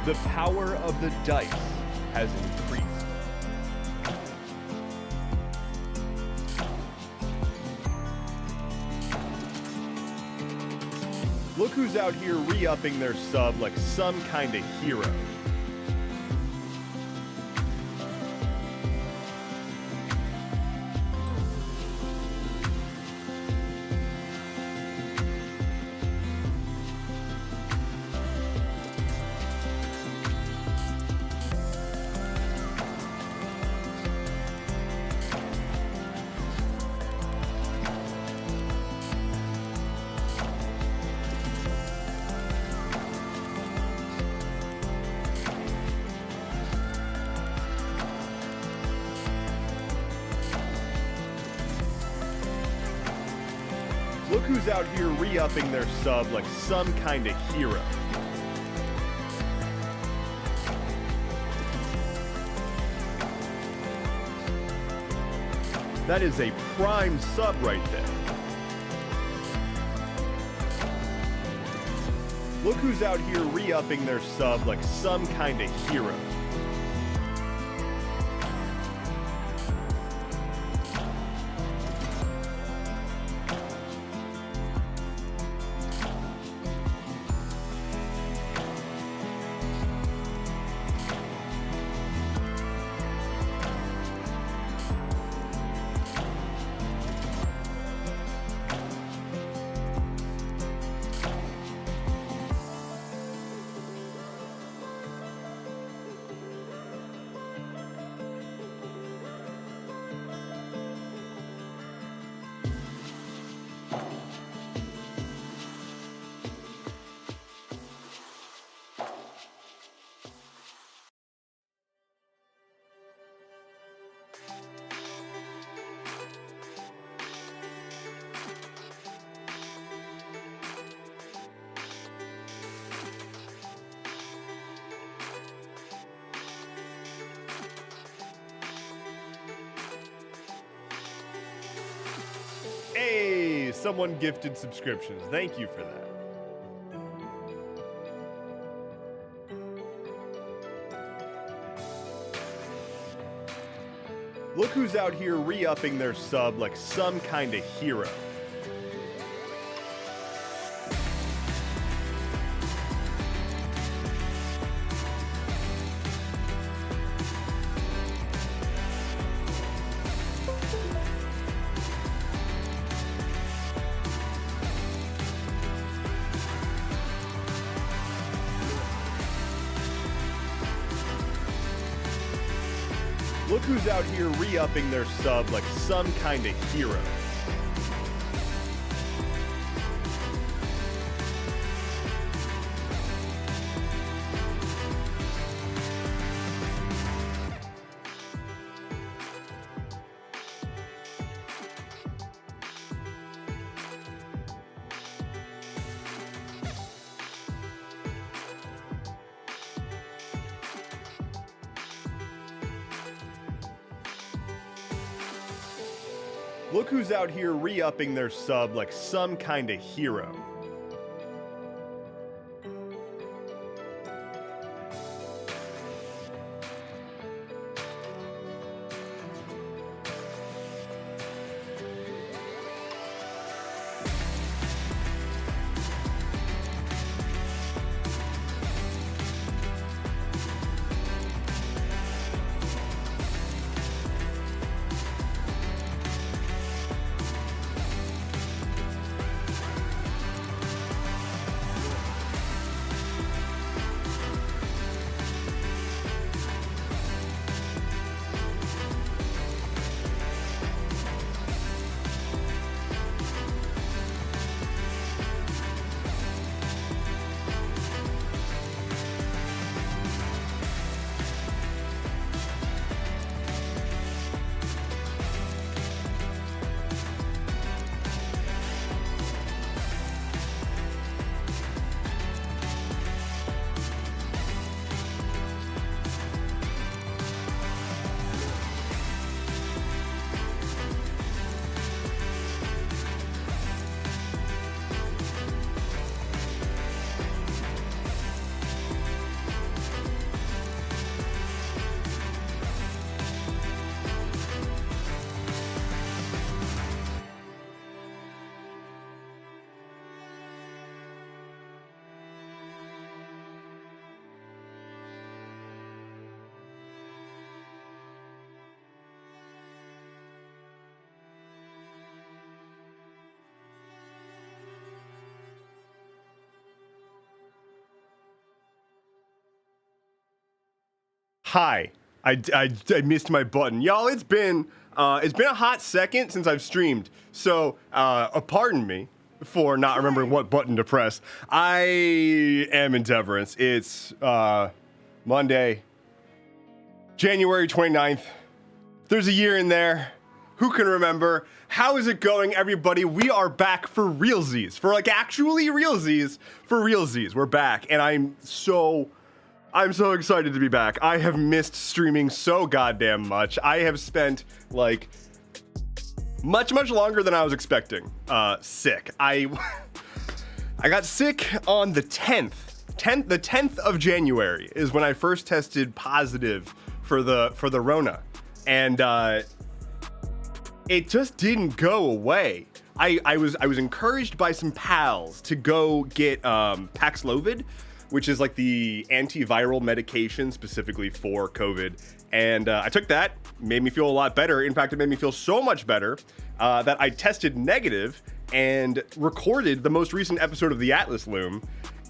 The power of the dice has increased. Look who's out here re-upping their sub like some kind of hero. Look who's out here re-upping their sub like some kind of hero. That is a prime sub right there. Look who's out here re-upping their sub like some kind of hero. Hey, someone gifted subscriptions. Thank you for that. Look who's out here re-upping their sub like some kind of hero. Look who's out here re-upping their sub like some kind of hero. Look who's out here re-upping their sub like some kind of hero. Hi. I missed my button. Y'all, it's been a hot second since I've streamed. So, pardon me for not remembering what button to press. I am Endeavorance. It's Monday, January 29th. There's a year in there. Who can remember? How is it going, everybody? We are back for realsies. For like actually realsies. For realsies. We're back. And I'm so excited to be back. I have missed streaming so goddamn much. I have spent like much longer than I was expecting. Sick. I got sick on the 10th. The 10th of January is when I first tested positive for the Rona. And it just didn't go away. I was encouraged by some pals to go get Paxlovid, which is like the antiviral medication specifically for COVID. And I took that, made me feel a lot better. In fact, it made me feel so much better that I tested negative and recorded the most recent episode of the Atlas Loom.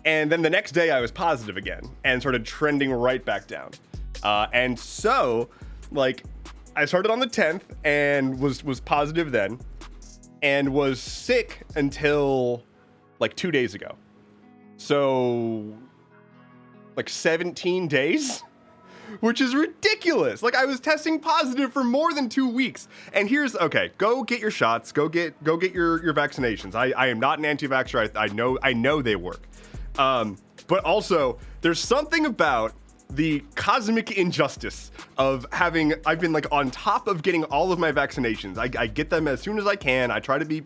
And then the next day I was positive again and started trending right back down. And so, like, I started on the 10th and was positive then and was sick until like 2 days ago. So like 17 days, which is ridiculous. Like I was testing positive for more than 2 weeks. And here's, okay, go get your shots, go get your vaccinations. I am not an anti-vaxxer. I know they work. But also there's something about the cosmic injustice of I've been like on top of getting all of my vaccinations. I get them as soon as I can. I try to be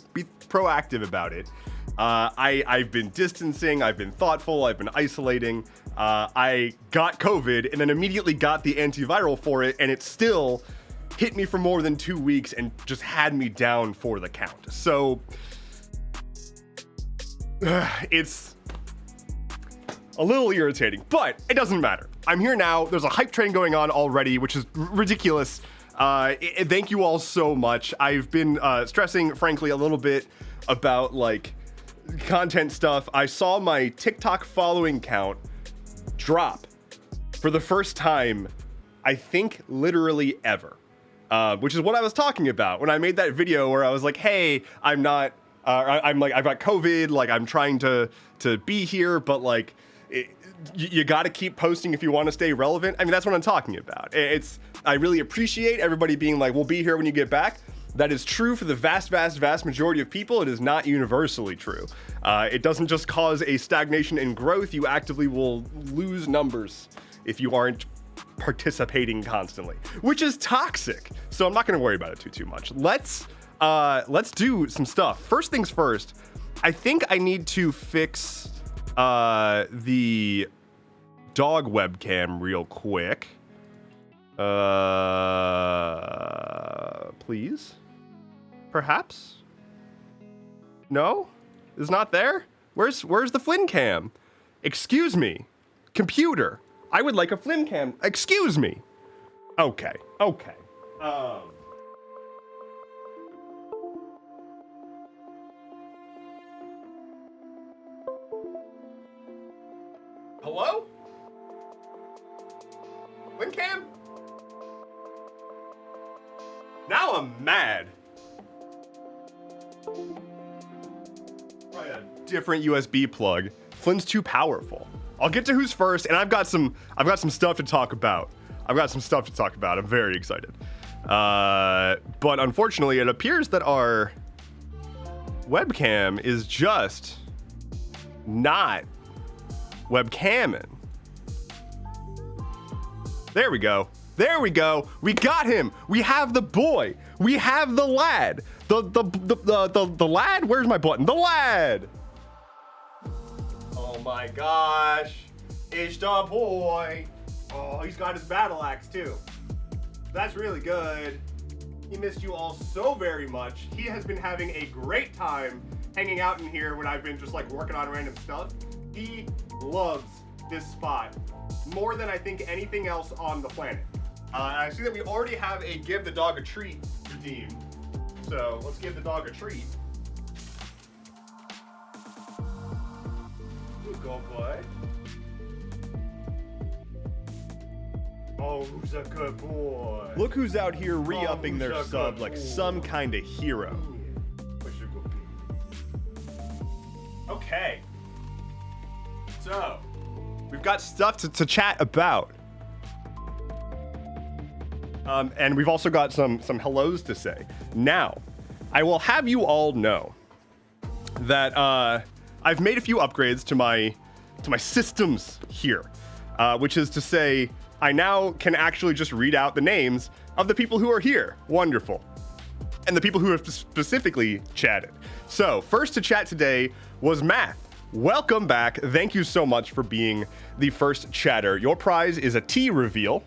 proactive about it. I've been distancing, I've been thoughtful, I've been isolating. I got COVID and then immediately got the antiviral for it, and it still hit me for more than 2 weeks and just had me down for the count. So it's a little irritating, but it doesn't matter. I'm here now. There's a hype train going on already, which is ridiculous. Thank you all so much. I've been stressing, frankly, a little bit about like content stuff. I saw my TikTok following count drop for the first time, I think literally ever, which is what I was talking about when I made that video where I was like, hey, I'm not, I'm like, I've got COVID, like I'm trying to be here, but like, you got to keep posting if you want to stay relevant. I mean, that's what I'm talking about. I really appreciate everybody being like, we'll be here when you get back. That is true for the vast majority of people. It is not universally true. It doesn't just cause a stagnation in growth. You actively will lose numbers if you aren't participating constantly, which is toxic. So I'm not going to worry about it too much. Let's do some stuff. First things first, I think I need to fix the dog webcam real quick. Please? Perhaps? No? It's not there? Where's the Flynn cam? Excuse me. Computer. I would like a Flynn cam. Excuse me. Okay. Hello? Flynn cam? Now I'm mad. Probably a different USB plug. Flynn's too powerful. I'll get to who's first, and I've got some stuff to talk about. I'm very excited. But unfortunately, it appears that our webcam is just not webcamming. There we go. We got him. We have the boy. We have the lad. The lad? Where's my button? The lad. Oh my gosh. It's the boy. Oh, he's got his battle axe too. That's really good. He missed you all so very much. He has been having a great time hanging out in here when I've been just like working on random stuff. He loves this spot more than I think anything else on the planet. I see that we already have a give the dog a treat redeemed. So let's give the dog a treat. Good go, boy. Oh, who's a good boy? Look who's out here re-upping their sub like some kind of hero. Okay. So, we've got stuff to chat about. And we've also got some hellos to say. Now, I will have you all know that I've made a few upgrades to my systems here, which is to say I now can actually just read out the names of the people who are here. Wonderful. And the people who have specifically chatted. So first to chat today was Math. Welcome back. Thank you so much for being the first chatter. Your prize is a tea reveal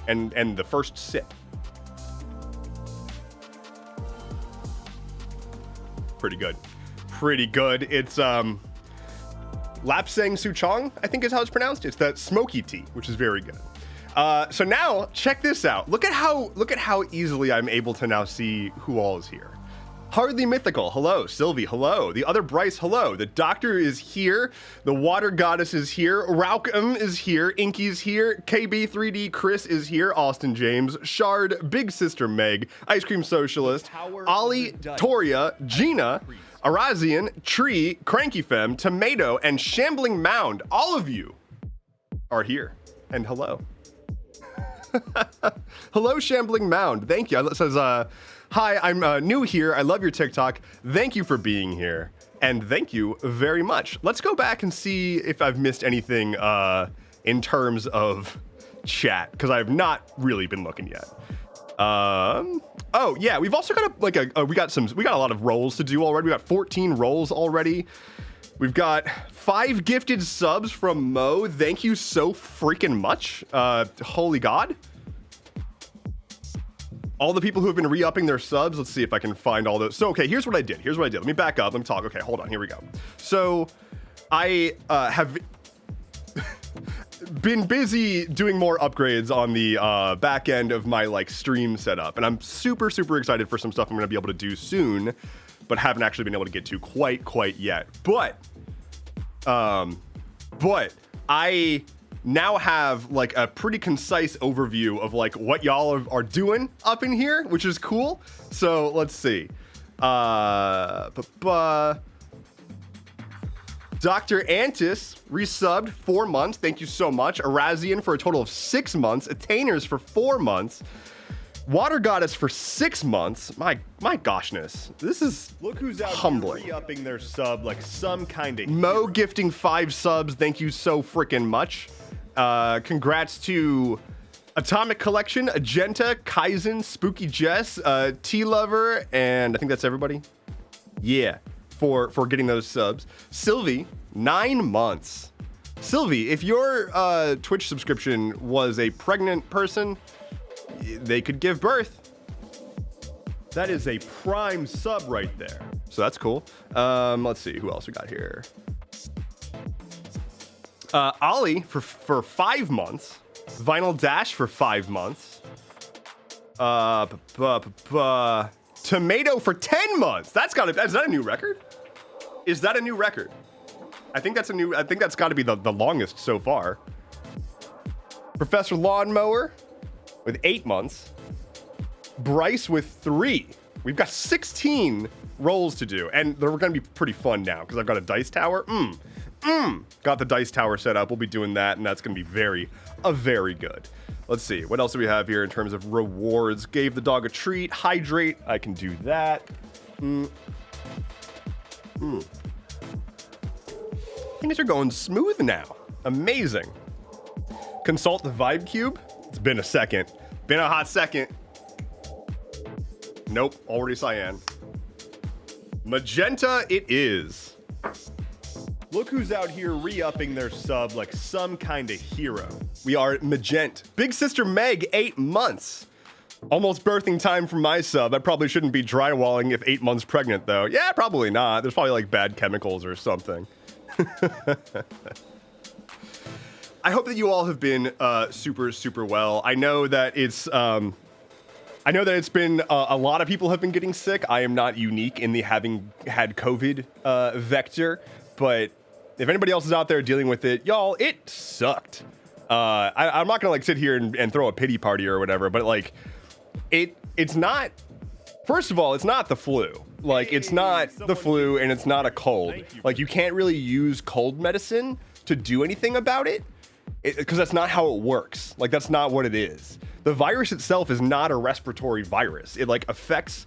and the first sip. Pretty good. Pretty good. It's Lapsang Suchong, I think is how it's pronounced. It's that smoky tea, which is very good. So now check this out. Look at how easily I'm able to now see who all is here. Hardly Mythical, hello. Sylvie, hello. The other Bryce, hello. The Doctor is here. The Water Goddess is here. Raucum is here. Inky's here. KB3D Chris is here. Austin James, Shard, Big Sister Meg, Ice Cream Socialist, Ollie, Toria, Gina, Arazian, Tree, Cranky Femme, Tomato, and Shambling Mound. All of you are here. And hello. Hello, Shambling Mound. Thank you. It says, hi, I'm new here. I love your TikTok. Thank you for being here. And thank you very much. Let's go back and see if I've missed anything in terms of chat, because I've not really been looking yet. Oh yeah, we've also got we got a lot of roles to do already. We got 14 roles already. We've got 5 gifted subs from Mo. Thank you so freaking much. Holy God. All the people who have been re-upping their subs. Let's see if I can find all those. So, okay, here's what I did. Let me back up. Let me talk. Okay, hold on. Here we go. So, I have been busy doing more upgrades on the back end of my stream setup, and I'm super excited for some stuff I'm going to be able to do soon, but haven't actually been able to get to quite yet. But I now have a pretty concise overview of what y'all are doing up in here, which is cool. So let's see. Dr. Antis resubbed 4 months. Thank you so much. Arazian for a total of 6 months. Attainers for 4 months. Water Goddess for 6 months. My goshness. This is Look who's out humbling. here re-upping their sub like some kind of Mo gifting 5 subs. Thank you so freaking much. Congrats to Atomic Collection, Agenta, Kaizen, Spooky Jess, T-Lover, and I think that's everybody. Yeah, for getting those subs. Sylvie, 9 months. Sylvie, if your Twitch subscription was a pregnant person, they could give birth. That is a prime sub right there. So that's cool. Let's see, who else we got here? Ollie for 5 months. Vinyl Dash for 5 months. Tomato for 10 months. Is that a new record? Is that a new record? I think that's got to be the longest so far. Professor Lawnmower with 8 months. Bryce with 3. We've got 16 rolls to do, and they're going to be pretty fun now because I've got a dice tower. Got the dice tower set up. We'll be doing that, and that's going to be very good. Let's see. What else do we have here in terms of rewards? Gave the dog a treat. Hydrate. I can do that. Things are going smooth now. Amazing. Consult the Vibe Cube. It's been a second. Been a hot second. Nope. Already cyan. Magenta it is. Look who's out here re-upping their sub like some kind of hero. We are Magent. Big Sister Meg, 8 months. Almost birthing time for my sub. I probably shouldn't be drywalling if 8 months pregnant, though. Yeah, probably not. There's probably bad chemicals or something. I hope that you all have been super well. I know that it's been a lot of people have been getting sick. I am not unique in the having had COVID vector, but if anybody else is out there dealing with it, y'all, it sucked. I'm not gonna like sit here and throw a pity party or whatever, but like it's not. First of all, it's not the flu. Like, it's not the flu and it's not a cold. Like, you can't really use cold medicine to do anything about it because that's not how it works. Like, that's not what it is. The virus itself is not a respiratory virus. It like affects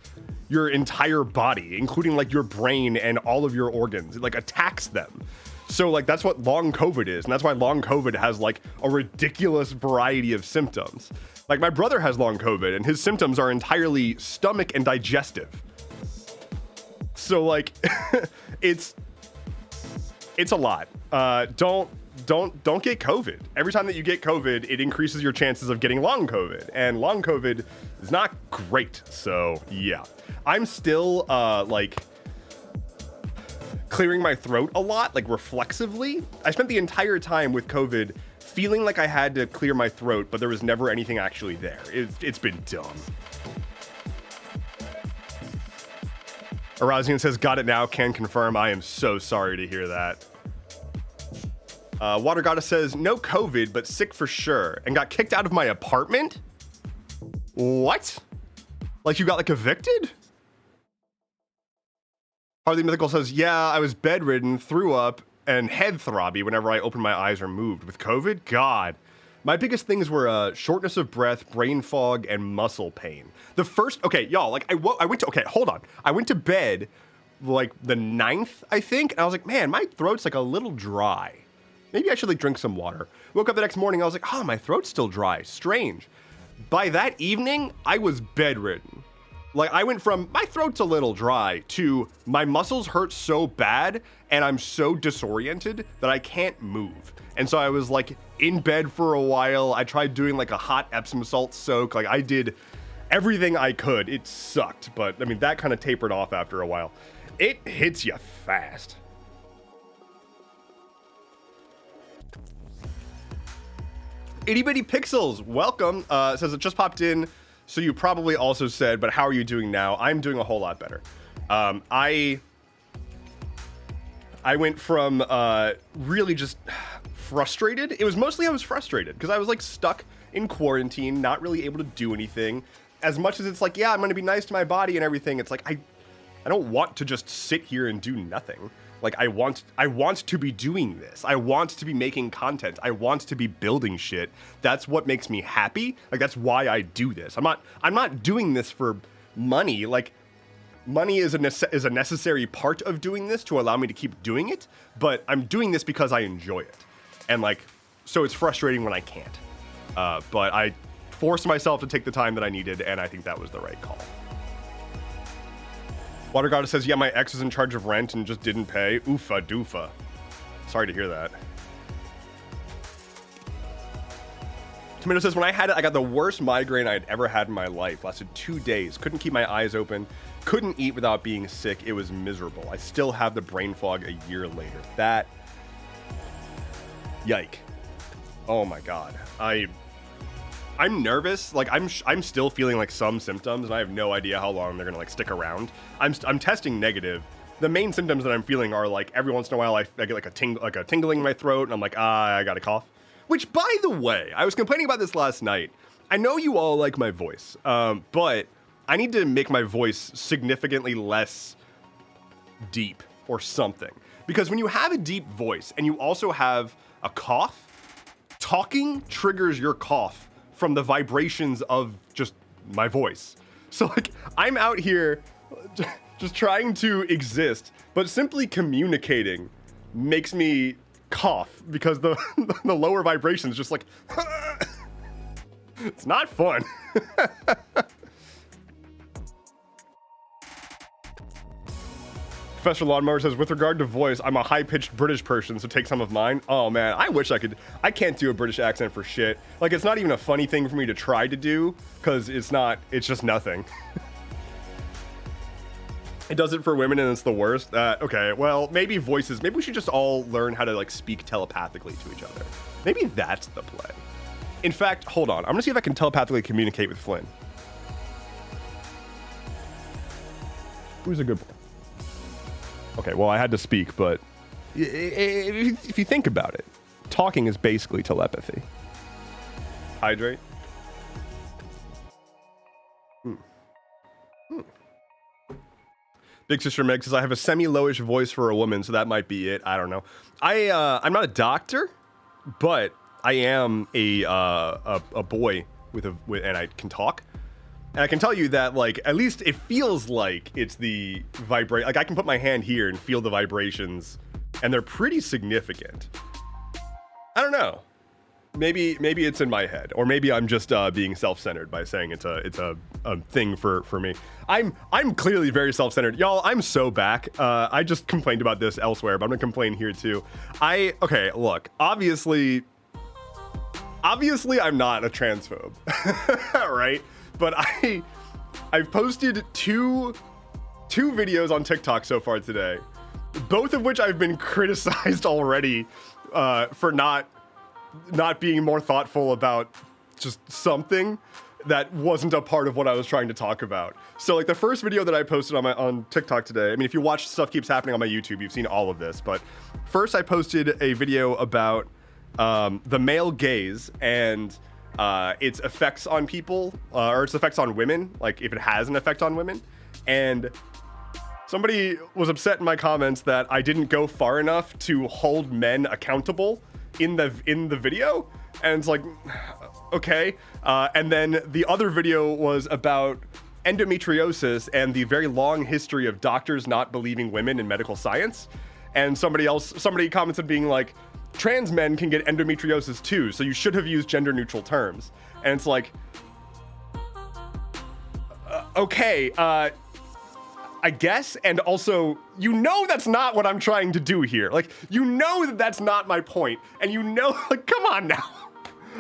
your entire body, including like your brain and all of your organs. It like attacks them. So like that's what long COVID is, and that's why long COVID has like a ridiculous variety of symptoms. Like my brother has long COVID and his symptoms are entirely stomach and digestive. So like it's a lot. Don't get COVID. Every time that you get COVID, it increases your chances of getting long COVID, and long COVID is not great. So yeah, I'm still like clearing my throat a lot, like reflexively. I spent the entire time with COVID feeling like I had to clear my throat, but there was never anything actually there. It's been dumb. Arazian says, got it now, can confirm. I am so sorry to hear that. Water Goddess says, no COVID, but sick for sure, and got kicked out of my apartment? What? Like you got like evicted? Harley Mythical says, yeah, I was bedridden, threw up, and head throbby whenever I opened my eyes or moved. With COVID? God. My biggest things were shortness of breath, brain fog, and muscle pain. The first, okay, y'all, like I went to, okay, hold on. I went to bed like the 9th, I think, and I was like, man, my throat's like a little dry. Maybe I should like drink some water. Woke up the next morning, I was like, oh, my throat's still dry. Strange. By that evening, I was bedridden. Like I went from my throat's a little dry to my muscles hurt so bad and I'm so disoriented that I can't move. And so I was like in bed for a while. I tried doing like a hot Epsom salt soak. Like I did everything I could. It sucked, but I mean, that kind of tapered off after a while. It hits you fast. Itty Bitty Pixels, welcome. Says it just popped in. So you probably also said, but how are you doing now? I'm doing a whole lot better. I went from really just frustrated. It was mostly I was frustrated because I was like stuck in quarantine, not really able to do anything. As much as it's like, yeah, I'm going to be nice to my body and everything. It's like, I don't want to just sit here and do nothing. Like I want to be doing this. I want to be making content. I want to be building shit. That's what makes me happy. Like that's why I do this. I'm not doing this for money. Like money is a necessary part of doing this to allow me to keep doing it, but I'm doing this because I enjoy it. And like so it's frustrating when I can't. But I forced myself to take the time that I needed, and I think that was the right call. Water Goddess says, yeah, my ex is in charge of rent and just didn't pay. Oofa doofa. Sorry to hear that. Tomato says, when I had it, I got the worst migraine I had ever had in my life. Lasted 2 days. Couldn't keep my eyes open. Couldn't eat without being sick. It was miserable. I still have the brain fog a year later. That... Yike. Oh my God. I'm nervous. Like I'm still feeling like some symptoms, and I have no idea how long they're gonna like stick around. I'm testing negative. The main symptoms that I'm feeling are like every once in a while I get like a tingling in my throat, and I'm like, I got a cough. Which, by the way, I was complaining about this last night. I know you all like my voice, but I need to make my voice significantly less deep or something. Because when you have a deep voice and you also have a cough, talking triggers your cough from the vibrations of just my voice. So like I'm out here just trying to exist, but simply communicating makes me cough because the lower vibrations just like it's not fun. Professor Lawnmower says, with regard to voice, I'm a high-pitched British person, so take some of mine. Oh man, I wish I could. I can't do a British accent for shit. Like, it's not even a funny thing for me to try to do, because it's just nothing. It does it for women and it's the worst. Okay, well, maybe voices, maybe we should just all learn how to like speak telepathically to each other. Maybe that's the play. In fact, hold on, I'm gonna see if I can telepathically communicate with Flynn. Who's a good boy? Okay, well, I had to speak, but if you think about it, talking is basically telepathy. Hydrate. Big Sister Meg says, I have a semi-lowish voice for a woman, so that might be it. I don't know. I'm not a doctor, but I am a boy and I can talk. And I can tell you that, like, at least it feels like it's the vibrate. Like, I can put my hand here and feel the vibrations, and they're pretty significant. I don't know. Maybe it's in my head, or maybe I'm just being self-centered by saying it's a thing for me. I'm clearly very self-centered, y'all. I'm so back. I just complained about this elsewhere, but I'm gonna complain here too. Okay, look. Obviously, I'm not a transphobe, right? But I've posted two videos on TikTok so far today, both of which I've been criticized already for not being more thoughtful about just something that wasn't a part of what I was trying to talk about. So like the first video that I posted on TikTok today, I mean, if you watch Stuff Keeps Happening on my YouTube, you've seen all of this, but first I posted a video about the male gaze and its effects on people, or its effects on women, like if it has an effect on women. And somebody was upset in my comments that I didn't go far enough to hold men accountable in the video, and it's like, okay. And then the other video was about endometriosis and the very long history of doctors not believing women in medical science. And somebody commented being like, trans men can get endometriosis too, so you should have used gender neutral terms. And it's like, okay, I guess. And also, you know, that's not what I'm trying to do here. Like, you know that that's not my point. And you know, like, come on now.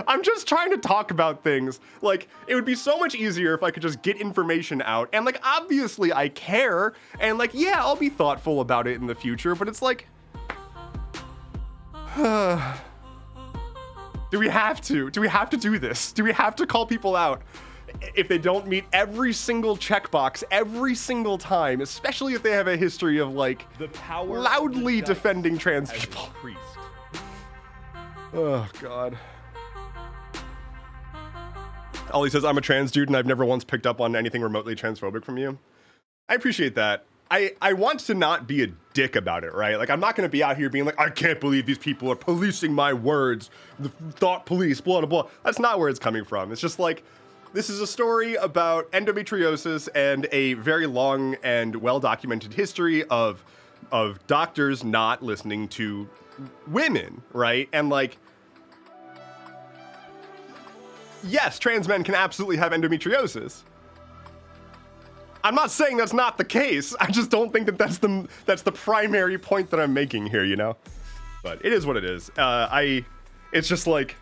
I'm just trying to talk about things. Like, it would be so much easier if I could just get information out. And like, obviously I care. And like, yeah, I'll be thoughtful about it in the future, but it's like, do we have to? Do we have to do this? Do we have to call people out if they don't meet every single checkbox every single time, especially if they have a history of like the power loudly defending trans people? Oh God. Ollie says, I'm a trans dude and I've never once picked up on anything remotely transphobic from you. I appreciate that. I want to not be a dick about it, right? Like, I'm not going to be out here being like, I can't believe these people are policing my words, the thought police, blah, blah, blah. That's not where it's coming from. It's just like, this is a story about endometriosis and a very long and well-documented history of doctors not listening to women, right? And like, yes, trans men can absolutely have endometriosis. I'm not saying that's not the case. I just don't think that that's the primary point that I'm making here, you know? But it is what it is. It's just like,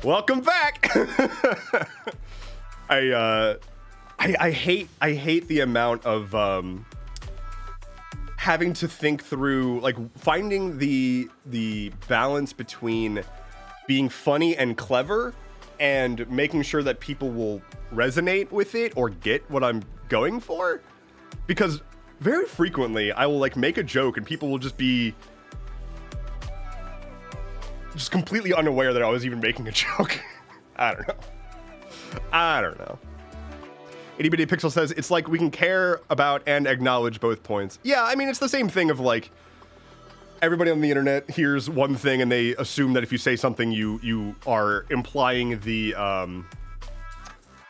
welcome back. I hate the amount of having to think through, like, finding the balance between being funny and clever and making sure that people will resonate with it or get what I'm going for. Because very frequently I will like make a joke and people will just be just completely unaware that I was even making a joke. I don't know. Itty Bitty Pixel says, it's like we can care about and acknowledge both points. Yeah, I mean, it's the same thing of like, everybody on the internet hears one thing and they assume that if you say something, you are implying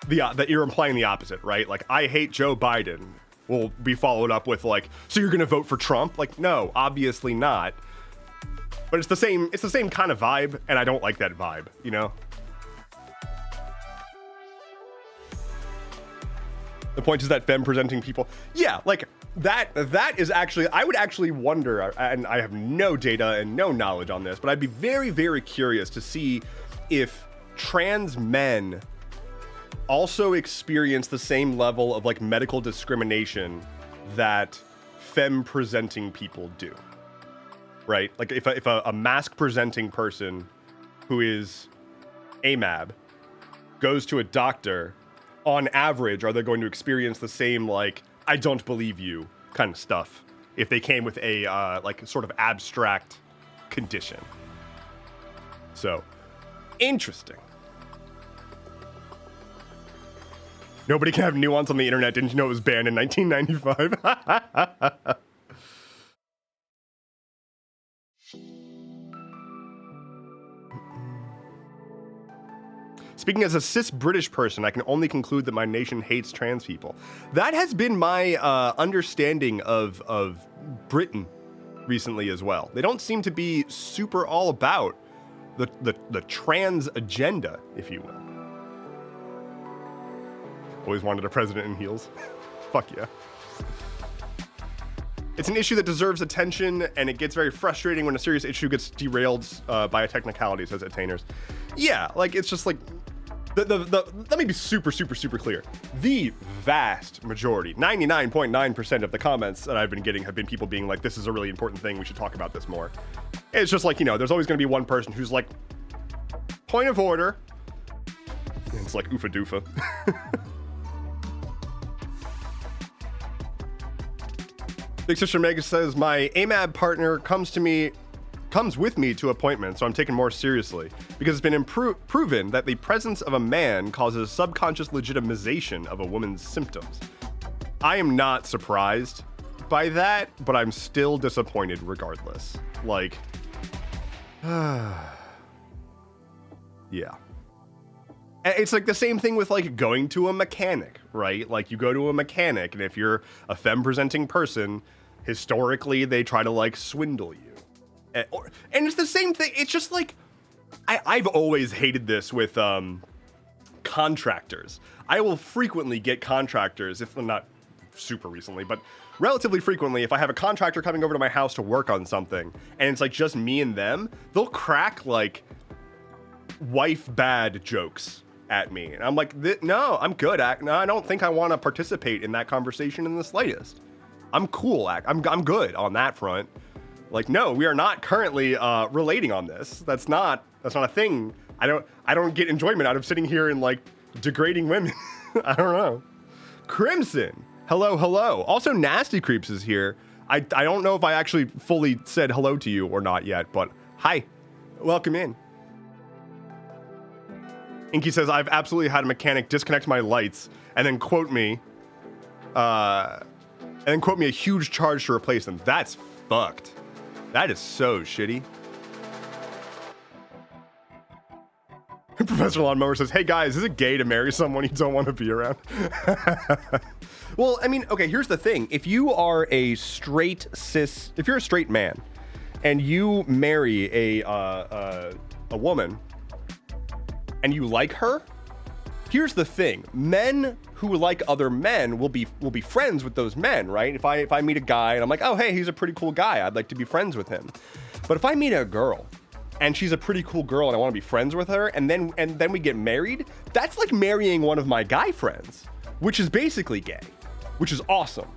that you're implying the opposite, right? Like, I hate Joe Biden will be followed up with like, so you're gonna vote for Trump? Like, no, obviously not. But it's the same kind of vibe, and I don't like that vibe, you know? The point is that femme presenting people, yeah, like that is actually, I would actually wonder, and I have no data and no knowledge on this, but I'd be very, very curious to see if trans men also experience the same level of like medical discrimination that femme presenting people do, right? Like if a mask presenting person who is AMAB goes to a doctor, on average, are they going to experience the same like, I don't believe you kind of stuff if they came with a like sort of abstract condition? So, interesting. Nobody can have nuance on the internet. Didn't you know it was banned in 1995? Speaking as a cis British person, I can only conclude that my nation hates trans people. That has been my understanding of Britain recently as well. They don't seem to be super all about the trans agenda, if you will. Always wanted a president in heels. Fuck yeah. It's an issue that deserves attention, and it gets very frustrating when a serious issue gets derailed by a technicality, says Attainers. Yeah, like, it's just like, let me be super clear. The vast majority, 99.9% of the comments that I've been getting have been people being like, this is a really important thing, we should talk about this more. It's just like, you know, there's always gonna be one person who's like, point of order. And it's like, oofa doofa. Big Sister Mega says, my AMAB partner comes with me to appointments, so I'm taken more seriously because it's been proven that the presence of a man causes subconscious legitimization of a woman's symptoms. I am not surprised by that, but I'm still disappointed regardless. Like, yeah. It's like the same thing with like going to a mechanic, right? Like you go to a mechanic, and if you're a femme-presenting person, historically they try to like swindle you. And it's the same thing. It's just like, I've always hated this with contractors. I will frequently get contractors, if not super recently, but relatively frequently, if I have a contractor coming over to my house to work on something, and it's like just me and them, they'll crack like wife bad jokes at me. And I'm like, no, I'm good. No, I don't think I want to participate in that conversation in the slightest. I'm cool. I'm good on that front. Like, no, we are not currently relating on this. That's not a thing. I don't get enjoyment out of sitting here and like degrading women. I don't know. Crimson, hello. Also, Nasty Creeps is here. I don't know if I actually fully said hello to you or not yet, but hi, welcome in. Inky says, I've absolutely had a mechanic disconnect my lights and then quote me a huge charge to replace them. That's fucked. That is so shitty. Professor Lawnmower says, hey guys, is it gay to marry someone you don't want to be around? Well, I mean, okay, here's the thing. If you are a straight if you're a straight man and you marry a woman and you like her, here's the thing. Men who like other men will be friends with those men, right? If I meet a guy and I'm like, oh, hey, he's a pretty cool guy, I'd like to be friends with him. But if I meet a girl and she's a pretty cool girl and I want to be friends with her, and then we get married, that's like marrying one of my guy friends, which is basically gay, which is awesome.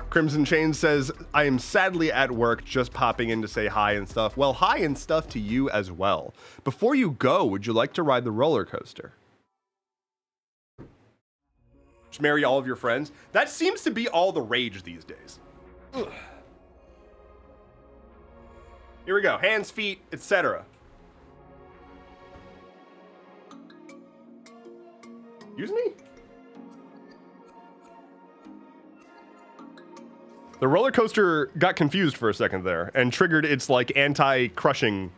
Crimson Chain says, I am sadly at work, just popping in to say hi and stuff. Well, hi and stuff to you as well. Before you go, would you like to ride the roller coaster? Just marry all of your friends? That seems to be all the rage these days. Ugh. Here we go. Hands, feet, etc. Excuse me? The roller coaster got confused for a second there and triggered its like anti-crushing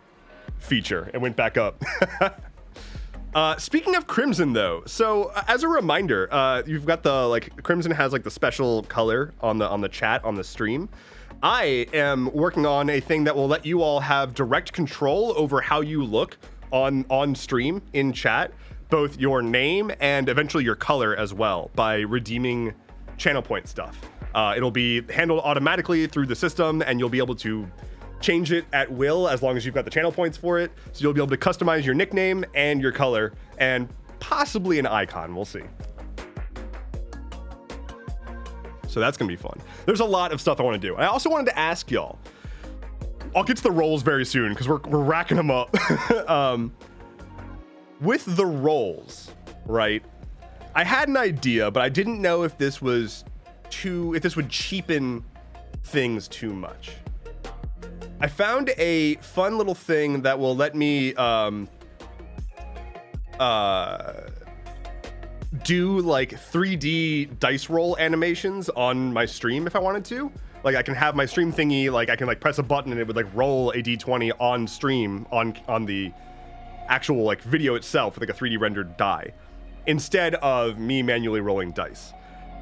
feature and went back up. Speaking of Crimson though, so as a reminder, you've got the like Crimson has like the special color on the chat on the stream. I am working on a thing that will let you all have direct control over how you look on stream in chat, both your name and eventually your color as well, by redeeming channel point stuff. It'll be handled automatically through the system, and you'll be able to change it at will as long as you've got the channel points for it. So you'll be able to customize your nickname and your color and possibly an icon. We'll see. So that's gonna be fun. There's a lot of stuff I want to do. I also wanted to ask y'all. I'll get to the roles very soon because we're racking them up. With the roles, right? I had an idea, but I didn't know if this would cheapen things too much. I found a fun little thing that will let me do like 3D dice roll animations on my stream if I wanted to. Like I can have my stream thingy, like I can like press a button and it would like roll a d20 on stream on the actual like video itself with like a 3D rendered die, instead of me manually rolling dice.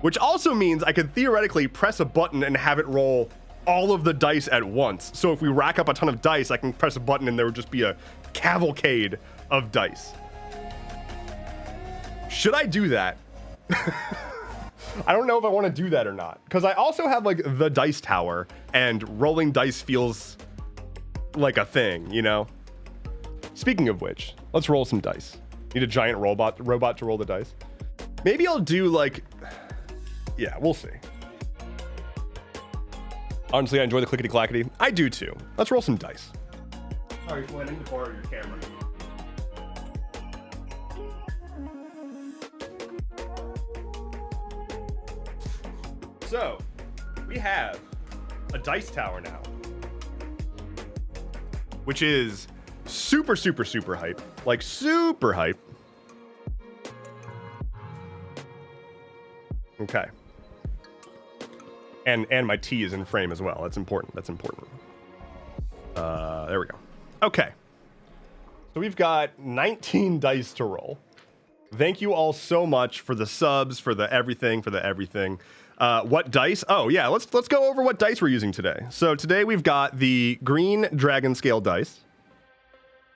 Which also means I could theoretically press a button and have it roll all of the dice at once. So if we rack up a ton of dice, I can press a button and there would just be a cavalcade of dice. Should I do that? I don't know if I want to do that or not. Because I also have like the dice tower and rolling dice feels like a thing, you know? Speaking of which, let's roll some dice. Need a giant robot to roll the dice. Maybe I'll do like, yeah, we'll see. Honestly, I enjoy the clickety clackety. I do too. Let's roll some dice. All right, Glenn, I need to borrow your camera. So, we have a dice tower now, which is super, super, super hype. Like, super hype. Okay. And my T is in frame as well. That's important. That's important. There we go. Okay. So we've got 19 dice to roll. Thank you all so much for the subs, for the everything, what dice? Oh yeah, let's go over what dice we're using today. So today we've got the green dragon scale dice,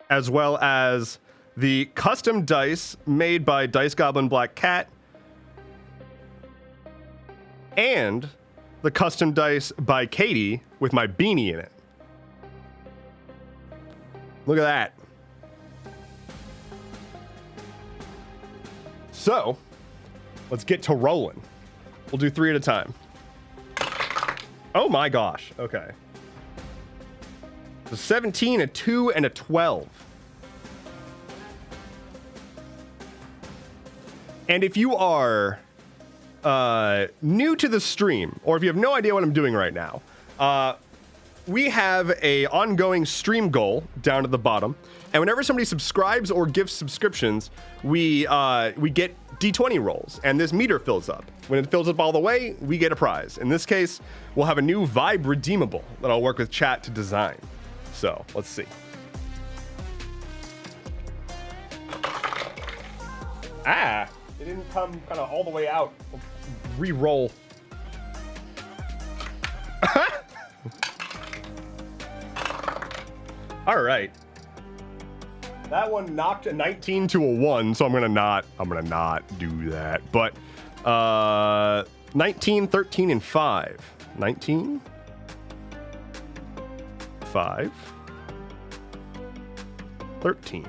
as well as the custom dice made by Dice Goblin Black Cat, and the custom dice by Katie with my beanie in it. Look at that. So, let's get to rolling. We'll do 3 at a time. Oh my gosh. Okay. So 17, a 2, and a 12. And if you are new to the stream, or if you have no idea what I'm doing right now, we have a ongoing stream goal down at the bottom, and whenever somebody subscribes or gives subscriptions, we get D20 rolls, and this meter fills up. When it fills up all the way, we get a prize. In this case, we'll have a new Vibe redeemable that I'll work with chat to design. So let's see. Ah, it didn't come kind of all the way out. Re-roll. All right. That one knocked a 19 to a 1, so I'm gonna not do that. But 19, 13, and 5. 19, 5, 13.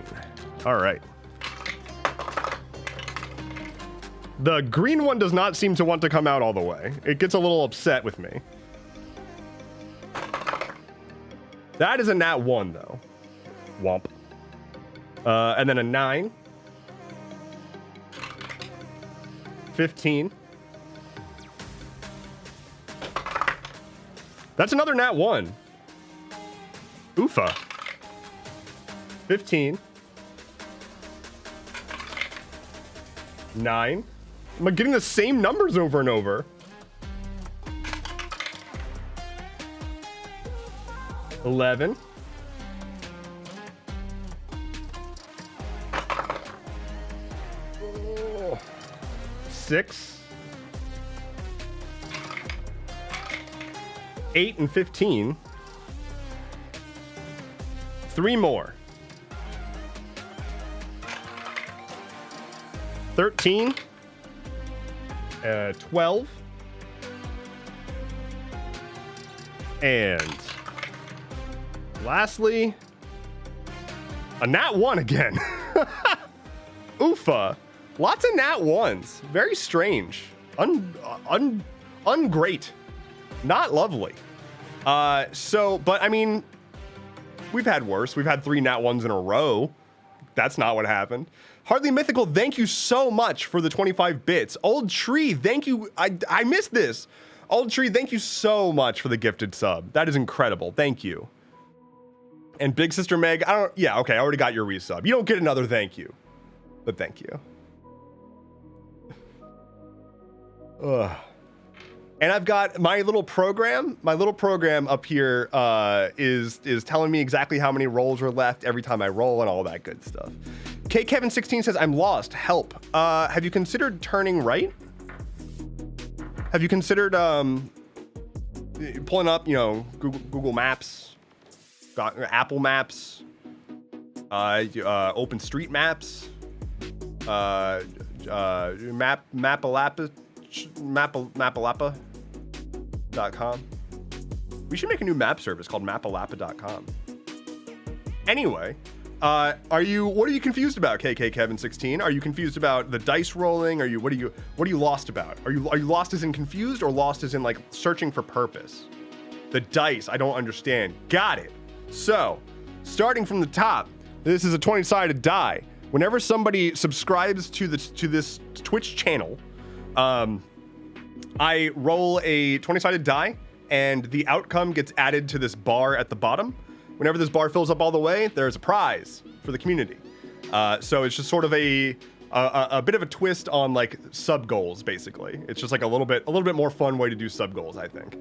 All right. The green one does not seem to want to come out all the way. It gets a little upset with me. That is a nat 1, though. Womp. And then a 9. 15. That's another nat 1. Oofa. 15. 9. Am I getting the same numbers over and over? 11. 6. 8 and 15. 3 more. 13. 12. And lastly, a nat 1 again. Oofa. Lots of nat 1s. Very strange. Ungreat. Not lovely. But I mean, we've had worse. We've had 3 nat 1s in a row. That's not what happened. Hardly Mythical, thank you so much for the 25 bits. Old Tree, thank you. I missed this. Old Tree, thank you so much for the gifted sub. That is incredible. Thank you. And Big Sister Meg, yeah, okay, I already got your resub. You don't get another thank you, but thank you. Ugh. And I've got my little program up here is telling me exactly how many rolls are left every time I roll and all that good stuff. K Kevin 16 says, I'm lost, help. Have you considered turning right? Have you considered pulling up, Google Maps, Apple Maps, Open Street Maps, Mapalapa.com. We should make a new map service called Mapalapa.com. Anyway, what are you confused about, KK Kevin 16? Are you confused about the dice rolling? What are you lost about? Are you lost as in confused or lost as in like searching for purpose? The dice, I don't understand. Got it. So, starting from the top, this is a 20-sided die. Whenever somebody subscribes to this Twitch channel, I roll a 20-sided die, and the outcome gets added to this bar at the bottom. Whenever this bar fills up all the way, there's a prize for the community. So it's just sort of a bit of a twist on like sub goals, basically. It's just like a little bit more fun way to do sub goals, I think.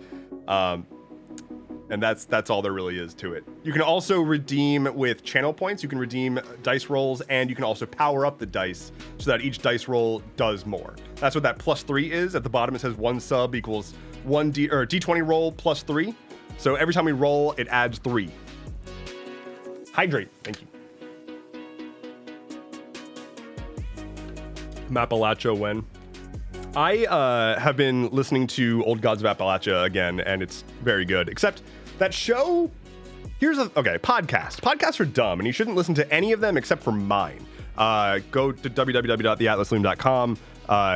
And that's all there really is to it. You can also redeem with channel points. You can redeem dice rolls, and you can also power up the dice so that each dice roll does more. That's what that +3 is. At the bottom, it says 1 sub equals 1 D20 roll +3. So every time we roll, it adds 3. Hydrate. Thank you. Mapalachia when? I have been listening to Old Gods of Appalachia again, and it's very good. Except that show, podcast. Podcasts are dumb, and you shouldn't listen to any of them except for mine. Go to www.theatlasloom.com.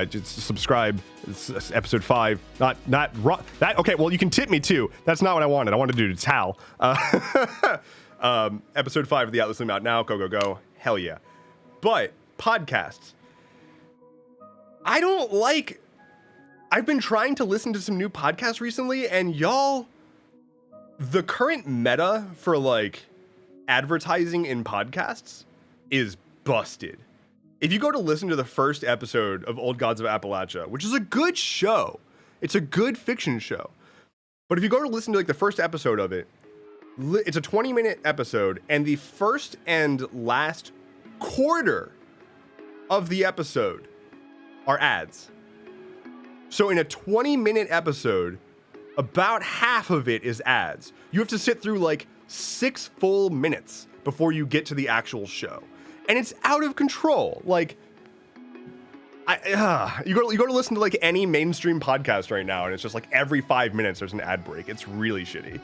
Just subscribe. It's episode 5. Okay, well, you can tip me too. That's not what I wanted. I wanted to do Tal. Episode 5 of The Atlas Loom out now. Go. Hell yeah. But podcasts. I've been trying to listen to some new podcasts recently, and y'all, the current meta for like advertising in podcasts is busted. If you go to listen to the first episode of Old Gods of Appalachia, which is a good show, it's a good fiction show. But if you go to listen to like the first episode of it, it's a 20-minute episode, and the first and last quarter of the episode are ads. So in a 20-minute episode, about half of it is ads. You have to sit through like 6 full minutes before you get to the actual show. And it's out of control. Like, you go to listen to like any mainstream podcast right now, and it's just like every 5 minutes there's an ad break. It's really shitty.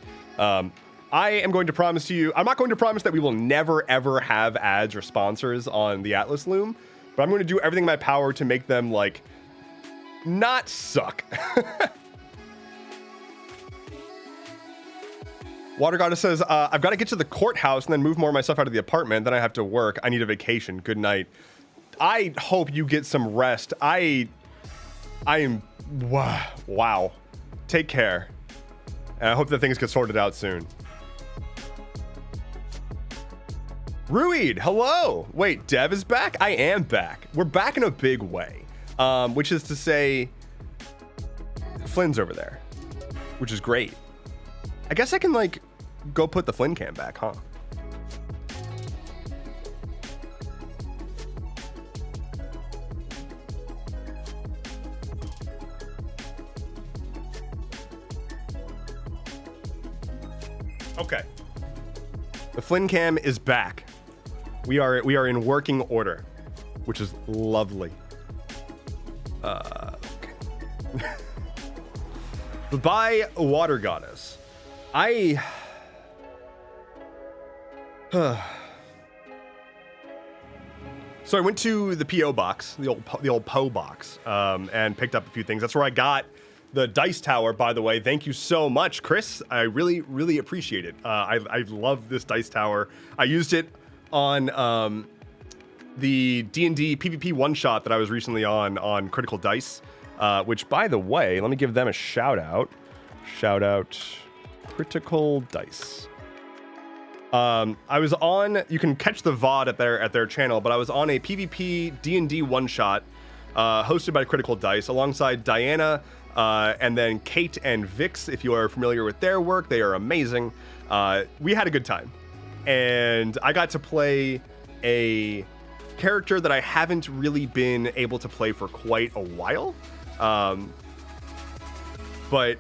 I am going to promise to you, I'm not going to promise that we will never ever have ads or sponsors on the Atlas Loom, but I'm going to do everything in my power to make them like not suck. Water Goddess says, I've got to get to the courthouse and then move more of my stuff out of the apartment. Then I have to work. I need a vacation. Good night. I hope you get some rest. I am, wow. Take care. And I hope that things get sorted out soon. Ruid, hello. Wait, Dev is back? I am back. We're back in a big way. Which is to say, Flynn's over there, which is great. I guess I can like go put the Flynn cam back, huh? Okay. The Flynn cam is back. We are in working order, which is lovely. Okay. Bye, Water Goddess. So I went to the P.O. box, the old P.O. box, and picked up a few things. That's where I got the dice tower, by the way. Thank you so much, Chris. I really, really appreciate it. I love this dice tower. I used it on the D&D PvP one-shot that I was recently on Critical Dice, which, by the way, let me give them a shout-out. Shout-out Critical Dice. I was on, you can catch the VOD at their channel, but I was on a PvP D&D one-shot hosted by Critical Dice alongside Diana and then Kate and Vix. If you are familiar with their work, they are amazing. We had a good time, and I got to play a character that I haven't really been able to play for quite a while, but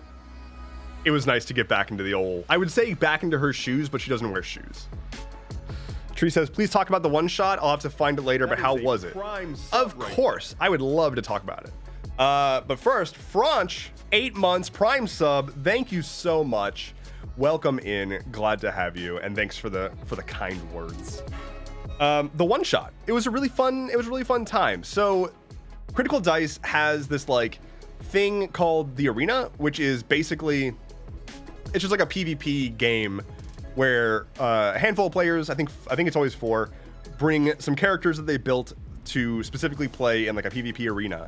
it was nice to get back into the old, I would say back into her shoes, but she doesn't wear shoes. Tree says, please talk about the one shot. I'll have to find it later, but how was it? Of course, I would love to talk about it. But first, Franch, 8 months, Prime sub. Thank you so much. Welcome in. Glad to have you, and thanks for the kind words. The one shot. It was a really fun time. So, Critical Dice has this like thing called the Arena, which is basically, it's just like a PvP game where a handful of players, I think it's always 4, bring some characters that they built to specifically play in like a PvP arena.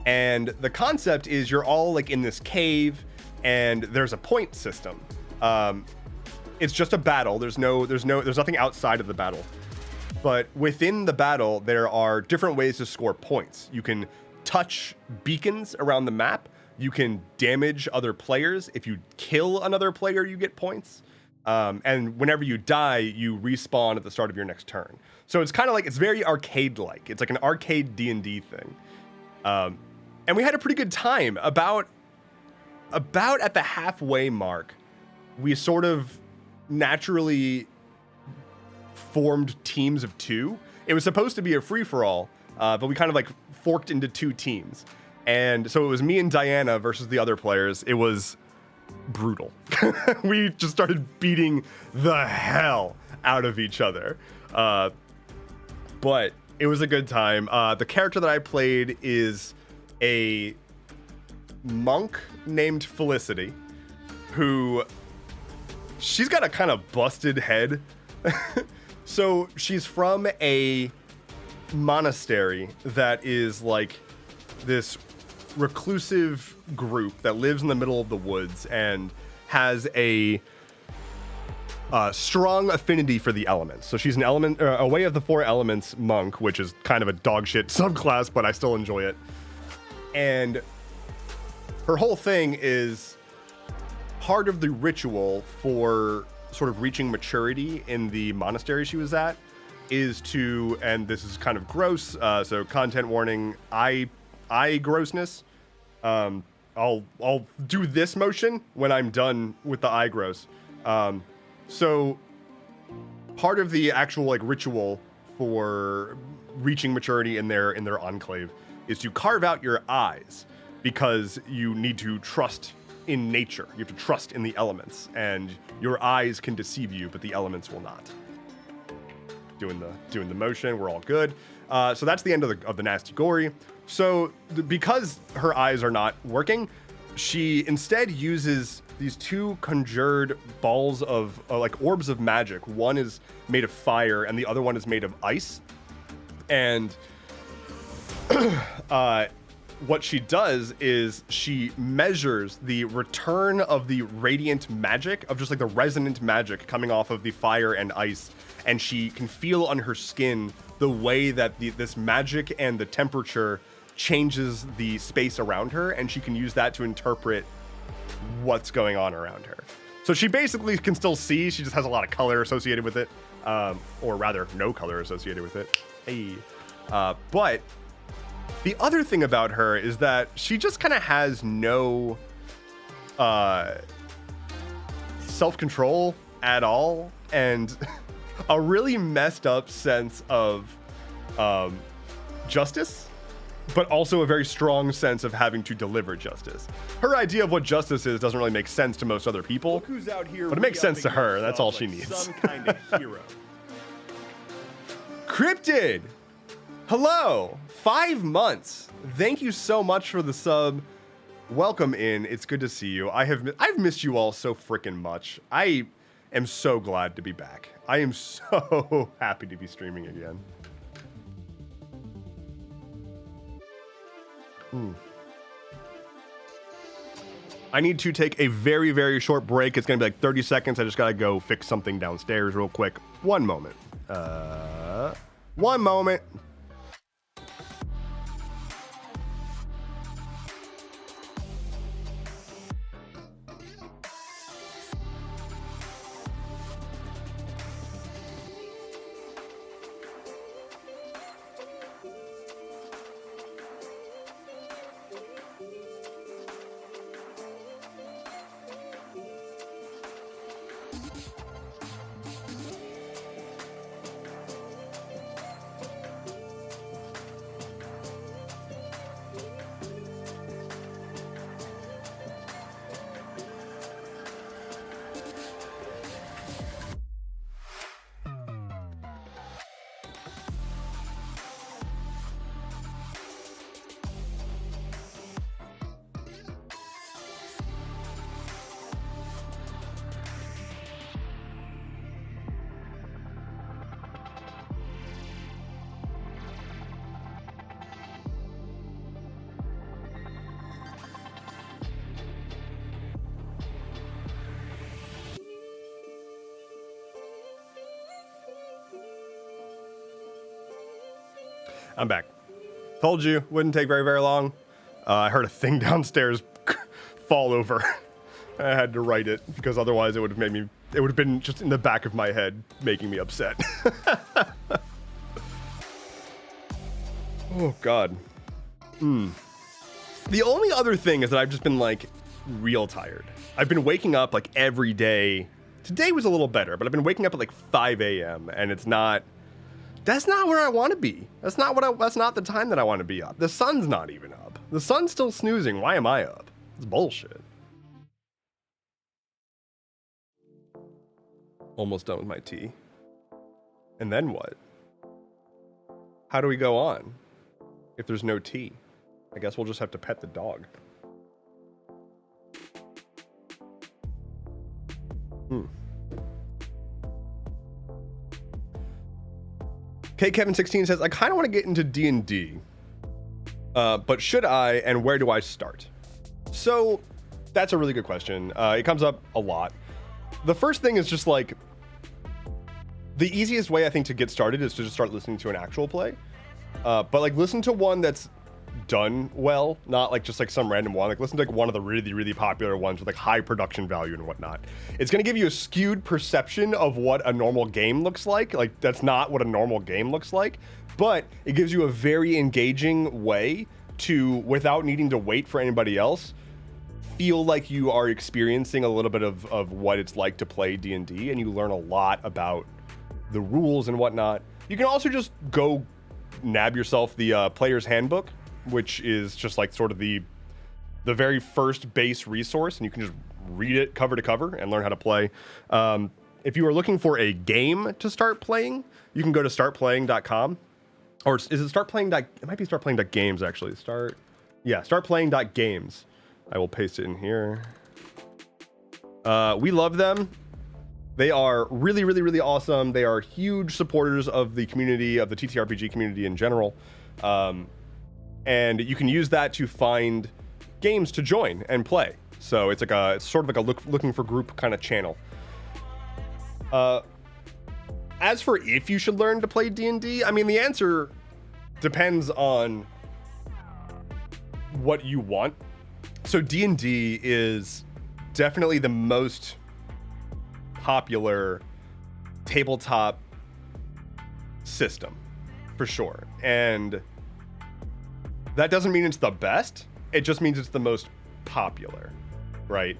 And the concept is you're all like in this cave, and there's a point system. It's just a battle. There's nothing outside of the battle. But within the battle, there are different ways to score points. You can touch beacons around the map. You can damage other players. If you kill another player, you get points. And whenever you die, you respawn at the start of your next turn. So it's kind of like, it's very arcade-like. It's like an arcade D&D thing. And we had a pretty good time. About at the halfway mark, we sort of naturally formed teams of 2. It was supposed to be a free-for-all, but we kind of like forked into 2 teams. And so it was me and Diana versus the other players. It was brutal. We just started beating the hell out of each other. But it was a good time. The character that I played is a monk named Felicity, who, she's got a kind of busted head. So she's from a monastery that is like this reclusive group that lives in the middle of the woods and has a strong affinity for the elements. So she's an a Way of the 4 Elements monk, which is kind of a dog shit subclass, but I still enjoy it. And her whole thing is part of the ritual for sort of reaching maturity in the monastery she was at is to, and this is kind of gross, so content warning, eye grossness. I'll do this motion when I'm done with the eye gross. So part of the actual like ritual for reaching maturity in their enclave is to carve out your eyes, because you need to trust in nature. You have to trust in the elements, and your eyes can deceive you, but the elements will not. Doing the motion, we're all good. So that's the end of the nasty gory. So because her eyes are not working, she instead uses these 2 conjured balls of like orbs of magic. One is made of fire and the other one is made of ice. And what she does is she measures the return of the radiant magic, of just like the resonant magic coming off of the fire and ice, and she can feel on her skin the way that this magic and the temperature changes the space around her, and she can use that to interpret what's going on around her. So she basically can still see, she just has a lot of color associated with it, or rather no color associated with it. Hey. But the other thing about her is that she just kind of has no self-control at all, and a really messed up sense of justice, but also a very strong sense of having to deliver justice. Her idea of what justice is doesn't really make sense to most other people, Look who's out here, but it makes sense to her. That's all she needs. Some kind of hero. Cryptid, hello, 5 months. Thank you so much for the sub. Welcome in. It's good to see you. I've missed you all so freaking much. I am so glad to be back. I am so happy to be streaming again. I need to take a very, very short break. It's going to be like 30 seconds. I just got to go fix something downstairs real quick. One moment. One moment. I'm back. Told you, wouldn't take very, very long. I heard a thing downstairs fall over. I had to write it because otherwise it would have made me, it would have been just in the back of my head making me upset. Oh, God. The only other thing is that I've just been like real tired. I've been waking up like every day. Today was a little better, but I've been waking up at like 5 a.m. and it's not, that's not where I want to be. That's not the time that I want to be up. The sun's not even up. The sun's still snoozing. Why am I up? It's bullshit. Almost done with my tea. And then what? How do we go on if there's no tea? I guess we'll just have to pet the dog. Kevin16 says, I kind of want to get into D&D, but should I, and where do I start? So that's a really good question. It comes up a lot. The first thing is just like, the easiest way I think to get started is to just start listening to an actual play. But like listen to one that's done well, not like just like some random one. Like listen to like one of the really, really popular ones with like high production value and whatnot. It's going to give you a skewed perception of what a normal game looks like. Like that's not what a normal game looks like, but it gives you a very engaging way to, without needing to wait for anybody else, feel like you are experiencing a little bit of what it's like to play D&D, and you learn a lot about the rules and whatnot. You can also just go nab yourself the player's handbook, which is just like sort of the very first base resource, and you can just read it cover to cover and learn how to play. If you are looking for a game to start playing, you can go to startplaying.com, or is it startplaying? It might be startplaying.games actually. Startplaying.games. I will paste it in here. We love them. They are really, really, really awesome. They are huge supporters of the community, of the TTRPG community in general. And you can use that to find games to join and play. So it's like it's sort of like a looking for group kind of channel. As for if you should learn to play D&D, I mean, the answer depends on what you want. So D&D is definitely the most popular tabletop system, for sure. And that doesn't mean it's the best. It just means it's the most popular, right?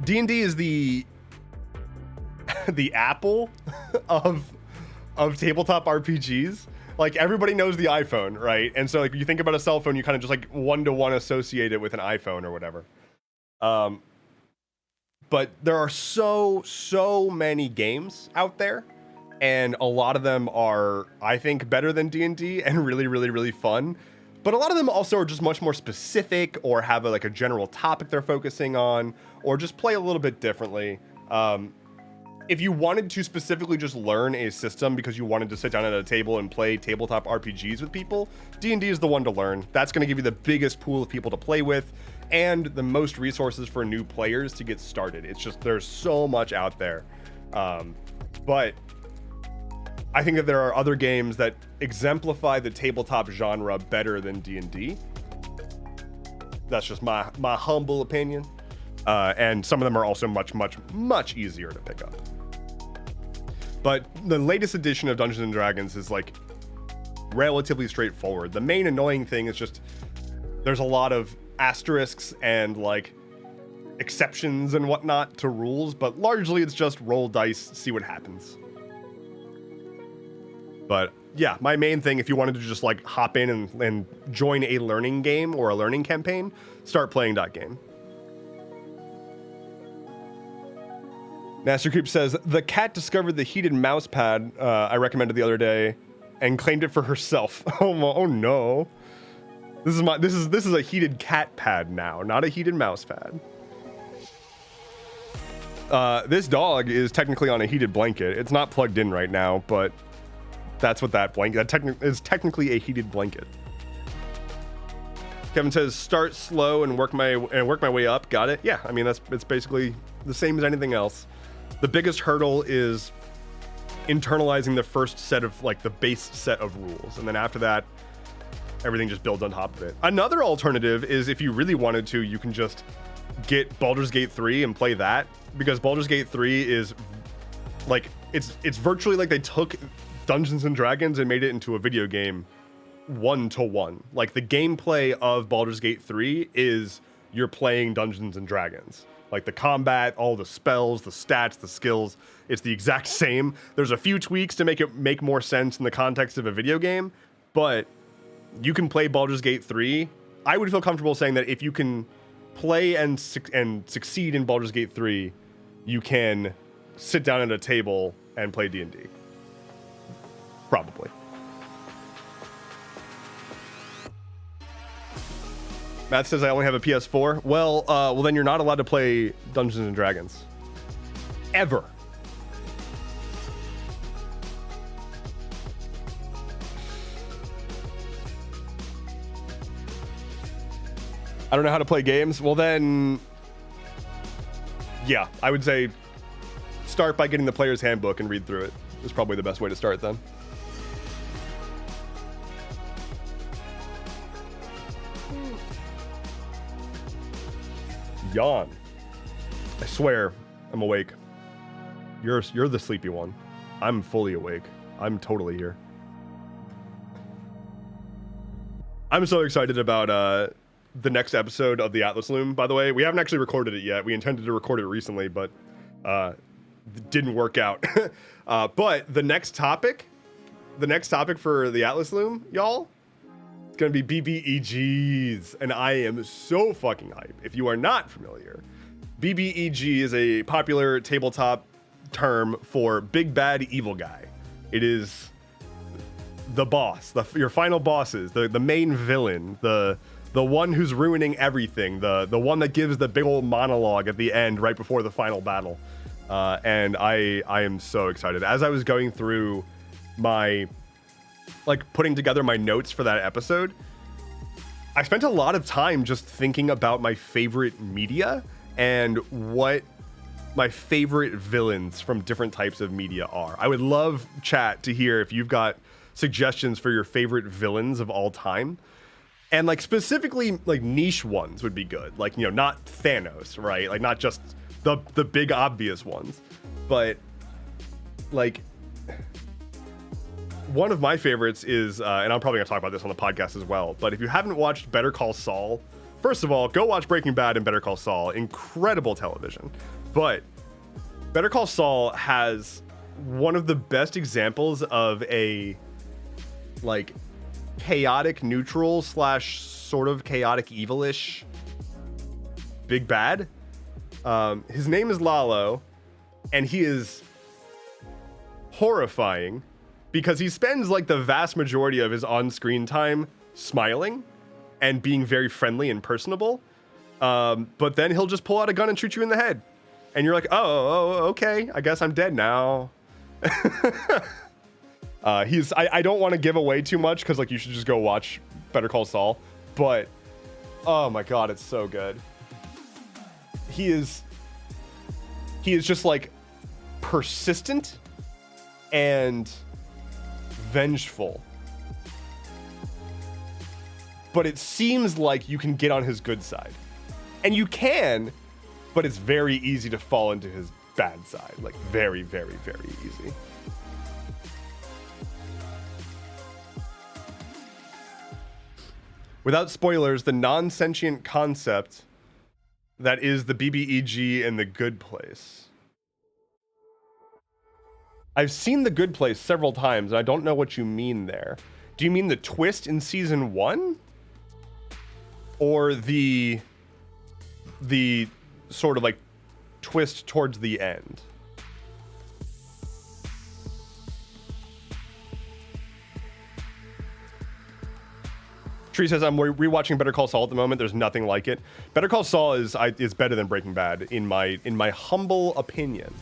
D&D is the Apple of tabletop RPGs. Like everybody knows the iPhone, right? And so like you think about a cell phone, you kind of just like one-to-one associate it with an iPhone or whatever. But there are so many games out there, and a lot of them are, I think, better than D&D and really, really, really fun. But a lot of them also are just much more specific, or have like a general topic they're focusing on, or just play a little bit differently. If you wanted to specifically just learn a system because you wanted to sit down at a table and play tabletop RPGs with people, D&D is the one to learn. That's going to give you the biggest pool of people to play with, and the most resources for new players to get started. It's just, there's so much out there. But I think that there are other games that exemplify the tabletop genre better than D&D. That's just my humble opinion. And some of them are also much easier to pick up. But the latest edition of Dungeons and Dragons is like relatively straightforward. The main annoying thing is just there's a lot of asterisks and like exceptions and whatnot to rules, but largely it's just roll dice, see what happens. But yeah, my main thing, if you wanted to just like hop in and join a learning game or a learning campaign, start playing that game. Master Creep says, the cat discovered the heated mouse pad I recommended the other day and claimed it for herself. Oh no. This is a heated cat pad now, not a heated mouse pad. This dog is technically on a heated blanket. It's not plugged in right now, but that's what that blanket is technically a heated blanket. Kevin says, start slow and work my way up. Got it. Yeah, I mean it's basically the same as anything else. The biggest hurdle is internalizing the first set of like the base set of rules, and then after that, everything just builds on top of it. Another alternative is if you really wanted to, you can just get Baldur's Gate 3 and play that, because Baldur's Gate 3 is like it's virtually like they took Dungeons and Dragons and made it into a video game 1-to-1. Like the gameplay of Baldur's Gate 3 is you're playing Dungeons and Dragons. Like the combat, all the spells, the stats, the skills, it's the exact same. There's a few tweaks to make it make more sense in the context of a video game, but you can play Baldur's Gate 3. I would feel comfortable saying that if you can play and succeed in Baldur's Gate 3, you can sit down at a table and play D&D. Probably. Matt says I only have a PS4. Well, then you're not allowed to play Dungeons and Dragons. Ever. I don't know how to play games. Well then, yeah, I would say start by getting the player's handbook and read through it. Is probably the best way to start then. Yawn. I swear, I'm awake. You're the sleepy one. I'm fully awake. I'm totally here. I'm so excited about the next episode of the Atlas Loom, by the way. We haven't actually recorded it yet. We intended to record it recently, but it didn't work out. But the next topic for the Atlas Loom, y'all, it's gonna be BBEGs, and I am so fucking hype. If you are not familiar, BBEG is a popular tabletop term for big bad evil guy. It is the boss, your final bosses, the main villain, the one who's ruining everything, the one that gives the big old monologue at the end right before the final battle. And I am so excited. As I was going through putting together my notes for that episode, I spent a lot of time just thinking about my favorite media and what my favorite villains from different types of media are. I would love, chat, to hear if you've got suggestions for your favorite villains of all time. And specifically niche ones would be good. Not Thanos, right? Not just the big obvious ones, but one of my favorites is, and I'm probably gonna talk about this on the podcast as well, but if you haven't watched Better Call Saul, first of all, go watch Breaking Bad and Better Call Saul. Incredible television. But Better Call Saul has one of the best examples of a chaotic neutral / sort of chaotic evilish big bad. His name is Lalo, and he is horrifying because he spends the vast majority of his on-screen time smiling and being very friendly and personable. But then he'll just pull out a gun and shoot you in the head. And you're like, oh, okay, I guess I'm dead now. I don't want to give away too much because you should just go watch Better Call Saul, but Oh my god, it's so good. He is just like persistent and vengeful. But it seems like you can get on his good side. And you can, but it's very easy to fall into his bad side. Like very, very, very easy. Without spoilers, the non-sentient concept that is the BBEG and the Good Place. I've seen the Good Place several times, and I don't know what you mean there. Do you mean the twist in season 1? Or the sort of like twist towards the end? Tree says, I'm rewatching Better Call Saul at the moment. There's nothing like it. Better Call Saul is better than Breaking Bad in my humble opinion.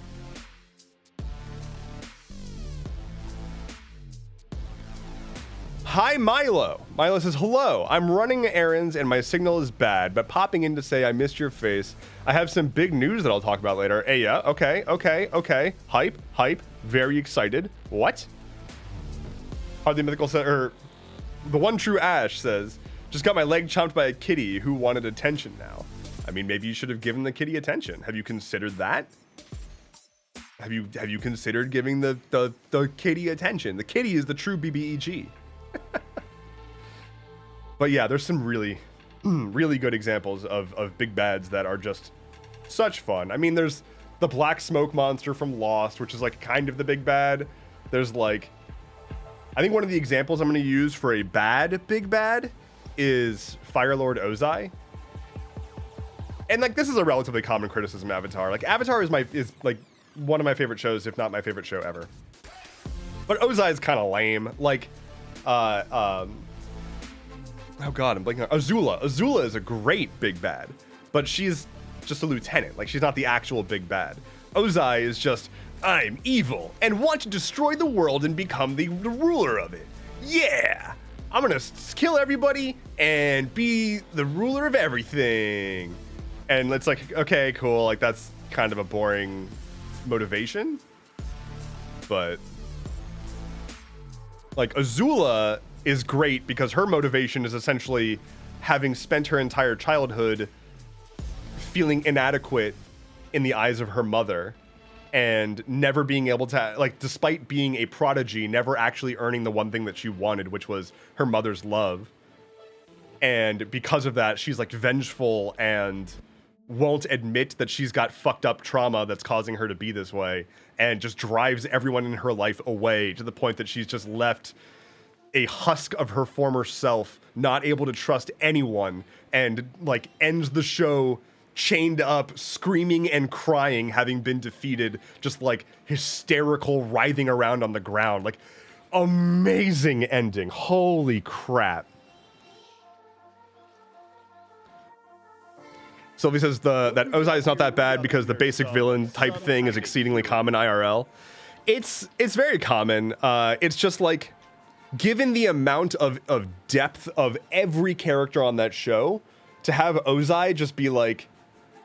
Hi, Milo. Milo says, hello. I'm running errands and my signal is bad, but popping in to say I missed your face. I have some big news that I'll talk about later. Hey, yeah, okay. Hype. Very excited. What? Hardly Mythical said, the one true Ash says, just got my leg chomped by a kitty who wanted attention now. I mean, maybe you should have given the kitty attention. Have you considered that? Have you considered giving the kitty attention? The kitty is the true BBEG. But yeah, there's some really good examples of big bads that are just such fun. I mean, there's the black smoke monster from Lost, which is like kind of the big bad. There's like, I think one of the examples I'm going to use for a big bad is Firelord Ozai. And like, this is a relatively common criticism of Avatar. Like, Avatar is like one of my favorite shows, if not my favorite show ever. But Ozai is kind of lame. Like, oh god, I'm blanking on Azula. Azula is a great big bad, but she's just a lieutenant. Like, she's not the actual big bad. Ozai is just, I'm evil and want to destroy the world and become the ruler of it. Yeah, I'm gonna kill everybody and be the ruler of everything. And it's like, okay, cool. Like, that's kind of a boring motivation. But like, Azula is great because her motivation is essentially having spent her entire childhood feeling inadequate in the eyes of her mother and never being able to, like, despite being a prodigy, never actually earning the one thing that she wanted, which was her mother's love. And because of that, she's like vengeful and won't admit that she's got fucked up trauma that's causing her to be this way, and just drives everyone in her life away to the point that she's just left a husk of her former self, not able to trust anyone, and like ends the show chained up, screaming and crying, having been defeated, just like hysterical, writhing around on the ground. Like, amazing ending. Holy crap. Sylvie says that Ozai is not that bad because the basic villain type thing is exceedingly common IRL. It's very common. It's just like, given the amount of depth of every character on that show, to have Ozai just be like,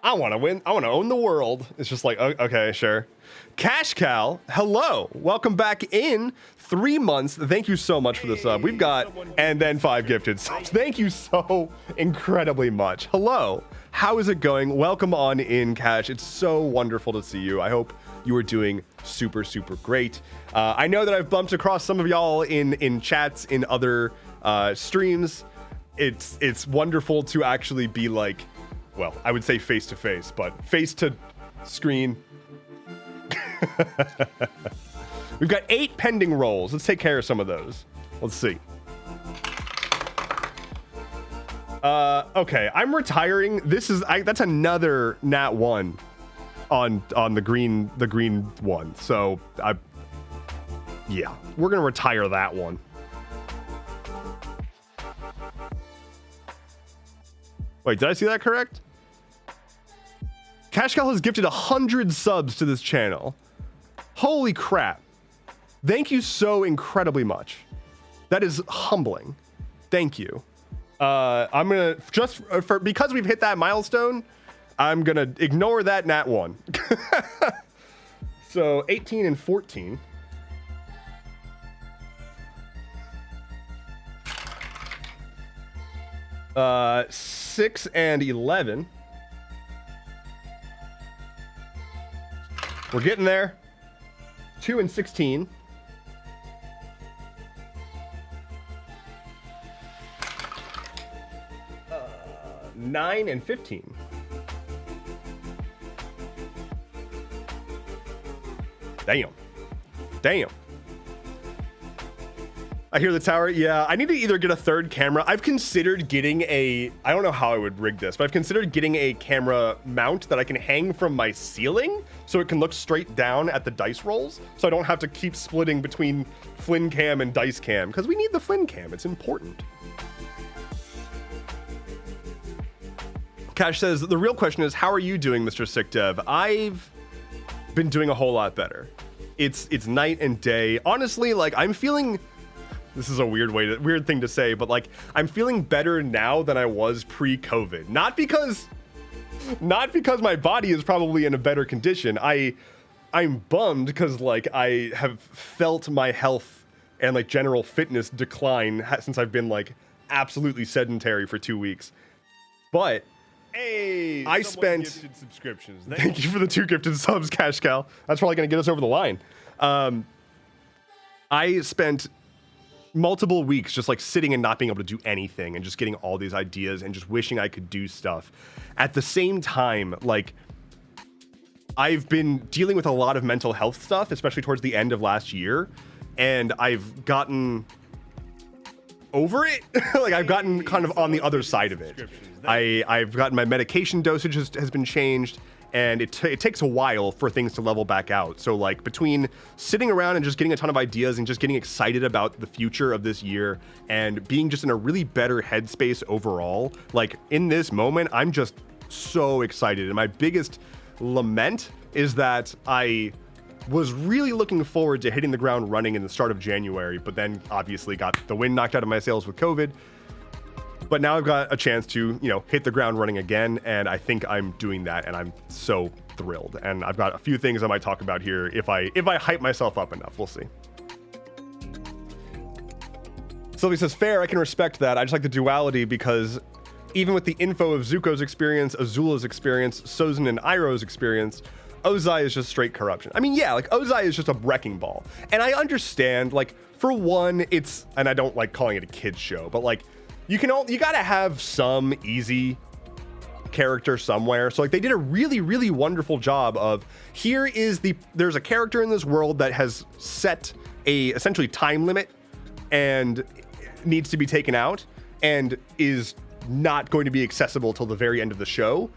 I want to win, I want to own the world. It's just like, okay, sure. Cash Cow, hello. Welcome back in 3 months. Thank you so much for the sub. We've got, and then 5 gifted subs. Thank you so incredibly much. Hello. How is it going? Welcome on in, Cash. It's so wonderful to see you. I hope you are doing super, super great. I know that I've bumped across some of y'all in chats in other streams. It's wonderful to actually be like, well, I would say face to face, but face to screen. We've got 8 pending rolls. Let's take care of some of those. Let's see. Okay, I'm retiring. That's another nat 1 on the green one. So yeah, we're gonna retire that one. Wait, did I see that correct? Cashcal has gifted 100 subs to this channel. Holy crap. Thank you so incredibly much. That is humbling. Thank you. I'm gonna just for because we've hit that milestone, I'm gonna ignore that nat 1. So 18 and 14. Uh, 6 and 11. We're getting there. 2 and 16. 9 and 15. Damn. Damn. I hear the tower. Yeah, I need to either get a third camera. I've considered getting I don't know how I would rig this, but I've considered getting a camera mount that I can hang from my ceiling so it can look straight down at the dice rolls. So I don't have to keep splitting between Flynn cam and dice cam because we need the Flynn cam. It's important. Cash says, the real question is, how are you doing, Mr. Sick Dev? I've been doing a whole lot better. It's night and day. Honestly, like I'm feeling, this is a weird thing to say, but like I'm feeling better now than I was pre-COVID. Not because my body is probably in a better condition. I'm bummed because like I have felt my health and like general fitness decline since I've been like absolutely sedentary for 2 weeks. But hey, I spent gifted subscriptions. Thank you for the 2 gifted subs, Cash Cow. That's probably going to get us over the line. I spent multiple weeks just like sitting and not being able to do anything and just getting all these ideas and just wishing I could do stuff. At the same time, like I've been dealing with a lot of mental health stuff, especially towards the end of last year, and I've gotten over it. Like I've gotten kind of on the other side of it. I've gotten my medication dosage has been changed, and it takes a while for things to level back out. So like between sitting around and just getting a ton of ideas and just getting excited about the future of this year and being just in a really better headspace overall, like in this moment, I'm just so excited. And my biggest lament is that I was really looking forward to hitting the ground running in the start of January, but then obviously got the wind knocked out of my sails with COVID. But now I've got a chance to, you know, hit the ground running again, and I think I'm doing that, and I'm so thrilled. And I've got a few things I might talk about here if I hype myself up enough. We'll see. Sylvie says, fair, I can respect that. I just like the duality because even with the info of Zuko's experience, Azula's experience, Sozin and Iroh's experience, Ozai is just straight corruption. I mean, yeah, like Ozai is just a wrecking ball. And I understand, like, for one, it's, and I don't like calling it a kid's show, but like, you gotta have some easy character somewhere. So like they did a really, really wonderful job of there's a character in this world that has set a essentially time limit and needs to be taken out and is not going to be accessible till the very end of the show.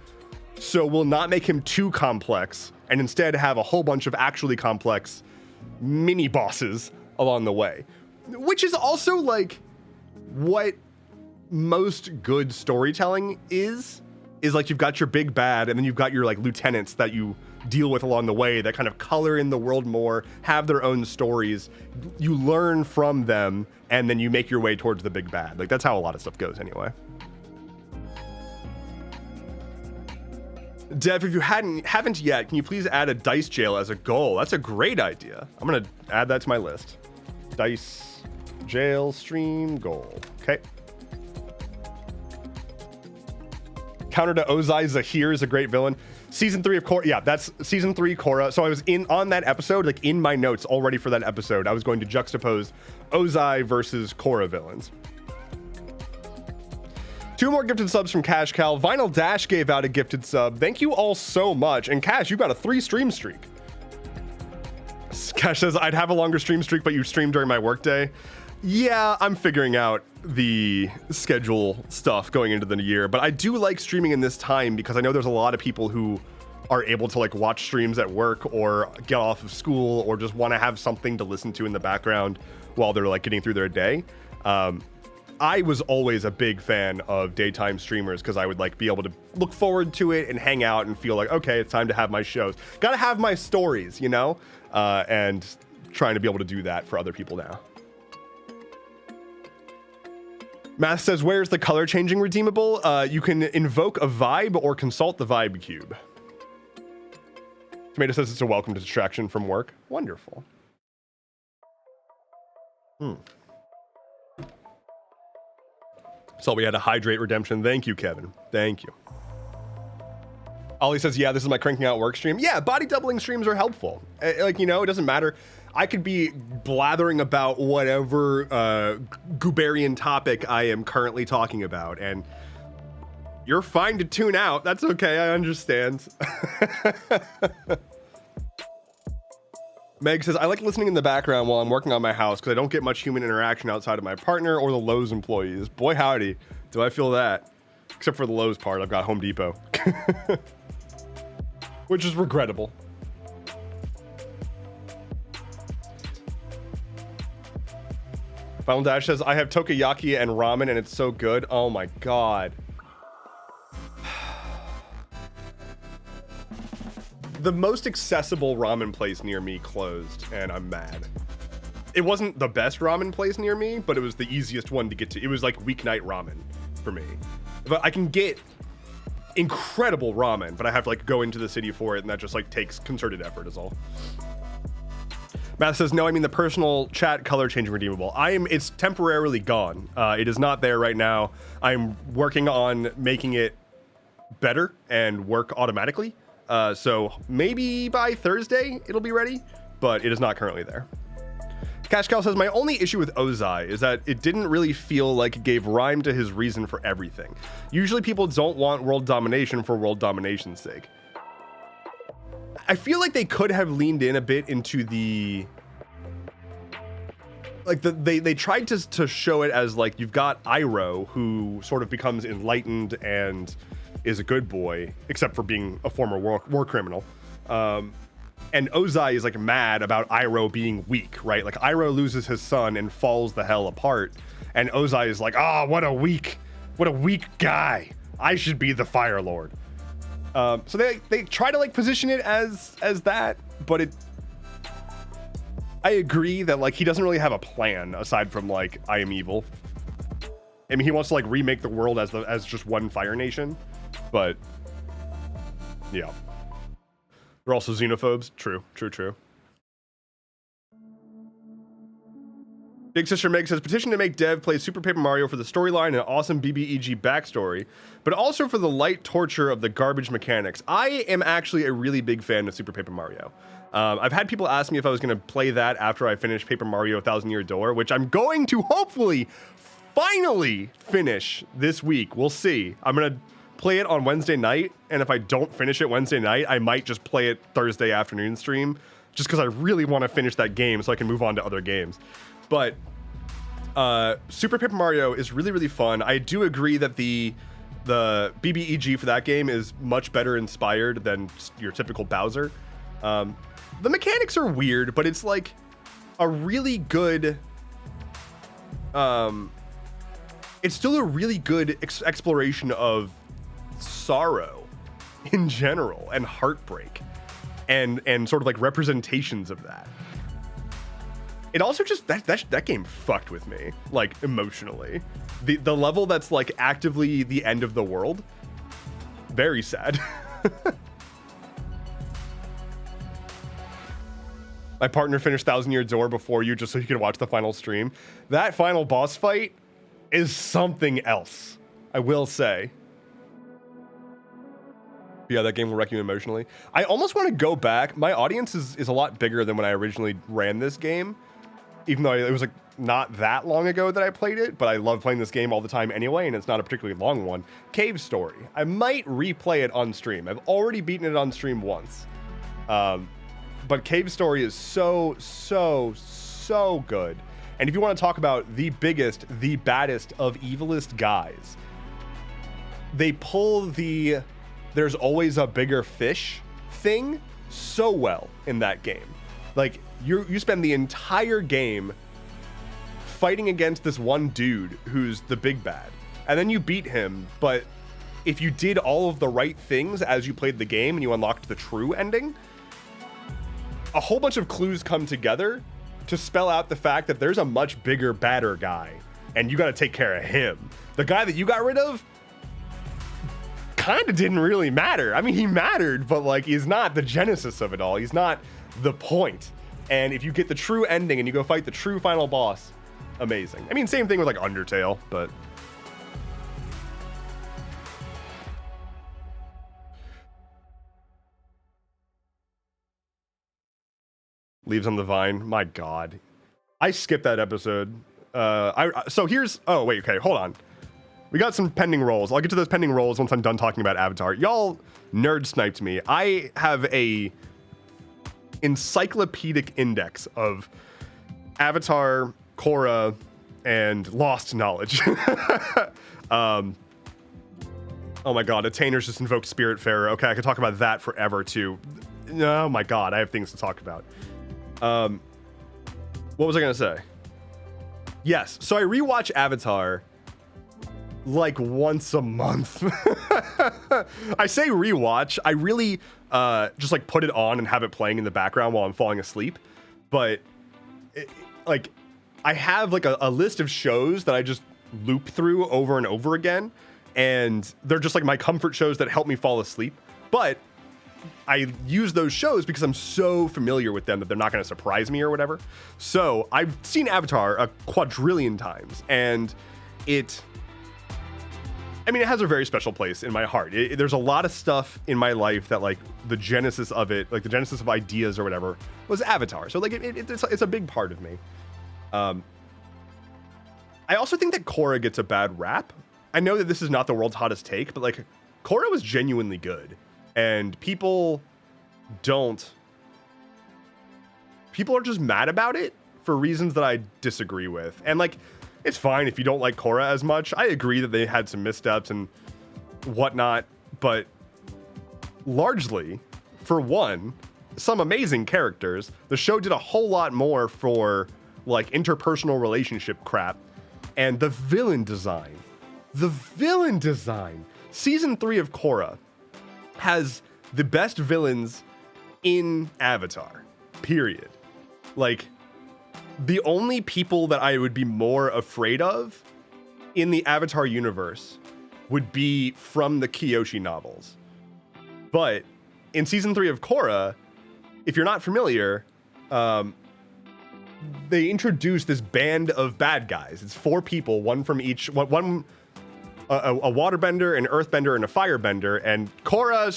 So we'll not make him too complex and instead have a whole bunch of actually complex mini bosses along the way, which is also like what most good storytelling is like you've got your big bad and then you've got your like lieutenants that you deal with along the way that kind of color in the world more, have their own stories, you learn from them, and then you make your way towards the big bad. Like that's how a lot of stuff goes anyway. Dev, if you haven't yet, can you please add a dice jail as a goal? That's a great idea. I'm gonna add that to my list. Dice jail stream goal. Okay. Counter to Ozai, Zahir is a great villain. Season 3 of Korra. Yeah, that's season 3 Korra. So I was on that episode, like in my notes already for that episode, I was going to juxtapose Ozai versus Korra villains. 2 more gifted subs from Cash Cal. Vinyl Dash gave out a gifted sub. Thank you all so much. And Cash, you got a 3 stream streak. Cash says, I'd have a longer stream streak, but you stream during my workday. Yeah, I'm figuring out the schedule stuff going into the new year, but I do like streaming in this time because I know there's a lot of people who are able to like watch streams at work or get off of school or just want to have something to listen to in the background while they're like getting through their day. I was always a big fan of daytime streamers because I would like be able to look forward to it and hang out and feel like, okay, it's time to have my shows. Gotta have my stories, you know? And trying to be able to do that for other people now. Math says, where's the color changing redeemable? You can invoke a vibe or consult the vibe cube. Tomato says it's a welcome distraction from work. Wonderful. So we had a hydrate redemption. Thank you, Kevin. Thank you. Ollie says, yeah, this is my cranking out work stream. Yeah, body doubling streams are helpful. Like, you know, it doesn't matter. I could be blathering about whatever Gooberian topic I am currently talking about, and you're fine to tune out. That's okay, I understand. Meg says, I like listening in the background while I'm working on my house because I don't get much human interaction outside of my partner or the Lowe's employees. Boy, howdy, do I feel that. Except for the Lowe's part, I've got Home Depot. Which is regrettable. Final Dash says, I have takoyaki and ramen and it's so good. Oh my god. The most accessible ramen place near me closed, and I'm mad. It wasn't the best ramen place near me, but it was the easiest one to get to. It was like weeknight ramen for me. But I can get incredible ramen, but I have to like go into the city for it, and that just like takes concerted effort is all. Matt says, no, I mean the personal chat color changing redeemable. It's temporarily gone. It is not there right now. I'm working on making it better and work automatically. So maybe by Thursday it'll be ready, but it is not currently there. Cash Cow says, my only issue with Ozai is that it didn't really feel like it gave rhyme to his reason for everything. Usually people don't want world domination for world domination's sake. I feel like they could have leaned in a bit into the... Like, they tried to show it as, like, you've got Iroh, who sort of becomes enlightened and is a good boy, except for being a former war criminal. And Ozai is, like, mad about Iroh being weak, right? Like, Iroh loses his son and falls the hell apart. And Ozai is like, oh, what a weak guy. I should be the Fire Lord. So they try to, like, position it as that, but I agree that, like, he doesn't really have a plan aside from, like, I am evil. I mean, he wants to, like, remake the world as just one Fire Nation, but yeah. They're also xenophobes. True. Big Sister Meg says, petition to make Dev play Super Paper Mario for the storyline and awesome BBEG backstory, but also for the light torture of the garbage mechanics. I am actually a really big fan of Super Paper Mario. I've had people ask me if I was going to play that after I finish Paper Mario 1000 Year Door, which I'm going to hopefully finally finish this week. We'll see. I'm going to play it on Wednesday night, and if I don't finish it Wednesday night, I might just play it Thursday afternoon stream, just because I really want to finish that game so I can move on to other games. But Super Paper Mario is really, really fun. I do agree that the BBEG for that game is much better inspired than your typical Bowser. The mechanics are weird, but it's like a really good... it's still a really good exploration of sorrow in general and heartbreak and sort of like representations of that. It also just that game fucked with me, like, emotionally. The level that's like actively the end of the world, very sad. My partner finished 1000 Year Door before you just so you could watch the final stream. That final boss fight is something else, I will say. Yeah, that game will wreck you emotionally. I almost want to go back. My audience is a lot bigger than when I originally ran this game, even though it was like not that long ago that I played it, but I love playing this game all the time anyway, and it's not a particularly long one. Cave Story. I might replay it on stream. I've already beaten it on stream once. But Cave Story is so good. And if you want to talk about the biggest, the baddest of evilest guys, they pull the there's always a bigger fish thing so well in that game. Like, you spend the entire game fighting against this one dude who's the big bad, and then you beat him, but if you did all of the right things as you played the game and you unlocked the true ending, a whole bunch of clues come together to spell out the fact that there's a much bigger, badder guy, and you got to take care of him. The guy that you got rid of kind of didn't really matter. I mean, he mattered, but like, he's not the genesis of it all. He's not the point. And if you get the true ending and you go fight the true final boss, amazing. I mean, same thing with like Undertale, but Leaves on the Vine. My God, I skipped that episode. So here's, oh wait, okay, hold on. We got some pending roles. I'll get to those pending roles once I'm done talking about Avatar. Y'all nerd sniped me. I have a encyclopedic index of Avatar, Korra, and Lost knowledge. Oh my God, Attainers just invoked Spiritfarer. Okay, I could talk about that forever too. Oh my God, I have things to talk about. What was I gonna say? Yes, so I rewatch Avatar like once a month. I say rewatch. I really just like put it on and have it playing in the background while I'm falling asleep. But like I have like a list of shows that I just loop through over and over again, and they're just like my comfort shows that help me fall asleep. But I use those shows because I'm so familiar with them that they're not going to surprise me or whatever. So I've seen Avatar a quadrillion times, and it has a very special place in my heart. There's a lot of stuff in my life that like the genesis of it, like the genesis of ideas or whatever, was Avatar. So like it's a big part of me. I also think that Korra gets a bad rap. I know that this is not the world's hottest take, but like Korra was genuinely good, and people are just mad about it for reasons that I disagree with. And like, it's fine if you don't like Korra as much. I agree that they had some missteps and whatnot, but largely, for one, some amazing characters. The show did a whole lot more for like interpersonal relationship crap, and the villain design. Season 3 of Korra has the best villains in Avatar, period. Like, the only people that I would be more afraid of in the Avatar universe would be from the Kyoshi novels. But in season 3 of Korra, if you're not familiar, they introduced this band of bad guys. It's 4 people, one from each, a waterbender, an earthbender, and a firebender. And Korra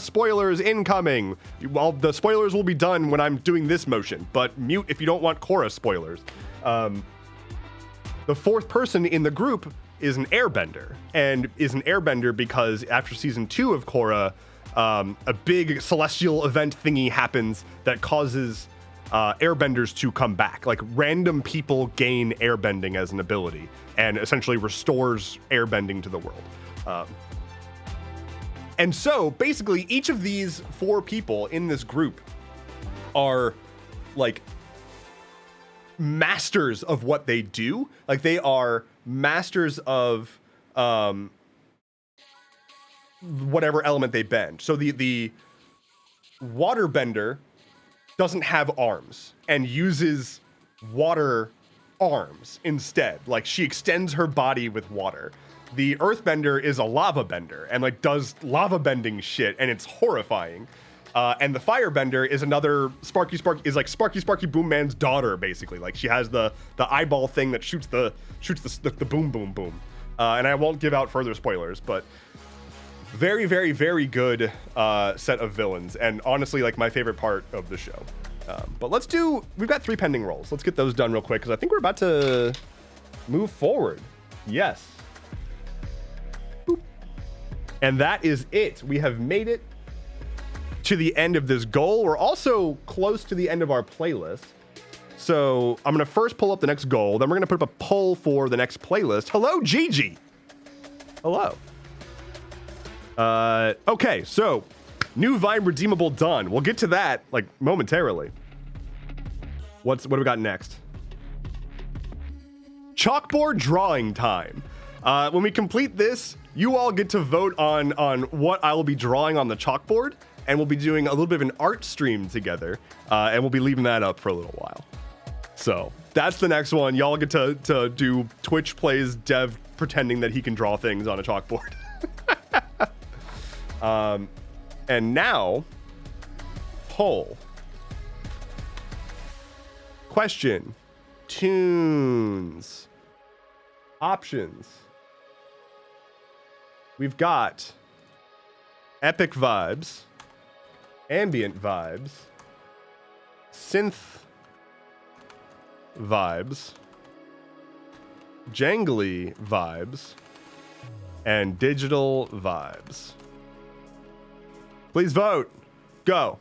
spoilers incoming. Well, the spoilers will be done when I'm doing this motion, but mute if you don't want Korra spoilers. The 4th person in the group is an airbender, and is an airbender because after season 2 of Korra, a big celestial event thingy happens that causes airbenders to come back. Like, random people gain airbending as an ability and essentially restores airbending to the world. And so basically each of these 4 people in this group are like masters of what they do. Like, they are masters of whatever element they bend. So the waterbender doesn't have arms and uses water arms instead. Like, she extends her body with water. The earthbender is a lava bender and like does lava bending shit, and it's horrifying. And the firebender is another Sparky Boom Man's daughter, basically. Like, she has the eyeball thing that shoots the boom boom boom. And I won't give out further spoilers, but very, very, very good set of villains, and honestly, like, my favorite part of the show. But we've got 3 pending roles. Let's get those done real quick, because I think we're about to move forward. Yes. Boop. And that is it. We have made it to the end of this goal. We're also close to the end of our playlist. So I'm going to first pull up the next goal, then we're going to put up a poll for the next playlist. Hello, Gigi. Hello. Okay, so new Vine redeemable done. We'll get to that like momentarily. What do we got next? Chalkboard drawing time. When we complete this, you all get to vote on what I will be drawing on the chalkboard, and we'll be doing a little bit of an art stream together, and we'll be leaving that up for a little while. So that's the next one. Y'all get to do Twitch plays Dev pretending that he can draw things on a chalkboard. And now, poll. Question. Tunes. Options. We've got epic vibes, ambient vibes, synth vibes, jangly vibes, and digital vibes. Please vote. Go.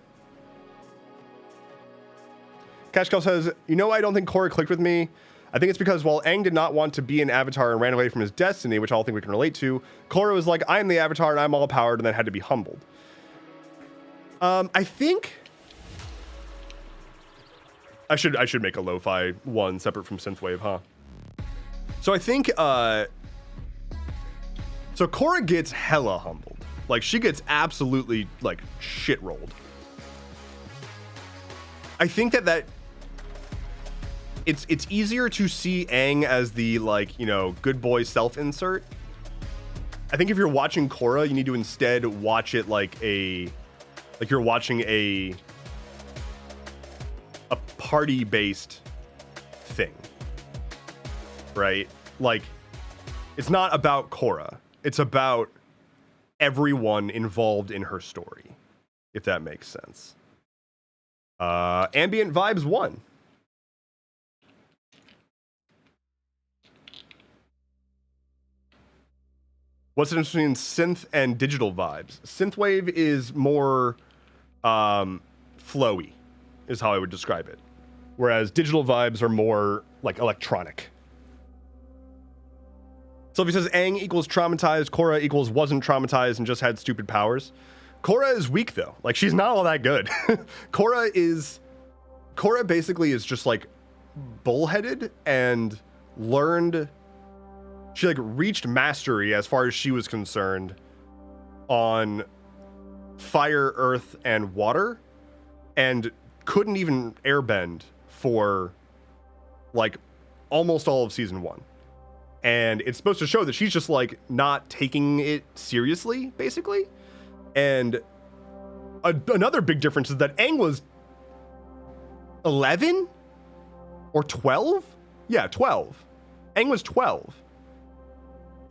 Cashcal says, you know, I don't think Korra clicked with me. I think it's because while Aang did not want to be an avatar and ran away from his destiny, which I all think we can relate to, Korra was like, I'm the avatar and I'm all powered, and then had to be humbled. I think I should make a lo-fi one separate from synthwave, huh? So I think so Korra gets hella humbled. Like, she gets absolutely like shit rolled. I think that it's easier to see Aang as the, like, you know, good boy self-insert. I think if you're watching Korra, you need to instead watch it like you're watching a party-based thing, right? Like, it's not about Korra. It's about everyone involved in her story, if that makes sense. Ambient vibes won. What's the difference between synth and digital vibes? Synthwave is more flowy, is how I would describe it. Whereas digital vibes are more like electronic. So if he says Aang equals traumatized, Korra equals wasn't traumatized and just had stupid powers. Korra is weak though. Like, she's not all that good. Korra basically is just like bullheaded and learned. She like reached mastery as far as she was concerned on fire, earth, and water, and couldn't even airbend for like almost all of season 1. And it's supposed to show that she's just like not taking it seriously, basically. And another big difference is that Aang was 11 or 12? Yeah, 12. Aang was 12.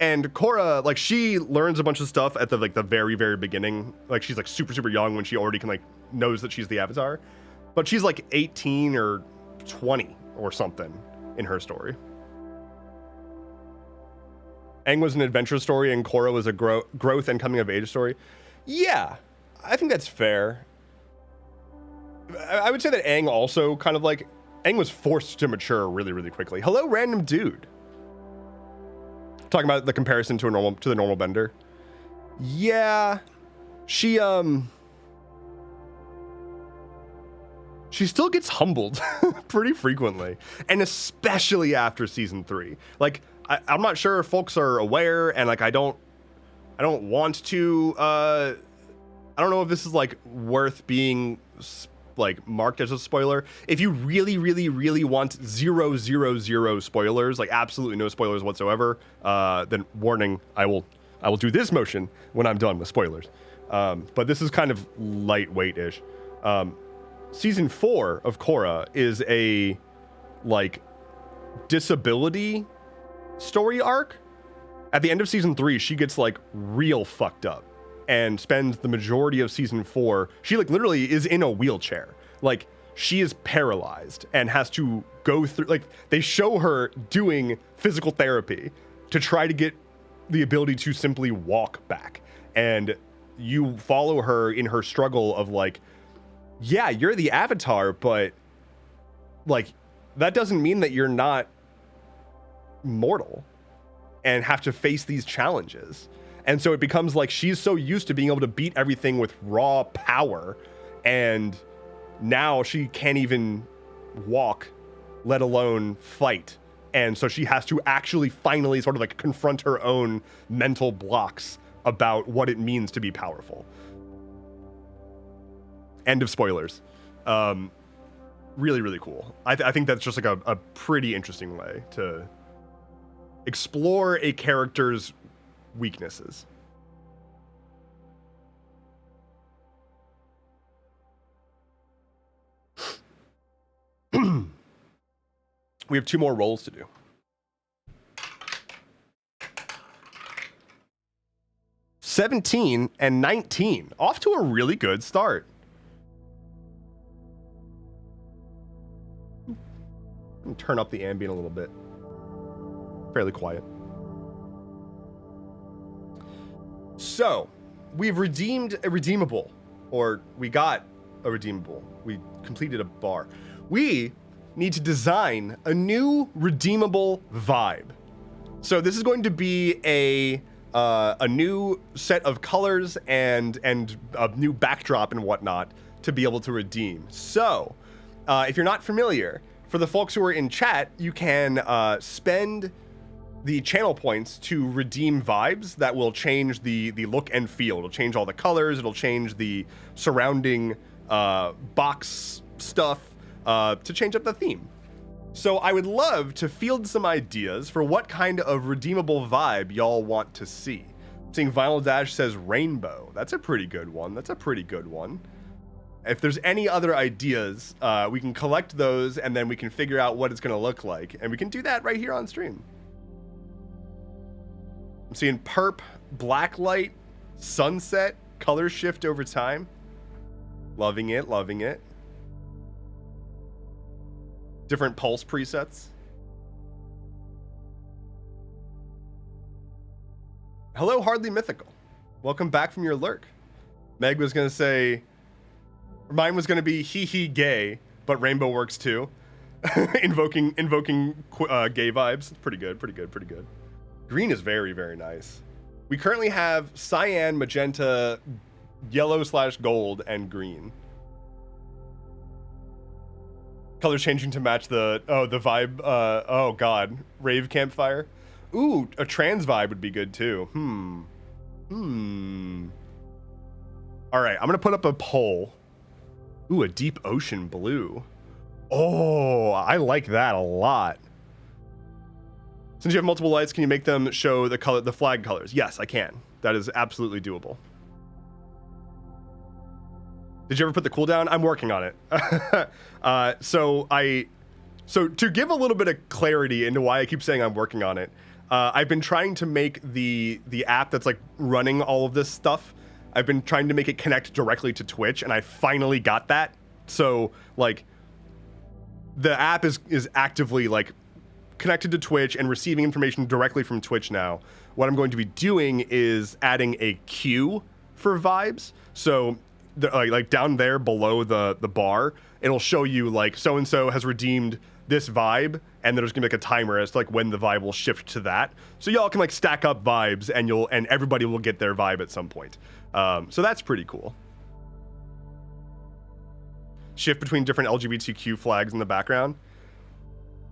And Korra, like, she learns a bunch of stuff at the very, very beginning. Like, she's like super young when she already can, like, knows that she's the Avatar. But she's like 18 or 20 or something in her story. Aang was an adventure story and Korra was a growth and coming of age story. Yeah, I think that's fair. I would say that Aang also kind of like, Aang was forced to mature really, really quickly. Hello, random dude. Talking about the comparison to the normal bender. Yeah, she still gets humbled pretty frequently, and especially after season 3. Like, I'm not sure if folks are aware, and like I don't want to. I don't know if this is like worth being like marked as a spoiler. If you really, really, really want 000 spoilers, like absolutely no spoilers whatsoever, then warning, I will do this motion when I'm done with spoilers. But this is kind of lightweight-ish. Season 4 of Korra is a like disability story arc. At the end of season 3, she gets like real fucked up and spends the majority of season 4. She like literally is in a wheelchair. Like, she is paralyzed and has to go through, like, they show her doing physical therapy to try to get the ability to simply walk back. And you follow her in her struggle of like, yeah, you're the Avatar, but like, that doesn't mean that you're not mortal and have to face these challenges. And so it becomes like she's so used to being able to beat everything with raw power, and now she can't even walk, let alone fight. And so she has to actually finally sort of like confront her own mental blocks about what it means to be powerful. End of spoilers. Really, really cool. I think that's just like a pretty interesting way to explore a character's weaknesses. We have 2 more rolls to do. 17 and 19. Off to a really good start. Let me turn up the ambient a little bit. Fairly quiet. So, we've redeemed a redeemable. Or we got a redeemable. We completed a bar. We need to design a new redeemable vibe. So this is going to be a new set of colors and a new backdrop and whatnot to be able to redeem. So if you're not familiar, for the folks who are in chat, you can spend the channel points to redeem vibes that will change the look and feel. It'll change all the colors. It'll change the surrounding box stuff to change up the theme. So I would love to field some ideas for what kind of redeemable vibe y'all want to see. Seeing Vinyl Dash says rainbow. That's a pretty good one. That's a pretty good one. If there's any other ideas, we can collect those and then we can figure out what it's going to look like. And we can do that right here on stream. I'm seeing perp, blacklight, sunset, color shift over time. Loving it, loving it. Different pulse presets. Hello, Hardly Mythical. Welcome back from your lurk. Meg was going to say, mine was going to be hee hee gay, but rainbow works too. invoking gay vibes. Pretty good, pretty good, pretty good. Green is very, very nice. We currently have cyan, magenta, yellow/gold, and green. Colors changing to match the vibe. Oh god, rave campfire. Ooh, a trans vibe would be good too. All right, I'm gonna put up a poll. Ooh, a deep ocean blue. Oh, I like that a lot. Since you have multiple lights, can you make them show the flag colors? Yes, I can. That is absolutely doable. Did you ever put the cooldown? I'm working on it. So to give a little bit of clarity into why I keep saying I'm working on it, I've been trying to make the app that's like running all of this stuff, I've been trying to make it connect directly to Twitch, and I finally got that. So like the app is actively like connected to Twitch and receiving information directly from Twitch now. What I'm going to be doing is adding a queue for vibes. So like down there below the bar, it'll show you like so-and-so has redeemed this vibe, and there's gonna be like a timer as to like when the vibe will shift to that. So y'all can like stack up vibes and everybody will get their vibe at some point. So that's pretty cool. Shift between different LGBTQ flags in the background.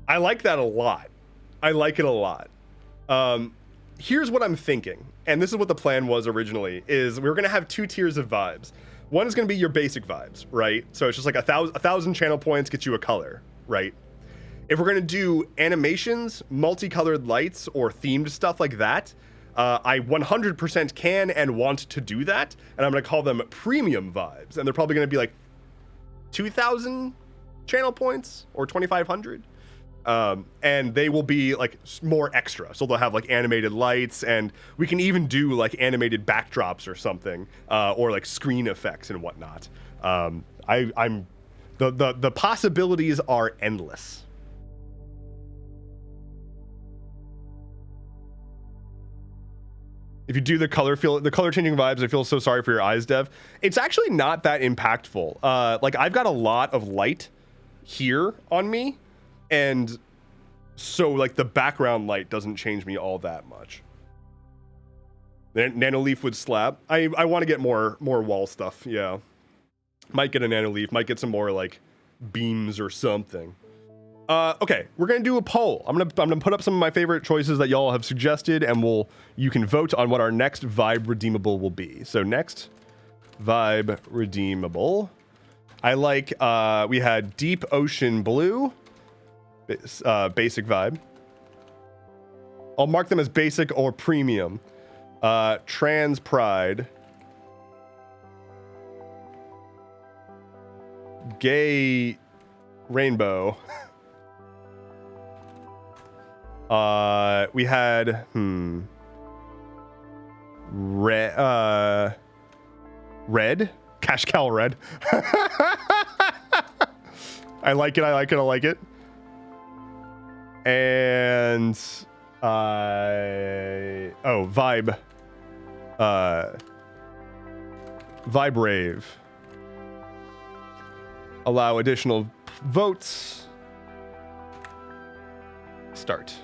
I like that a lot. I like it a lot. Here's what I'm thinking, and this is what the plan was originally, is we're gonna have 2 tiers of vibes. One is gonna be your basic vibes, right? So it's just like 1,000 channel points gets you a color, right? If we're gonna do animations, multicolored lights, or themed stuff like that, I 100% can and want to do that, and I'm gonna call them premium vibes, and they're probably gonna be like 2,000 channel points or 2,500. And they will be like more extra, so they'll have like animated lights, and we can even do like animated backdrops or something, or like screen effects and whatnot. The possibilities are endless. If you do the color changing vibes, I feel so sorry for your eyes, Dev. It's actually not that impactful. Like I've got a lot of light here on me, and so like the background light doesn't change me all that much. Nano leaf would slap. I want to get more wall stuff. Yeah, might get a nano leaf. Might get some more like beams or something. Okay, we're gonna do a poll. I'm gonna put up some of my favorite choices that y'all have suggested, and you can vote on what our next vibe redeemable will be. So next vibe redeemable I like, we had Deep Ocean Blue, basic vibe. I'll mark them as basic or premium. Trans Pride. Gay Rainbow. We had, Red? Cash Cow Red. I like it, I like it, I like it. And, oh, Vibe. Vibe Rave. Allow additional votes. Start.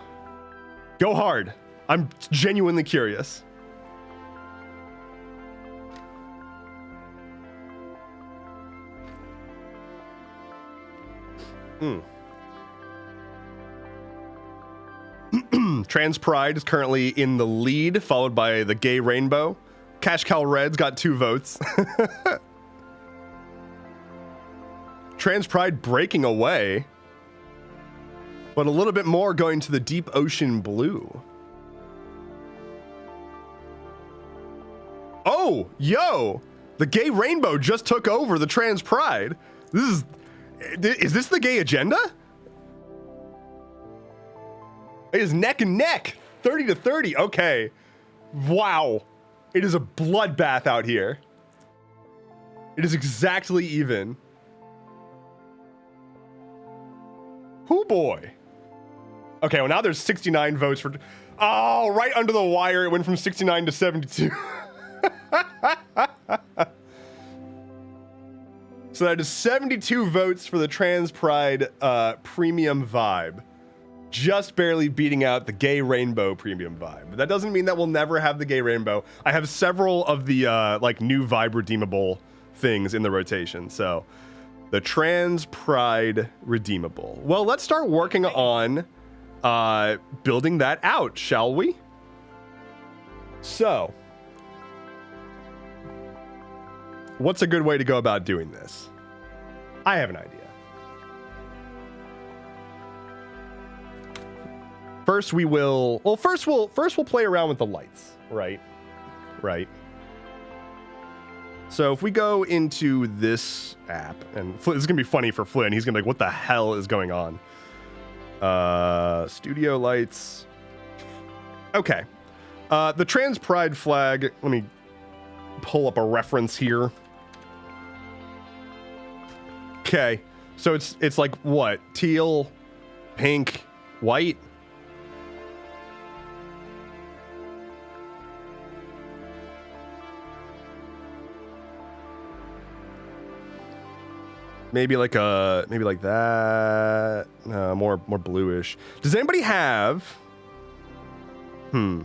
Go hard. I'm genuinely curious. Trans Pride is currently in the lead, followed by the Gay Rainbow. Cash Cow Red's got 2 votes. Trans Pride breaking away, but a little bit more going to the Deep Ocean Blue. Oh, yo, the Gay Rainbow just took over the Trans Pride. Is this the gay agenda? It is neck and neck, 30 to 30. Okay, wow, it is a bloodbath out here. It is exactly even. Hoo boy. Okay, well now there's 69 votes for, oh, right under the wire, it went from 69 to 72. So that is 72 votes for the Trans Pride premium vibe. Just barely beating out the Gay Rainbow premium vibe. But that doesn't mean that we'll never have the Gay Rainbow. I have several of the like new vibe redeemable things in the rotation. So the Trans Pride redeemable. Well, let's start working on building that out, shall we? So, what's a good way to go about doing this? I have an idea. First we will, well, first we'll play around with the lights, right? Right. So if we go into this app, and this is gonna be funny for Flynn, he's gonna be like, what the hell is going on? Studio lights. Okay. The Trans Pride flag, let me pull up a reference here. Okay, so it's like what? Teal, pink, white? Maybe like that. More bluish. Does anybody have? More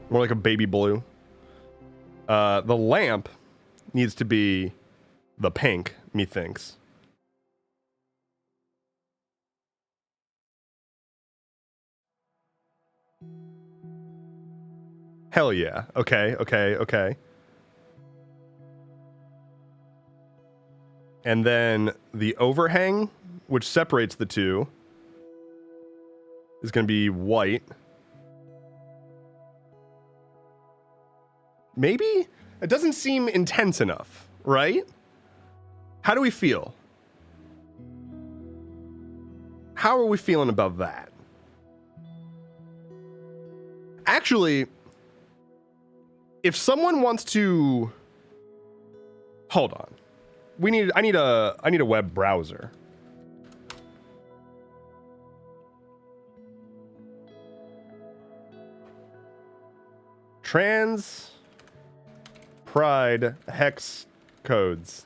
like a baby blue. The lamp needs to be the pink, methinks. Hell yeah. Okay. And then the overhang, which separates the two, is going to be white. Maybe? It doesn't seem intense enough, right? How do we feel? How are we feeling about that? Actually, if someone wants to... Hold on. I need a web browser. Trans Pride hex codes.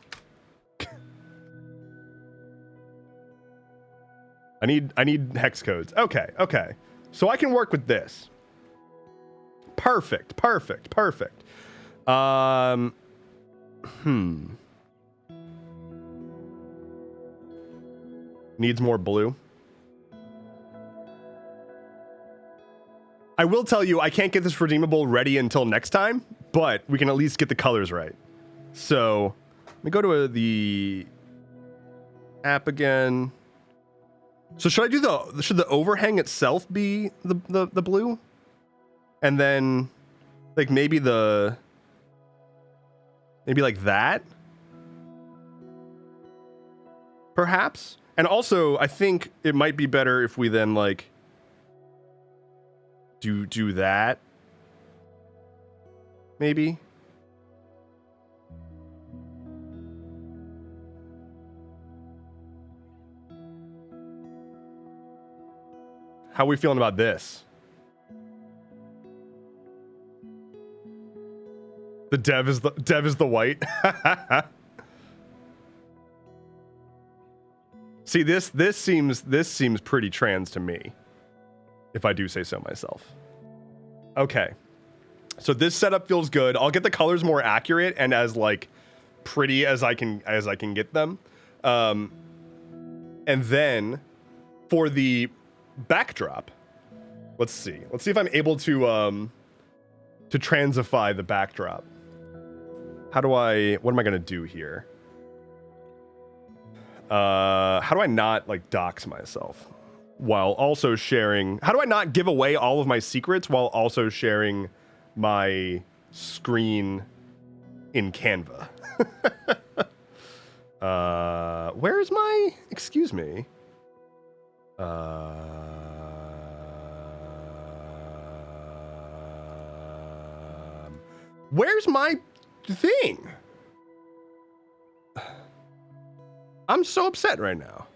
I need hex codes. Okay. So I can work with this. Perfect. Needs more blue. I will tell you, I can't get this redeemable ready until next time but we can at least get the colors right. So let me go to the app again. So should I do should the overhang itself be the blue? And then like maybe like that? Perhaps? And also I think it might be better if we then like do that. Maybe. How are we feeling about this? The dev is the white. See, this seems pretty trans to me, if I do say so myself. Okay. So this setup feels good. I'll get the colors more accurate and as like pretty as I can get them. And then for the backdrop, let's see if I'm able to transify the backdrop. What am I gonna do here? How do I not like dox myself while also sharing? How do I not give away all of my secrets while also sharing my screen in Canva? Where's my, excuse me. Where's my thing? I'm so upset right now.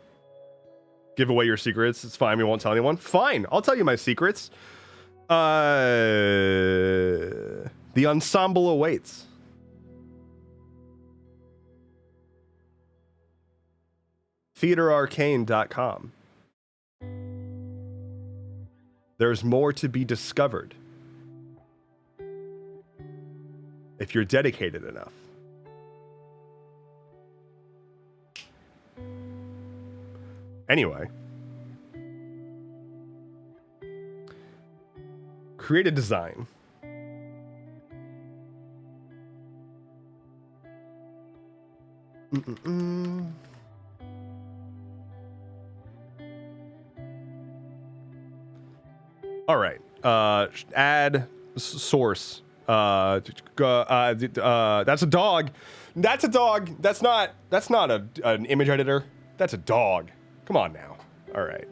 Give away your secrets. It's fine. We won't tell anyone. Fine. I'll tell you my secrets. The ensemble awaits. TheaterArcane.com. There's more to be discovered if you're dedicated enough. Anyway. Create a design. All right. Add source. That's a dog. That's a dog. That's not an image editor. That's a dog. Come on now. All right.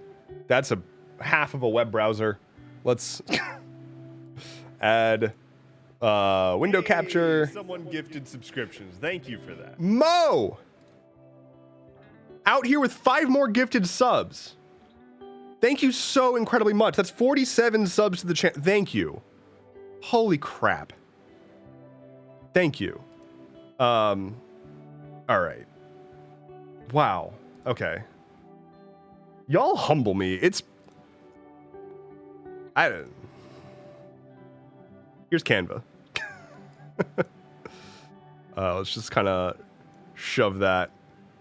That's a half of a web browser. Let's add window capture. Someone gifted subscriptions. Thank you for that. Mo! Out here with 5 more gifted subs. Thank you so incredibly much. That's 47 subs to the channel. Thank you. Holy crap. Thank you. All right. Wow. Okay. Y'all humble me. Here's Canva. Let's just kind of shove that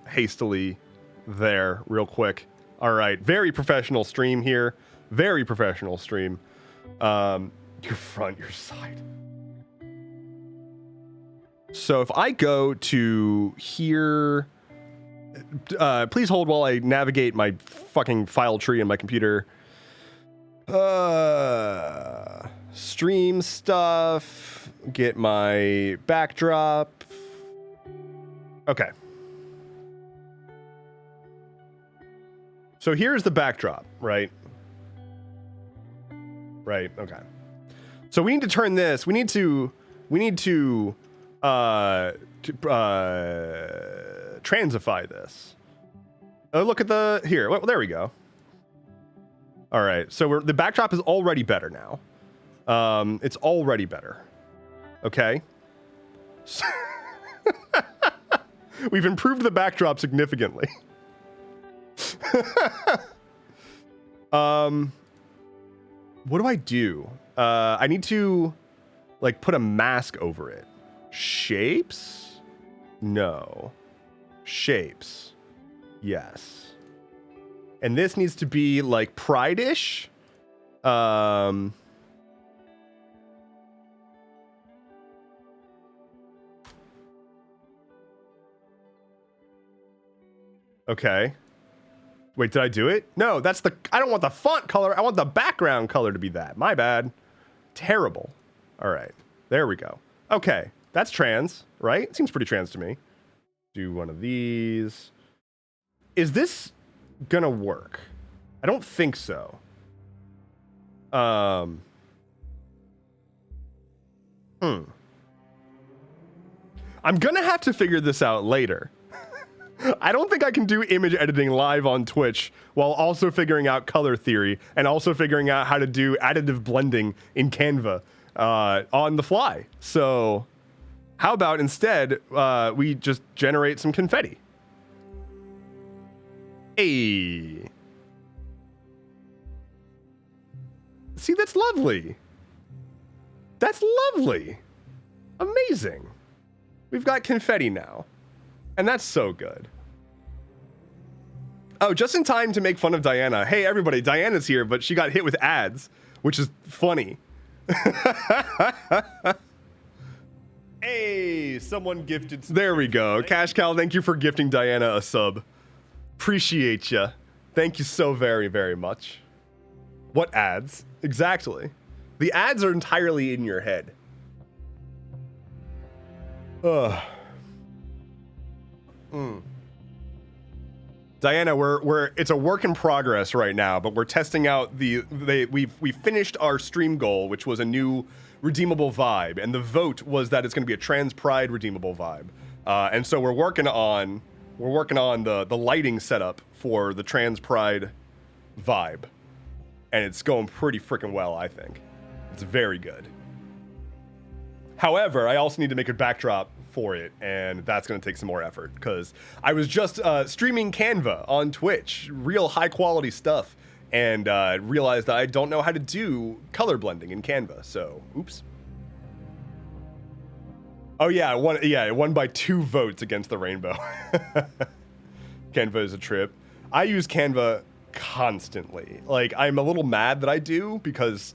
hastily there real quick. All right. Very professional stream here. Very professional stream. Your front, your side. So if I go to here, please hold while I navigate my fucking file tree in my computer. Stream stuff, get my backdrop. Okay. So here's the backdrop, right? Right, okay. So we need to turn this, we need to transify this. Oh, look at here. Well, there we go. All right. So the backdrop is already better now. It's already better. Okay. So we've improved the backdrop significantly. What do I do? I need to like put a mask over it. Shapes? No. Shapes. Yes. And this needs to be like Pride-ish. Okay. Wait, did I do it? No, that's the... I don't want the font color. I want the background color to be that. My bad. Terrible. All right. There we go. Okay. That's trans, right? Seems pretty trans to me. Do one of these. Is this gonna work? I don't think so. I'm gonna have to figure this out later. I don't think I can do image editing live on Twitch while also figuring out color theory and also figuring out how to do additive blending in Canva on the fly. So how about instead we just generate some confetti? Hey. See, that's lovely. That's lovely. Amazing. We've got confetti now. And that's so good. Oh, just in time to make fun of Diana. Hey, everybody, Diana's here, but she got hit with ads, which is funny. Hey, someone gifted. There we go. Cash Cow, thank you for gifting Diana a sub. Appreciate ya. Thank you so very, very much. What ads? Exactly. The ads are entirely in your head. Ugh. Diana, it's a work in progress right now, but we're testing out we finished our stream goal, which was a new redeemable vibe, and the vote was that it's going to be a trans pride redeemable vibe, and so we're working on the lighting setup for the trans pride vibe, and it's going pretty freaking well. I think it's very good. However, I also need to make a backdrop for it, and that's going to take some more effort because I was just streaming Canva on Twitch, real high quality stuff, and realized that I don't know how to do color blending in Canva. So, oops. Oh yeah, it won by 2 votes against the rainbow. Canva is a trip. I use Canva constantly. Like, I'm a little mad that I do because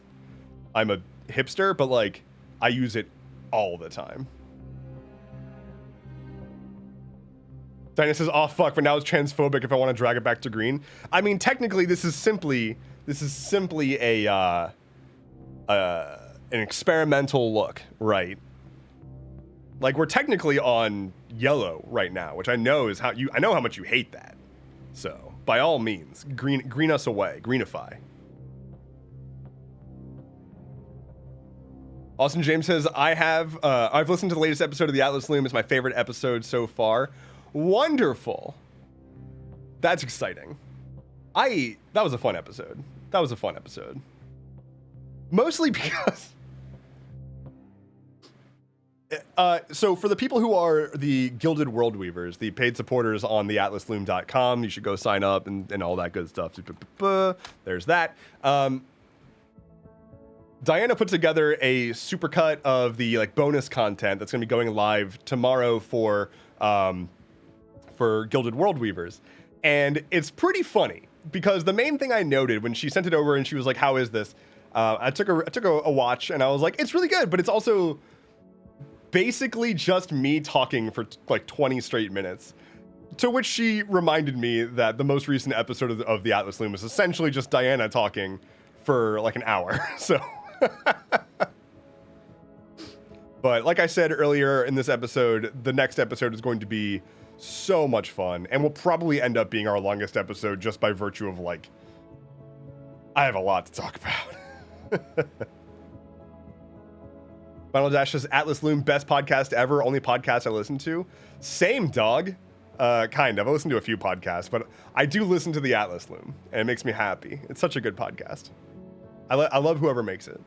I'm a hipster, but like I use it all the time. Diana says, "Oh fuck!" But now it's transphobic. If I want to drag it back to green, I mean, technically, this is simply a an experimental look, right? Like, we're technically on yellow right now, which I know is I know how much you hate that. So by all means, green us away, greenify. Austin James says, I've listened to the latest episode of the Atlas Loom. It's my favorite episode so far. Wonderful. That's exciting. That was a fun episode. Mostly because... so for the people who are the Gilded World Weavers, the paid supporters on the atlasloom.com, you should go sign up and all that good stuff. There's that. Diana put together a supercut of the bonus content that's going to be going live tomorrow for Gilded World Weavers, and it's pretty funny because the main thing I noted when she sent it over and she was like, "How is this?" I took a watch and I was like, "It's really good," but it's also basically just me talking for like 20 straight minutes. To which she reminded me that the most recent episode of the Atlas Loom was essentially just Diana talking for like an hour. So. But like I said earlier in this episode, the next episode is going to be so much fun and will probably end up being our longest episode just by virtue of I have a lot to talk about. Final Dash says, Atlas Loom, best podcast ever, only podcast I listen to. Same, dog. Kind of. I listen to a few podcasts, but I do listen to the Atlas Loom, and it makes me happy. It's such a good podcast. I love whoever makes it.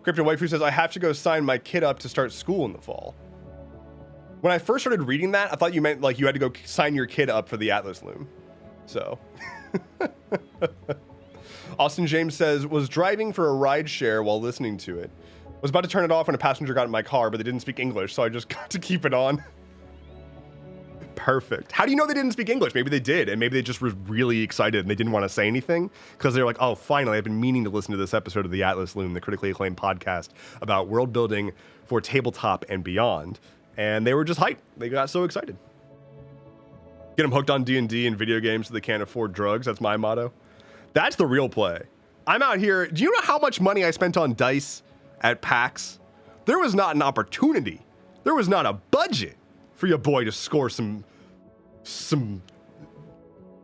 Crypto Waifu says, I have to go sign my kid up to start school in the fall. When I first started reading that, I thought you meant you had to go sign your kid up for the Atlas Loom. So. Austin James says, was driving for a ride share while listening to it. Was about to turn it off when a passenger got in my car, but they didn't speak English, so I just got to keep it on. Perfect. How do you know they didn't speak English? Maybe they did, and maybe they just were really excited and they didn't want to say anything because they're like, oh, finally, I've been meaning to listen to this episode of the Atlas Loom, the critically acclaimed podcast about world building for tabletop and beyond. And they were just hyped. They got so excited. Get them hooked on D&D and video games so they can't afford drugs. That's my motto. That's the real play. I'm out here. Do you know how much money I spent on dice at PAX? There was not an opportunity. There was not a budget for your boy to score some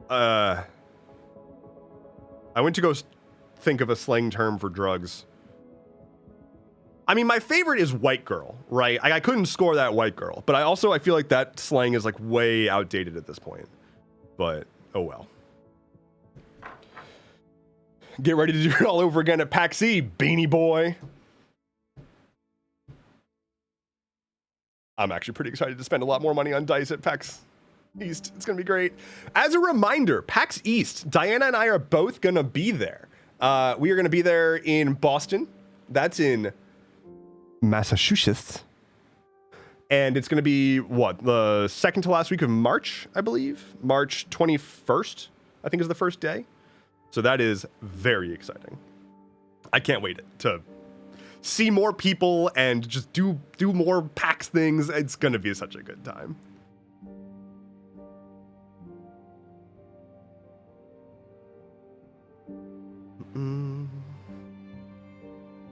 I went to go think of a slang term for drugs. I mean, my favorite is white girl, right? I couldn't score that white girl, but I feel like that slang is like way outdated at this point. But oh well. Get ready to do it all over again at PAX E, Beanie Boy. I'm actually pretty excited to spend a lot more money on dice at PAX East. It's going to be great. As a reminder, PAX East, Diana and I are both going to be there. We are going to be there in Boston. That's in Massachusetts. And it's going to be, the second to last week of March, I believe. March 21st, I think is the first day. So that is very exciting. I can't wait to see more people and just do more PAX things. It's going to be such a good time.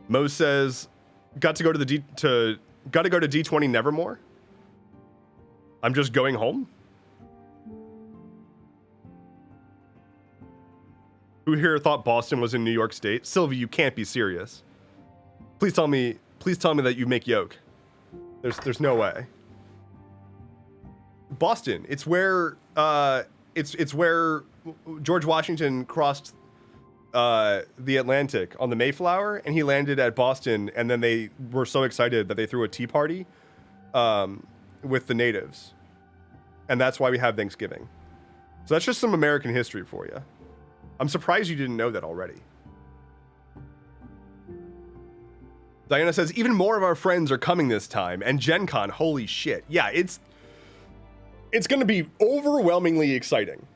Mo says, got to go to D20 Nevermore. I'm just going home. Who here thought Boston was in New York State? Sylvie, you can't be serious. Please tell me that you make yolk. There's no way. Boston, it's where it's where George Washington crossed the Atlantic on the Mayflower, and he landed at Boston, and then they were so excited that they threw a tea party with the natives. And that's why we have Thanksgiving. So that's just some American history for you. I'm surprised you didn't know that already. Diana says, even more of our friends are coming this time, and Gen Con, holy shit. Yeah, it's going to be overwhelmingly exciting.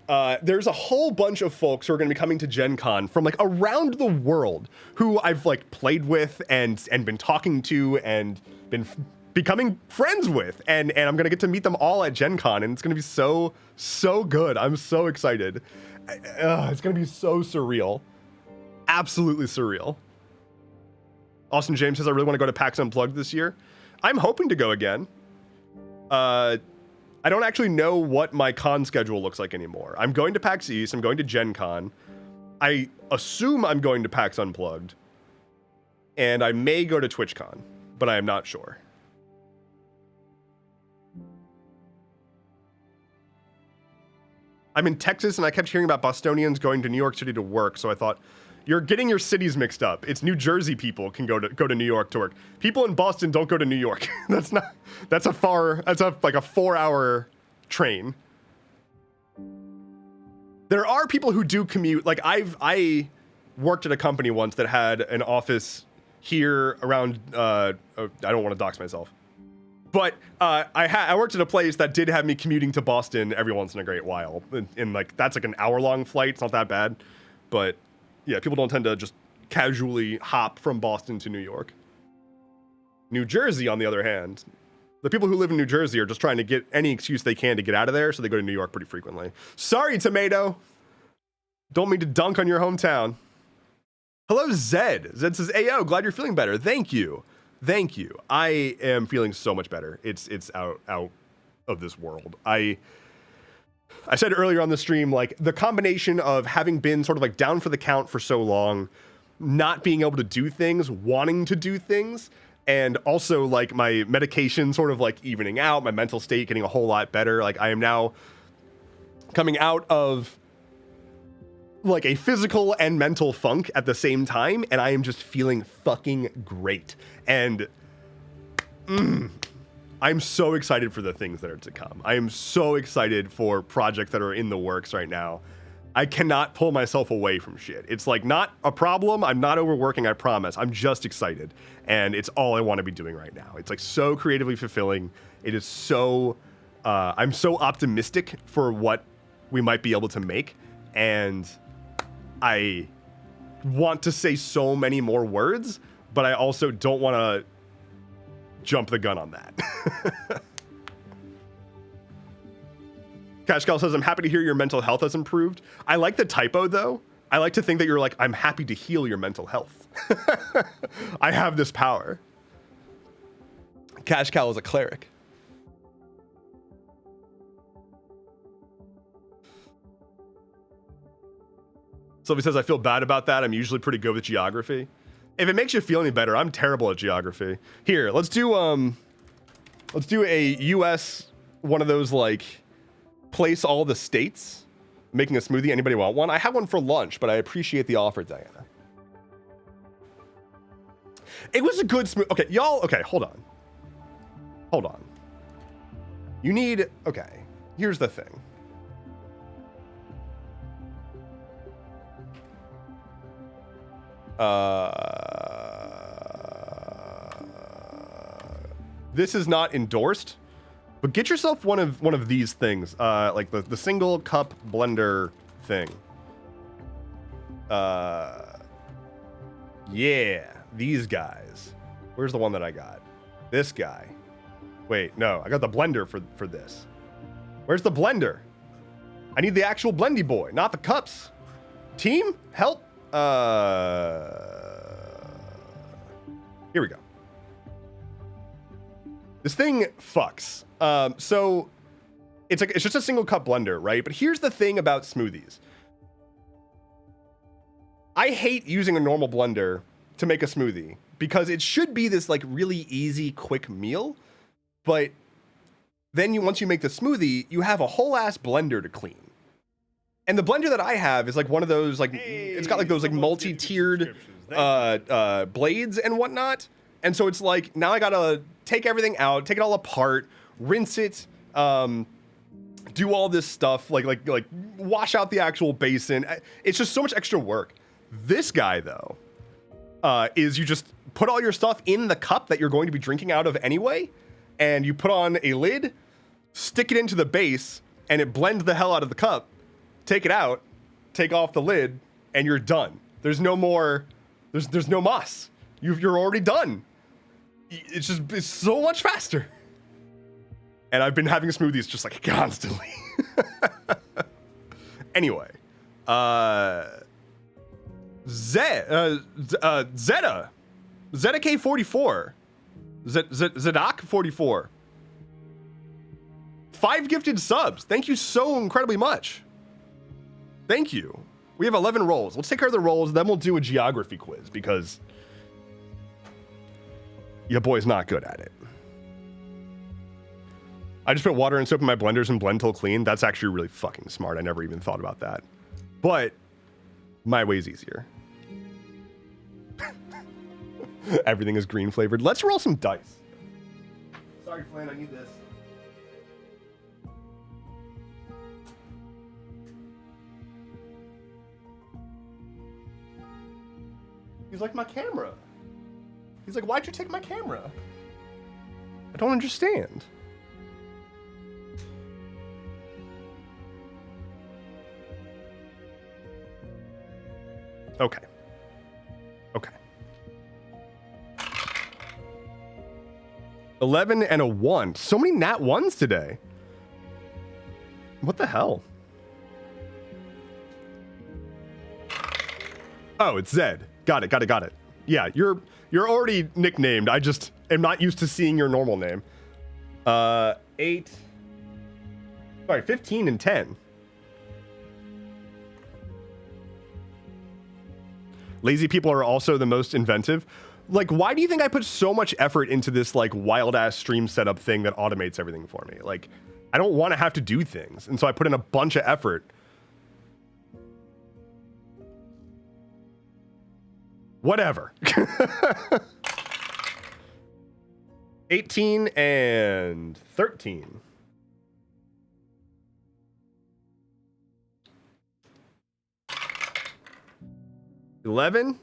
There's a whole bunch of folks who are going to be coming to Gen Con from like around the world who I've like played with and been talking to and been becoming friends with. And I'm going to get to meet them all at Gen Con, and it's going to be so good. I'm so excited. It's going to be so surreal. Absolutely surreal. Austin James says, I really want to go to PAX Unplugged this year. I'm hoping to go again. I don't actually know what my con schedule looks like anymore. I'm going to PAX East. I'm going to Gen Con. I assume I'm going to PAX Unplugged. And I may go to TwitchCon, but I am not sure. I'm in Texas, and I kept hearing about Bostonians going to New York City to work, so I thought, you're getting your cities mixed up. It's New Jersey people can go to New York to work. People in Boston don't go to New York. That's like a 4-hour train. There are people who do commute. Like I worked at a company once that had an office here around, I don't want to dox myself. But I worked at a place that did have me commuting to Boston every once in a great while. And like, that's like an hour-long flight. It's not that bad. But yeah, people don't tend to just casually hop from Boston to New York. New Jersey, on the other hand, the people who live in New Jersey are just trying to get any excuse they can to get out of there, so they go to New York pretty frequently. Sorry, Tomato. Don't mean to dunk on your hometown. Hello, Zed. Zed says, Ayo, glad you're feeling better. Thank you. Thank you. I am feeling so much better. It's out of this world. I said earlier on the stream, like, the combination of having been sort of like down for the count for so long, not being able to do things, wanting to do things, and also like my medication sort of like evening out, my mental state getting a whole lot better. Like, I am now coming out of like a physical and mental funk at the same time, and I am just feeling fucking great. And I'm so excited for the things that are to come. I am so excited for projects that are in the works right now. I cannot pull myself away from shit. It's like not a problem. I'm not overworking, I promise. I'm just excited. And it's all I want to be doing right now. It's like so creatively fulfilling. It is so I'm so optimistic for what we might be able to make, and I want to say so many more words, but I also don't want to jump the gun on that. Cash Cow says, I'm happy to hear your mental health has improved. I like the typo, though. I like to think that you're like, I'm happy to heal your mental health. I have this power. Cash Cow is a cleric. Sylvie says, I feel bad about that. I'm usually pretty good with geography. If it makes you feel any better, I'm terrible at geography. Here, let's do a US, one of those like place all the states, making a smoothie. Anybody want one? I have one for lunch, but I appreciate the offer, Diana. It was a good smoothie. Okay, y'all, okay, hold on. Hold on. You need, okay, here's the thing. This is not endorsed, but get yourself one of these things, like the single cup blender thing. Yeah, these guys. Where's the one that I got? This guy. Wait, no, I got the blender for this. Where's the blender? I need the actual blendy boy, not the cups. Team, help. Here we go. This thing fucks. So it's just a single cup blender, right? But here's the thing about smoothies. I hate using a normal blender to make a smoothie because it should be this like really easy, quick meal. But then once you make the smoothie, you have a whole ass blender to clean. And the blender that I have is like one of those, like, it's got like those like multi-tiered blades and whatnot. And so it's like, now I gotta take everything out, take it all apart, rinse it, do all this stuff, like wash out the actual basin. It's just so much extra work. This guy though, is you just put all your stuff in the cup that you're going to be drinking out of anyway, and you put on a lid, stick it into the base, and it blends the hell out of the cup. Take it out, take off the lid, and you're done. There's no more, there's no moss. You're already done. It's so much faster. And I've been having smoothies just like constantly. Anyway, Zeta K44, Zedak 44. 5 gifted subs. Thank you so incredibly much. Thank you. We have 11 rolls. Let's take care of the rolls, then we'll do a geography quiz because your boy's not good at it. I just put water and soap in my blenders and blend till clean. That's actually really fucking smart. I never even thought about that. But my way's easier. Everything is green flavored. Let's roll some dice. Sorry, Flynn, I need this. He's like, my camera. He's like, why'd you take my camera? I don't understand. Okay. Okay. 11 and a 1. So many nat 1s today. What the hell? Oh, it's Zed. Got it. Yeah, you're already nicknamed. I just am not used to seeing your normal name. 15 and 10. Lazy people are also the most inventive. Like, why do you think I put so much effort into this like wild ass stream setup thing that automates everything for me? Like, I don't want to have to do things. And so I put in a bunch of effort. Whatever. 18 and 13. $11,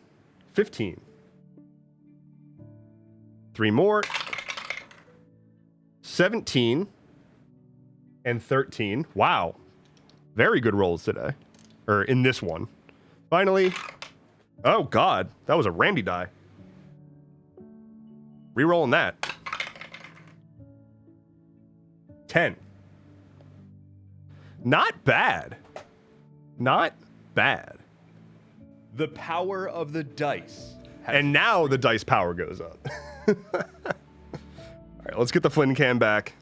15. 3 more. 17. and 13. Wow. Very good rolls today. Or in this one. Finally. Oh, God. That was a Randy die. Rerolling that. 10. Not bad. Not bad. The power of the dice. And now the dice power goes up. All right, let's get the Flynn cam back.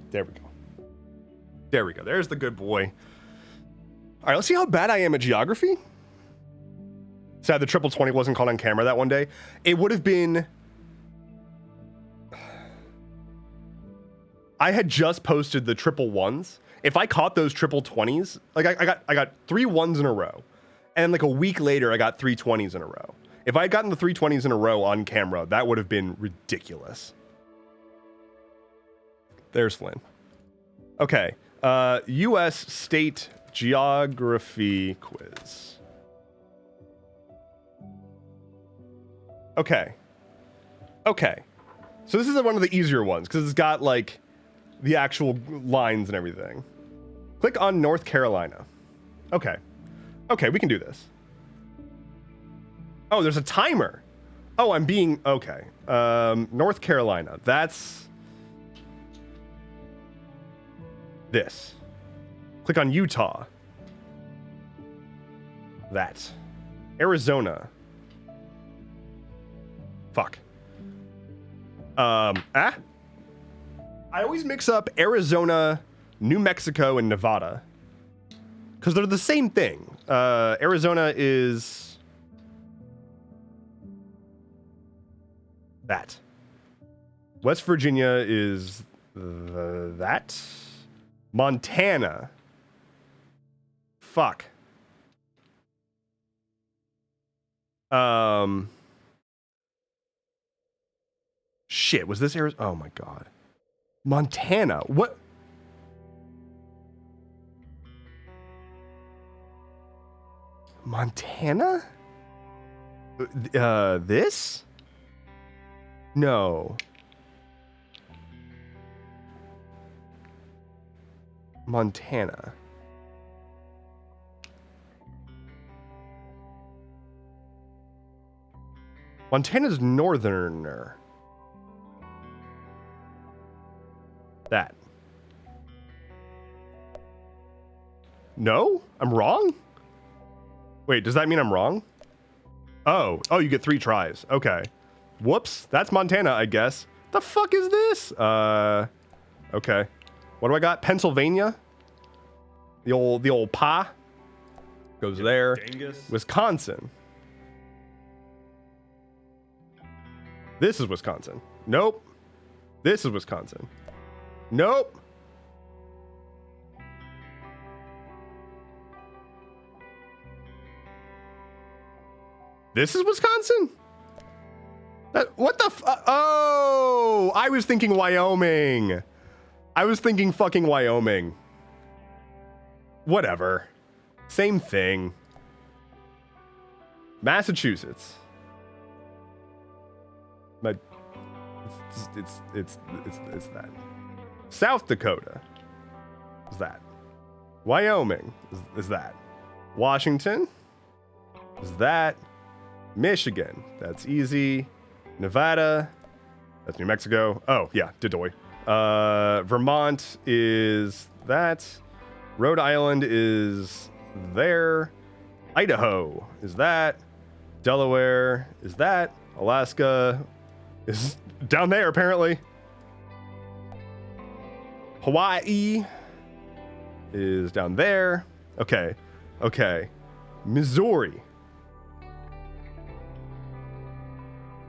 There we go. There we go. There's the good boy. All right, let's see how bad I am at geography. Sad the triple 20 wasn't caught on camera that one day. It would have been... I had just posted the triple ones. If I caught those triple 20s, like I got 3 1s in a row. And like a week later, I got 3 20s in a row. If I had gotten the 3 20s in a row on camera, that would have been ridiculous. There's Flynn. Okay. U.S. State Geography Quiz. Okay. Okay. So this is one of the easier ones because it's got like the actual lines and everything. Click on North Carolina. Okay. Okay, we can do this. Oh, there's a timer. Oh, I'm being... Okay. North Carolina. That's... this. Click on Utah. That. Arizona. Fuck. I always mix up Arizona, New Mexico, and Nevada. Because they're the same thing. Arizona is... that. West Virginia is that. Montana. Fuck. Shit, was this Arizona? Oh my God. Montana. What? Montana? This? No. Montana. Montana's northerner. That. No? I'm wrong? Wait, does that mean I'm wrong? Oh, you get 3 tries. Okay. Whoops, that's Montana, I guess. The fuck is this? Okay. What do I got? Pennsylvania? The old pa goes there. Dingus. Wisconsin. This is Wisconsin. Nope. This is Wisconsin. Nope. This is Wisconsin? What the oh, I was thinking Wyoming. I was thinking fucking Wyoming. Whatever. Same thing. Massachusetts. But it's that. South Dakota is that. Wyoming is that. Washington is that. Michigan, that's easy. Nevada, that's New Mexico. Oh yeah, Detroit. Vermont is that. Rhode Island is there. Idaho is that. Delaware is that. Alaska is down there apparently. Hawaii is down there. Okay. Missouri.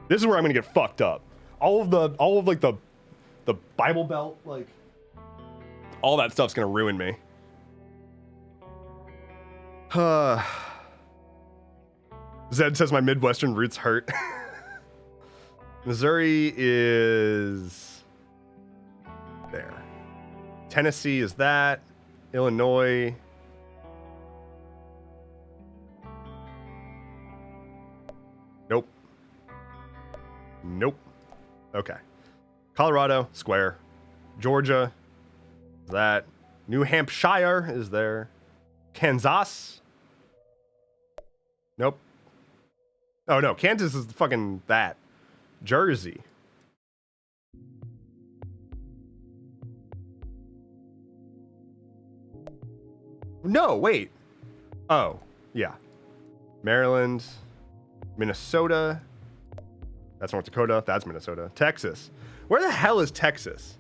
This is where I'm gonna get fucked up. All of like the Bible Belt, like all that stuff's gonna ruin me. Zed says my Midwestern roots hurt. Missouri is there. Tennessee is that. Illinois. Nope. Okay. Colorado, square. Georgia, that. New Hampshire is there. Kansas. Nope. Oh, no. Kansas is fucking that. Jersey. No, wait. Oh, yeah. Maryland. Minnesota. That's North Dakota. That's Minnesota. Texas. Where the hell is Texas?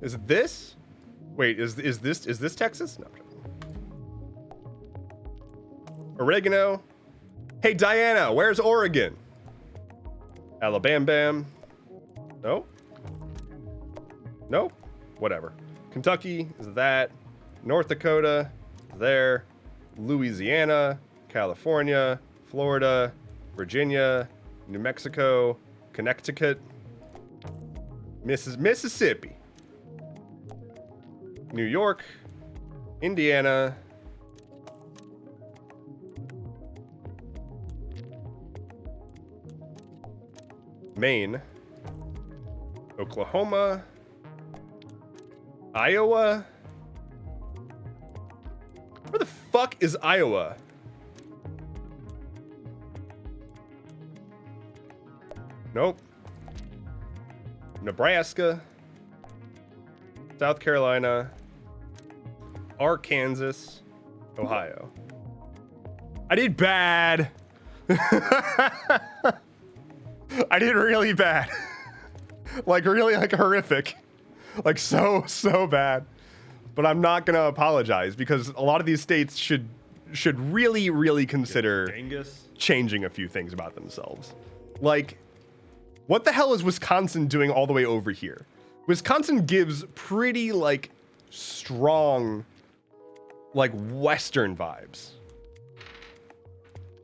Is it this? Wait, is this Texas? No. Oregano. Hey, Diana, where's Oregon? Alabama. No? No? Whatever. Kentucky is that. North Dakota, there. Louisiana, California, Florida, Virginia, New Mexico, Connecticut, Mississippi, New York, Indiana, Maine, Oklahoma, Iowa. Where the fuck is Iowa? Nope. Nebraska, South Carolina, Arkansas, Ohio. I did bad. I did really bad. Like really like horrific. Like so bad. But I'm not gonna apologize because a lot of these states should really consider changing a few things about themselves. Like, what the hell is Wisconsin doing all the way over here? Wisconsin gives pretty like strong like Western vibes.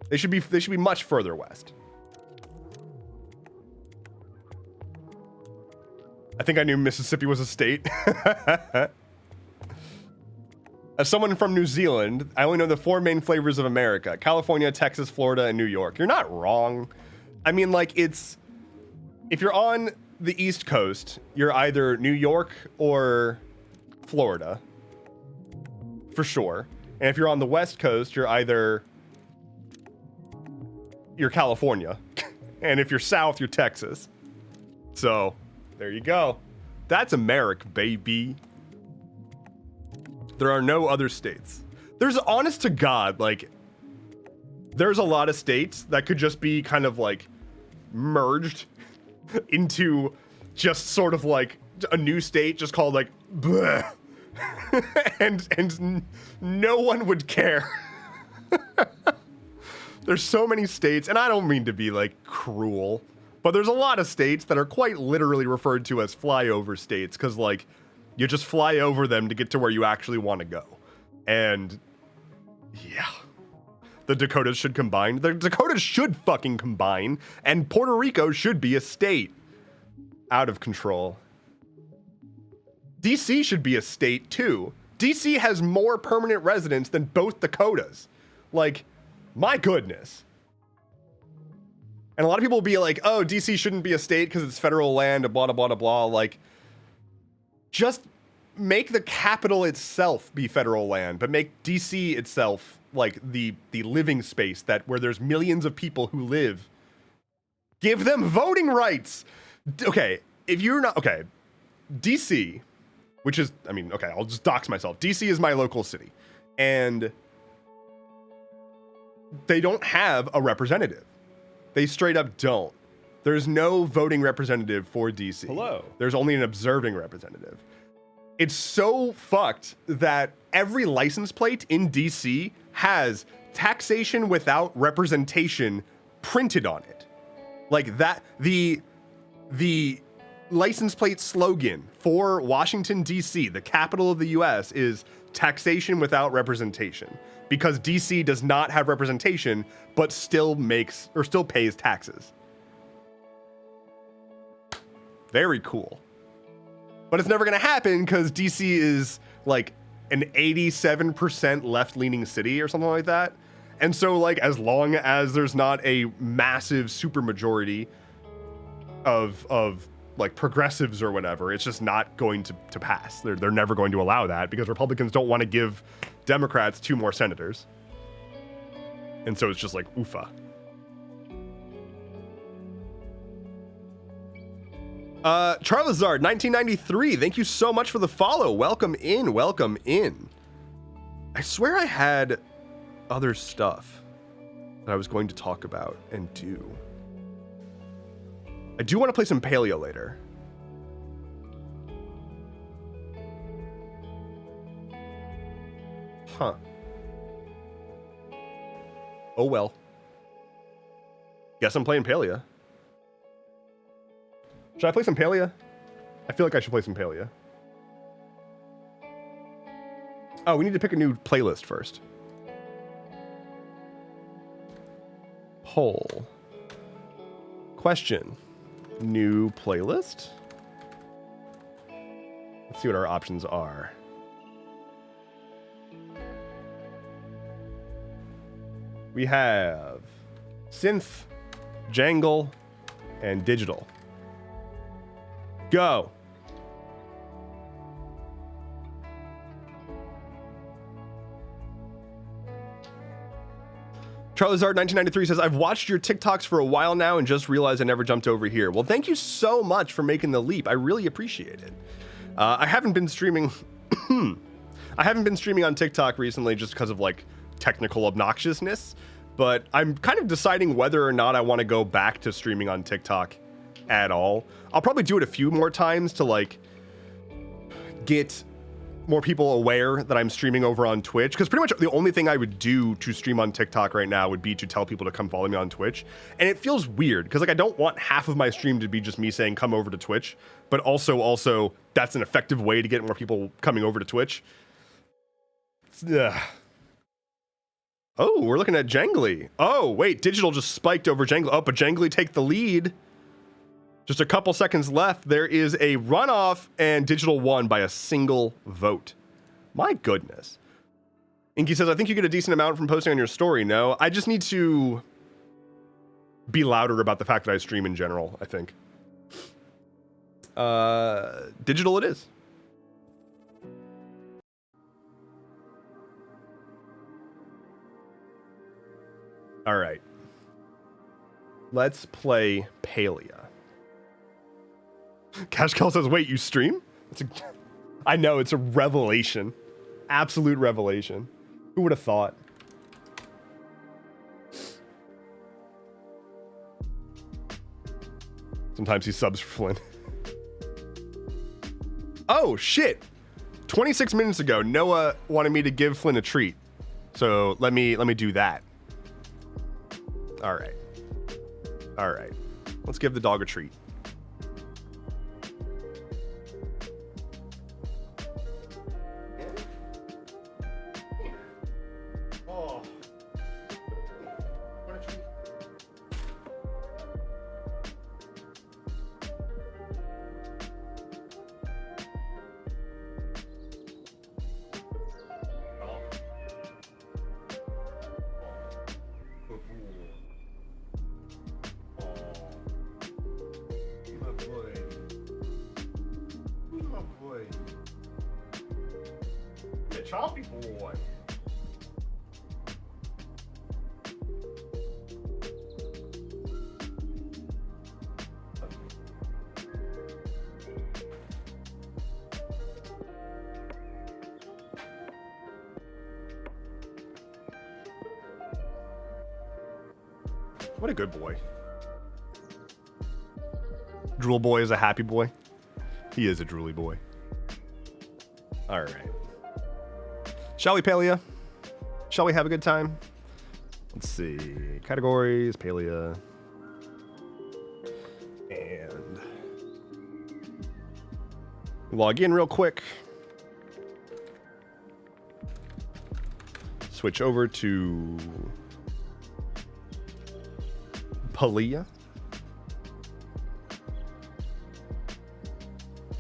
They should be much further west. I think I knew Mississippi was a state. As someone from New Zealand, I only know the 4 main flavors of America: California, Texas, Florida, and New York. You're not wrong. I mean, like, if you're on the East Coast, you're either New York or Florida, for sure. And if you're on the West Coast, you're California. And if you're South, you're Texas. So, there you go. That's America, baby. There are no other states. There's, honest to God, like, there's a lot of states that could just be kind of like merged into just sort of like a new state just called like bleh. and no one would care. There's so many states, and I don't mean to be like cruel, but there's a lot of states that are quite literally referred to as flyover states because like you just fly over them to get to where you actually want to go. And yeah, the Dakotas should combine. The Dakotas should fucking combine, and Puerto Rico should be a state. Out of control. DC should be a state too. DC has more permanent residents than both Dakotas. Like, my goodness. And a lot of people will be like, oh, DC shouldn't be a state because it's federal land, blah, blah, blah, blah. Like, just make the capital itself be federal land, but make DC itself like the living space where there's millions of people who live. Give them voting rights. Okay, if you're not, okay, DC, which is, I mean, okay, I'll just dox myself. DC is my local city, and they don't have a representative. They straight up don't. There's no voting representative for DC. Hello. There's only an observing representative. It's so fucked that every license plate in DC has taxation without representation printed on it. Like that, the license plate slogan for Washington, D.C., the capital of the U.S., is taxation without representation, because D.C. does not have representation, but still pays taxes. Very cool. But it's never going to happen because D.C. is like an 87% left-leaning city or something like that. And so, like, as long as there's not a massive super majority of like progressives or whatever, it's just not going to pass. They're never going to allow that because Republicans don't want to give Democrats 2 more senators. And so it's just like, oofa. Charlazard 1993, thank you so much for the follow. Welcome in, welcome in. I swear I had other stuff that I was going to talk about and do. I do want to play some Paleo later. Huh. Oh well. Guess I'm playing Paleo. Should I play some Paleo? I feel like I should play some Paleo. Oh, we need to pick a new playlist first. Poll. Question. New playlist? Let's see what our options are. We have synth, jangle, and digital. Go. Charlazard1993 says, I've watched your TikToks for a while now and just realized I never jumped over here. Well, thank you so much for making the leap. I really appreciate it. I haven't been streaming. I haven't been streaming on TikTok recently just because of like technical obnoxiousness, but I'm kind of deciding whether or not I want to go back to streaming on TikTok at all. I'll probably do it a few more times to like get more people aware that I'm streaming over on Twitch, because pretty much the only thing I would do to stream on TikTok right now would be to tell people to come follow me on Twitch. And it feels weird because like I don't want half of my stream to be just me saying come over to Twitch, but also that's an effective way to get more people coming over to Twitch. Oh, we're looking at Jangly. Oh, wait, digital just spiked over Jangly. Oh, but Jangly take the lead. Just a couple seconds left. There is a runoff, and digital won by a single vote. My goodness. Inky says, I think you get a decent amount from posting on your story. No, I just need to be louder about the fact that I stream in general, I think. Digital it is. All right. Let's play Paleo. Cash Call says, wait, you stream? I know, it's a revelation. Absolute revelation. Who would have thought? Sometimes he subs for Flynn. Oh, shit. 26 minutes ago, Noah wanted me to give Flynn a treat. So let me do that. All right. All right. Let's give the dog a treat. Chompy boy. What a good boy. Drool boy is a happy boy. He is a drooly boy. All right. Shall we, Paleo? Shall we have a good time? Let's see. Categories, Paleo. And log in real quick. Switch over to Paleo.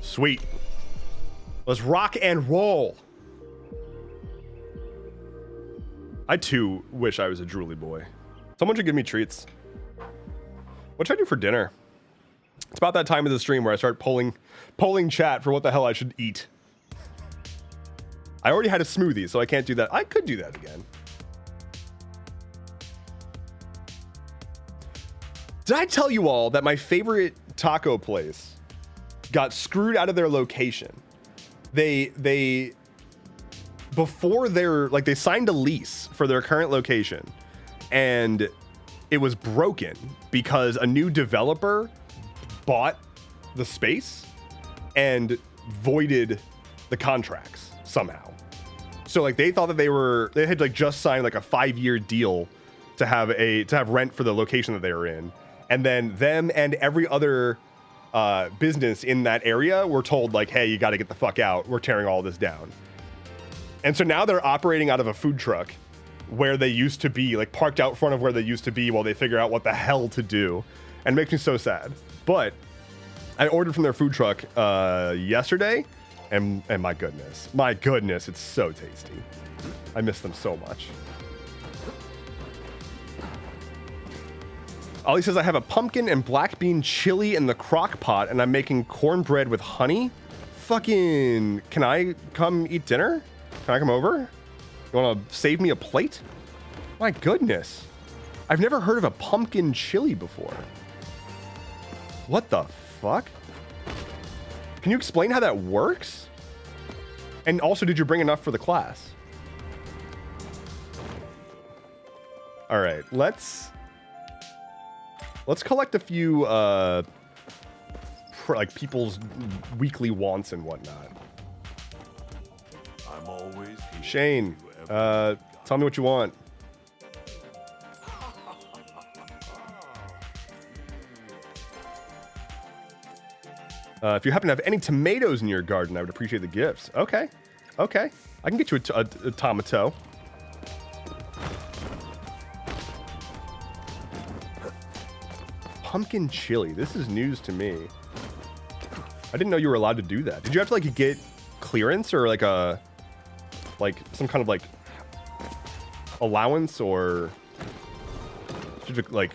Sweet. Let's rock and roll. I too wish I was a drooly boy. Someone should give me treats. What should I do for dinner? It's about that time of the stream where I start polling chat for what the hell I should eat. I already had a smoothie, so I can't do that. I could do that again. Did I tell you all that my favorite taco place got screwed out of their location? They before their, like, they signed a lease for their current location, and it was broken because a new developer bought the space and voided the contracts somehow. So like they thought that they had like just signed like a 5-year deal to have rent for the location that they were in, and then them and every other business in that area were told like, hey, you got to get the fuck out, we're tearing all this down. And so now they're operating out of a food truck where they used to be, like parked out front of where they used to be while they figure out what the hell to do. And it makes me so sad. But I ordered from their food truck yesterday, and my goodness, it's so tasty. I miss them so much. Ollie says, I have a pumpkin and black bean chili in the crock pot, and I'm making cornbread with honey. Fucking, can I come eat dinner? Can I come over? You want to save me a plate? My goodness. I've never heard of a pumpkin chili before. What the fuck? Can you explain how that works? And also, did you bring enough for the class? All right, let's collect a few like people's weekly wants and whatnot. I'm always here. Shane, tell me what you want. If you happen to have any tomatoes in your garden, I would appreciate the gifts. Okay. Okay. I can get you a tomato. Pumpkin chili. This is news to me. I didn't know you were allowed to do that. Did you have to like get clearance or like some kind of like allowance, or did you like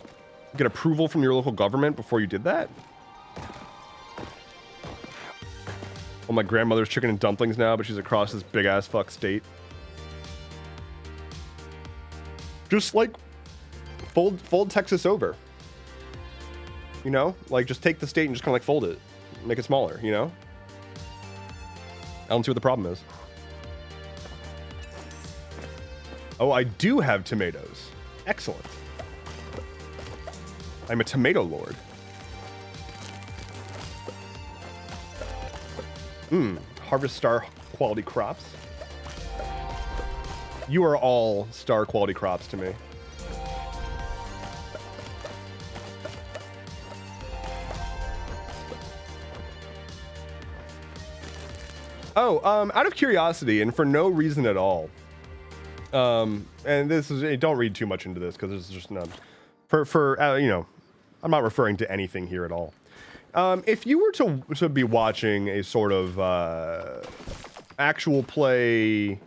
get approval from your local government before you did that? Well, my grandmother's chicken and dumplings now, but she's across this big ass fuck state. Just like fold Texas over. You know, like just take the state and just kind of like fold it, make it smaller, you know? I don't see what the problem is. Oh, I do have tomatoes. Excellent. I'm a tomato lord. Harvest star quality crops. You are all star quality crops to me. Oh, out of curiosity and for no reason at all. And this is, don't read too much into this because this is just none. You know, I'm not referring to anything here at all. If you were to be watching a sort of actual play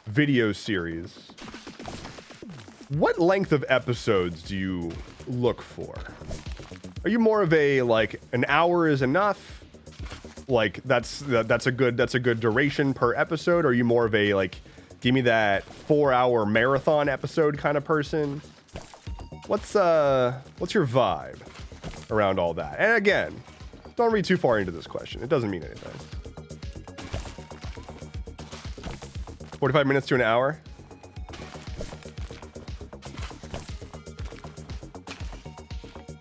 video series, what length of episodes do you look for? Are you more of a like an hour is enough? Like that's a good duration per episode? Or are you more of a like give me that 4-hour marathon episode kind of person? What's your vibe around all that? And again, don't read too far into this question. It doesn't mean anything. 45 minutes to an hour.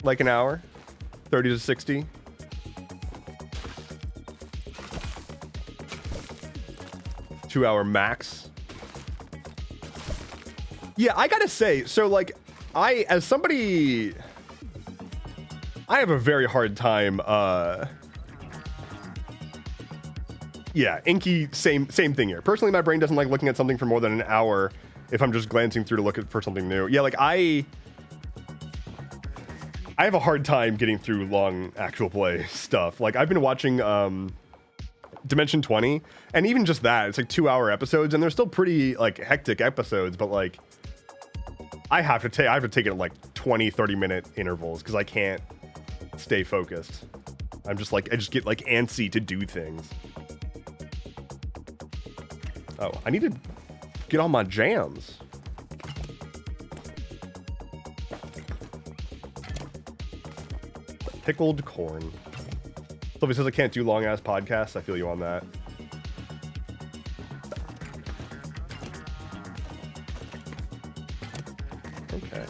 Like an hour. 30 to 60. Two-hour max. Yeah, I gotta say, so like, as somebody, I have a very hard time, yeah, Inky, same thing here. Personally, my brain doesn't like looking at something for more than an hour if I'm just glancing through to look for something new. Yeah, like I have a hard time getting through long actual play stuff. Like I've been watching Dimension 20, and even just that, it's like 2-hour episodes, and they're still pretty like hectic episodes, but like I have to take it at like 20, 30-minute intervals because I can't stay focused. I'm just like, I just get like antsy to do things. Oh, I need to get on my jams. Pickled corn. Sylvia says I can't do long ass podcasts. I feel you on that. Okay.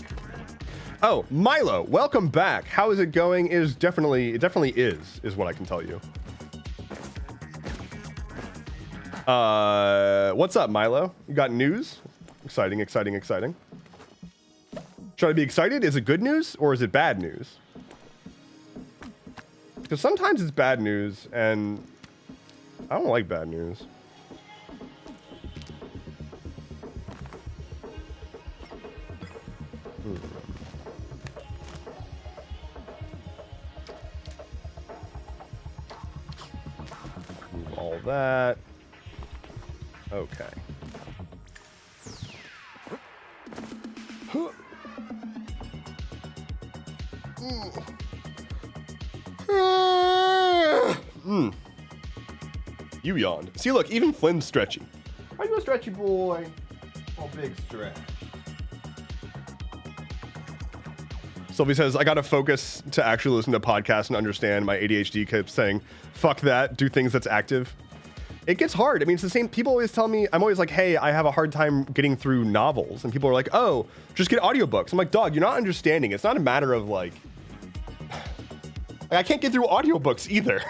Oh, Milo, welcome back. How is it going? It definitely is what I can tell you. What's up, Milo? You got news? Exciting. Should I be excited? Is it good news or is it bad news? Because sometimes it's bad news, and I don't like bad news. Move all that. Okay. You yawned. See, look, even Flynn's stretchy. Are you a stretchy boy? Oh, big stretch. Sylvie says, I gotta focus to actually listen to podcasts and understand. My ADHD keeps saying, fuck that, do things that's active. It gets hard. I mean, it's the same. People always tell me, I'm always like, hey, I have a hard time getting through novels. And people are like, oh, just get audiobooks. I'm like, dog, you're not understanding. It's not a matter of like I can't get through audiobooks either.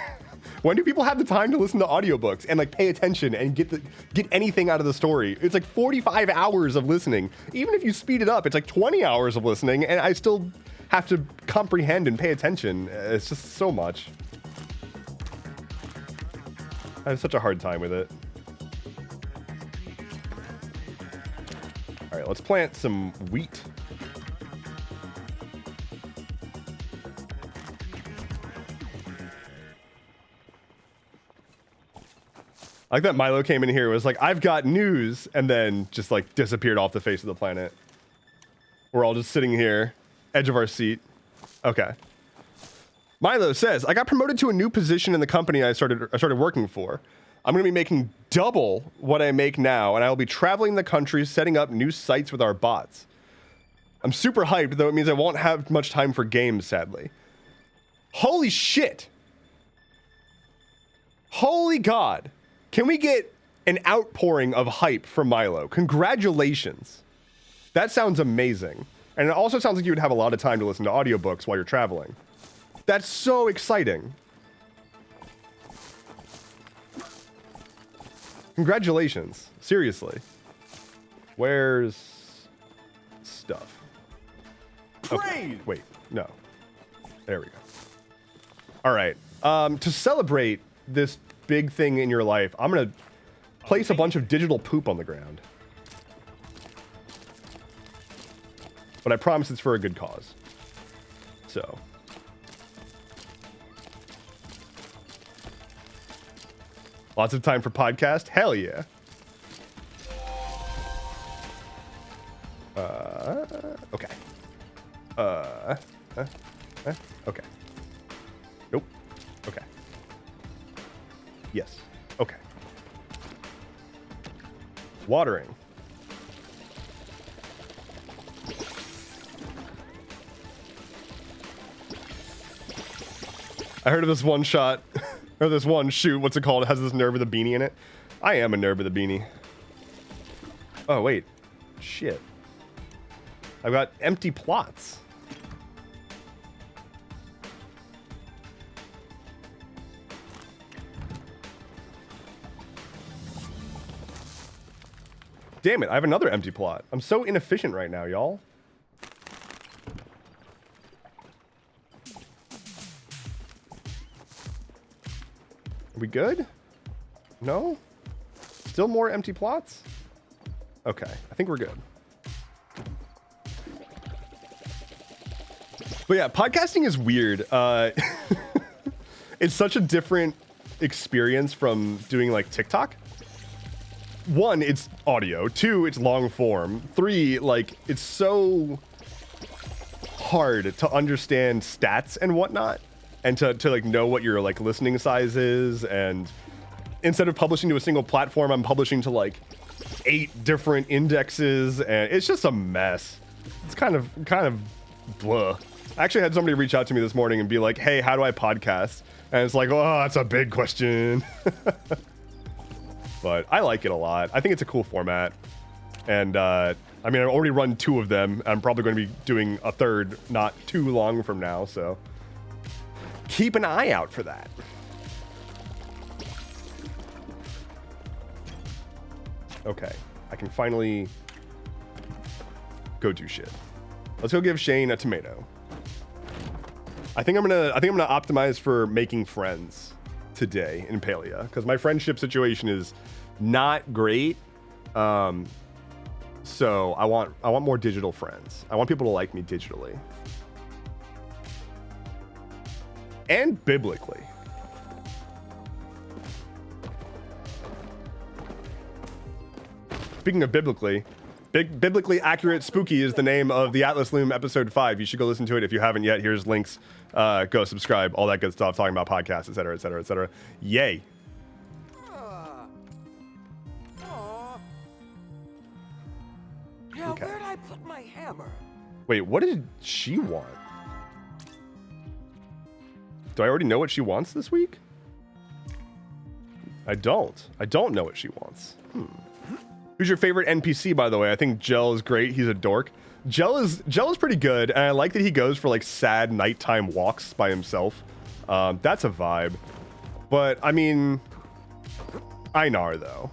When do people have the time to listen to audiobooks and like pay attention and get anything out of the story? It's like 45 hours of listening. Even if you speed it up, it's like 20 hours of listening, and I still have to comprehend and pay attention. It's just so much. I have such a hard time with it. All right, let's plant some wheat. I like that Milo came in here and was like, I've got news, and then just like disappeared off the face of the planet. We're all just sitting here, edge of our seat. Okay. Milo says, I got promoted to a new position in the company I started working for. I'm going to be making double what I make now, and I will be traveling the country, setting up new sites with our bots. I'm super hyped, though it means I won't have much time for games, sadly. Holy shit. Holy God. Can we get an outpouring of hype from Milo? Congratulations. That sounds amazing. And it also sounds like you would have a lot of time to listen to audiobooks while you're traveling. That's so exciting. Congratulations. Seriously. Where's stuff? Okay. Wait, no. There we go. All right. To celebrate this big thing in your life, I'm gonna place a bunch of digital poop on the ground. But I promise it's for a good cause. So. Lots of time for podcast? Hell yeah. Okay. Okay. Nope. Okay. Yes. Okay. Watering. I heard of this one shot, or this one shoot, what's it called? It has this nerd with a beanie in it. I am a nerd with a beanie. Oh, wait. Shit. I've got empty plots. Damn it, I have another empty plot. I'm so inefficient right now, y'all. Are we good? No? Still more empty plots? Okay, I think we're good. But yeah, podcasting is weird. It's such a different experience from doing like TikTok. one, it's audio. Two, it's long form. Three, like, it's so hard to understand stats and whatnot, and to like know what your like listening size is. And instead of publishing to a single platform, I'm publishing to like 8 different indexes, and it's just a mess. It's kind of blah. I actually had somebody reach out to me this morning and be like, hey, how do I podcast? And it's like, oh, that's a big question. But I like it a lot. I think it's a cool format. And I mean, I've already run 2 of them. I'm probably going to be doing a third not too long from now, so keep an eye out for that. Okay, I can finally go do shit. Let's go give Shane a tomato. I think I'm gonna optimize for making friends today in Palia, because my friendship situation is not great. So I want more digital friends. I want people to like me digitally and biblically. Speaking of biblically, biblically accurate spooky is the name of the Atlas Loom episode 5. You should go listen to it if you haven't yet. Here's links. Go subscribe, all that good stuff, talking about podcasts, etc., etc., etc. Yay. Now, Okay. where'd I put my hammer? Wait, what did she want? Do I already know what she wants this week? I don't know what she wants. Who's your favorite NPC, by the way? I think Gel is great. He's a dork. Gel is pretty good, and I like that he goes for like sad nighttime walks by himself. That's a vibe. But I mean, Einar though.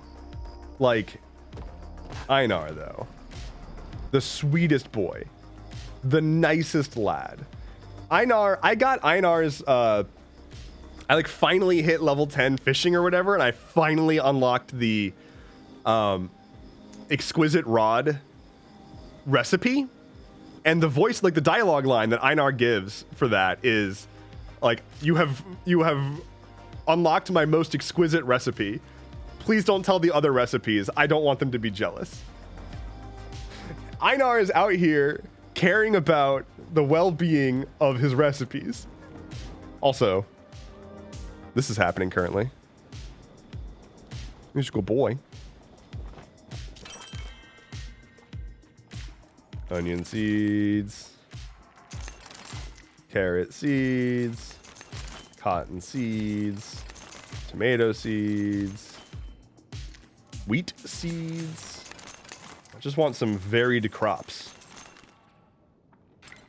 Like, Einar though. The sweetest boy. The nicest lad. Einar, I got Einar's, I like finally hit level 10 fishing or whatever, and I finally unlocked the, exquisite rod recipe, and the voice, like the dialogue line that Einar gives for that is like, you have unlocked my most exquisite recipe. Please don't tell the other recipes. I don't want them to be jealous. Einar is out here caring about the well-being of his recipes. Also, this is happening currently. Musical boy. Onion seeds, carrot seeds, cotton seeds, tomato seeds, wheat seeds. I just want some varied crops.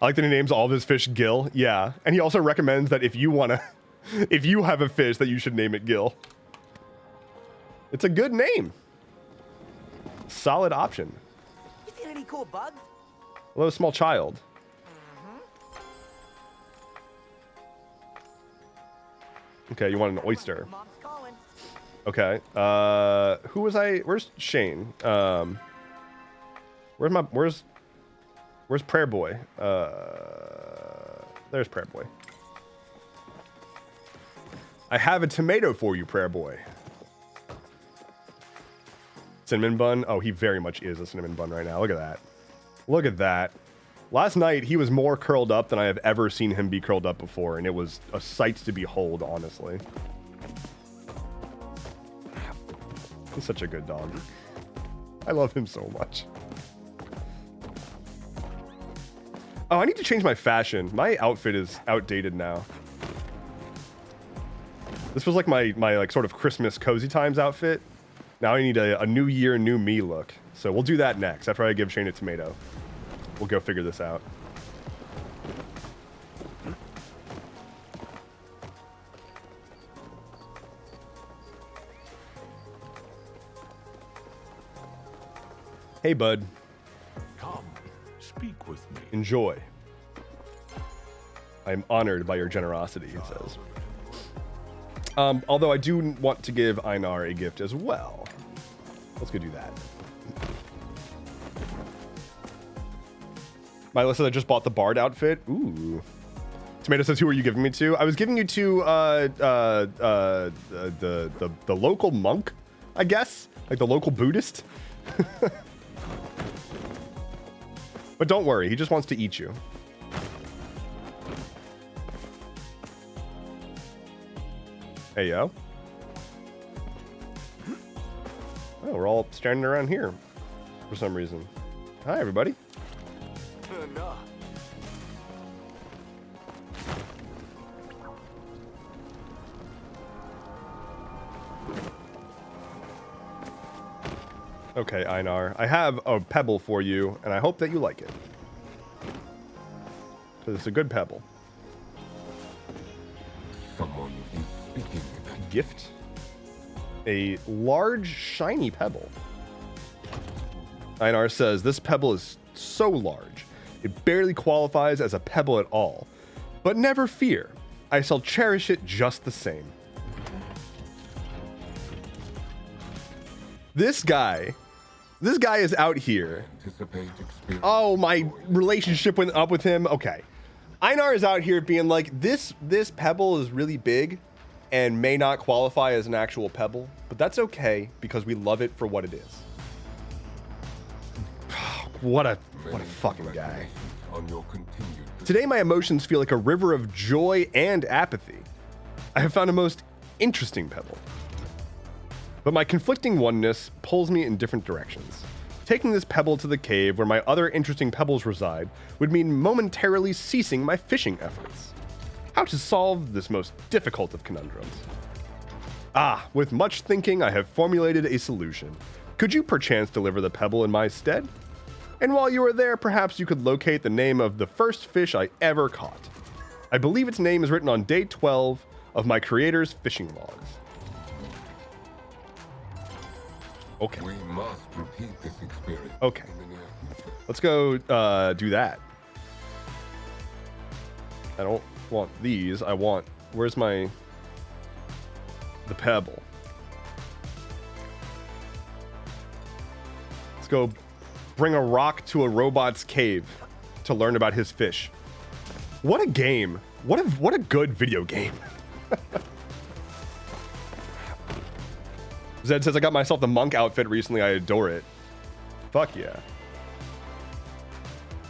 I like that he names all of his fish Gil. Yeah, and he also recommends that if you have a fish, that you should name it Gil. It's a good name. Solid option. You seen any cool bugs? Hello, small child. Okay, you want an oyster. Mom's calling. Okay. Who was I? Where's Shane? Where's Prayer Boy? There's Prayer Boy. I have a tomato for you, Prayer Boy. Cinnamon bun. Oh, he very much is a cinnamon bun right now. Look at that. Look at that. Last night, he was more curled up than I have ever seen him be curled up before, and it was a sight to behold, honestly. He's such a good dog. I love him so much. Oh, I need to change my fashion. My outfit is outdated now. This was like my like sort of Christmas cozy times outfit. Now I need a new year, new me look. So we'll do that next after I give Shane a tomato. We'll go figure this out. Hey, bud. Come, speak with me. Enjoy. I am honored by your generosity, he says. Although I do want to give Einar a gift as well. Let's go do that. Milo says I just bought the Bard outfit. Ooh. Tomato says, who are you giving me to? I was giving you to the local monk, I guess. Like the local Buddhist? But don't worry, he just wants to eat you. Hey, yo. Oh, we're all standing around here for some reason. Hi, everybody. Nah. Okay, Einar. I have a pebble for you, and I hope that you like it. Because it's a good pebble. Someone is speaking. Gift? A large, shiny pebble. Einar says, this pebble is so large, it barely qualifies as a pebble at all. But never fear, I shall cherish it just the same. This guy is out here. Anticipate experience. Oh, my relationship went up with him. Okay. Einar is out here being like, this pebble is really big and may not qualify as an actual pebble, but that's okay because we love it for what it is. What a fucking guy. On your continued Today, my emotions feel like a river of joy and apathy. I have found a most interesting pebble. But my conflicting oneness pulls me in different directions. Taking this pebble to the cave where my other interesting pebbles reside would mean momentarily ceasing my fishing efforts. How to solve this most difficult of conundrums? With much thinking, I have formulated a solution. Could you perchance deliver the pebble in my stead? And while you are there, perhaps you could locate the name of the first fish I ever caught. I believe its name is written on day 12 of my creator's fishing logs. Okay. We must repeat this experience. Okay. In the near future. Let's go do that. I don't want these. I want... Where's my... The pebble. Let's go bring a rock to a robot's cave to learn about his fish. What a game. What a good video game. Zed says, I got myself the monk outfit recently. I adore it. Fuck yeah.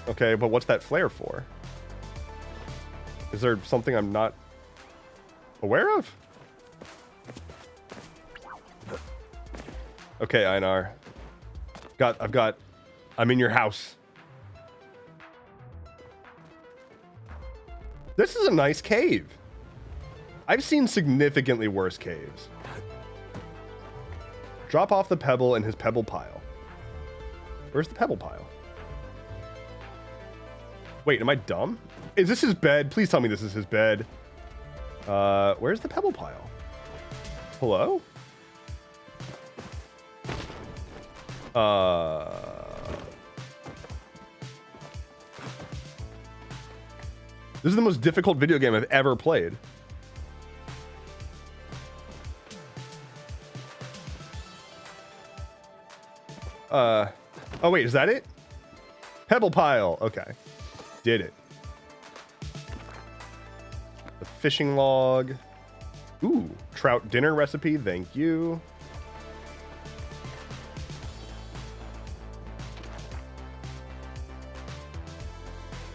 Okay, but what's that flare for? Is there something I'm not aware of? Okay, Einar. I'm in your house. This is a nice cave. I've seen significantly worse caves. Drop off the pebble in his pebble pile. Where's the pebble pile? Wait, am I dumb? Is this his bed? Please tell me this is his bed. Where's the pebble pile? Hello? This is the most difficult video game I've ever played. Oh wait, is that it? Pebble pile. Okay. Did it. The fishing log. Ooh, trout dinner recipe. Thank you.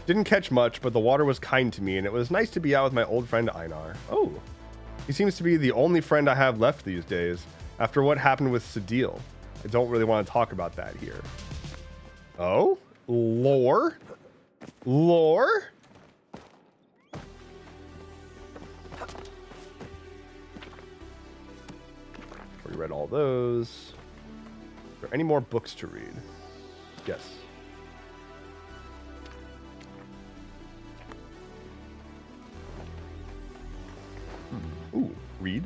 Didn't catch much, but the water was kind to me, and it was nice to be out with my old friend Einar. Oh, he seems to be the only friend I have left these days, after what happened with Sedil. I don't really want to talk about that here. Oh? Lore? Lore? We read all those. Is there any more books to read? Yes. Ooh, read.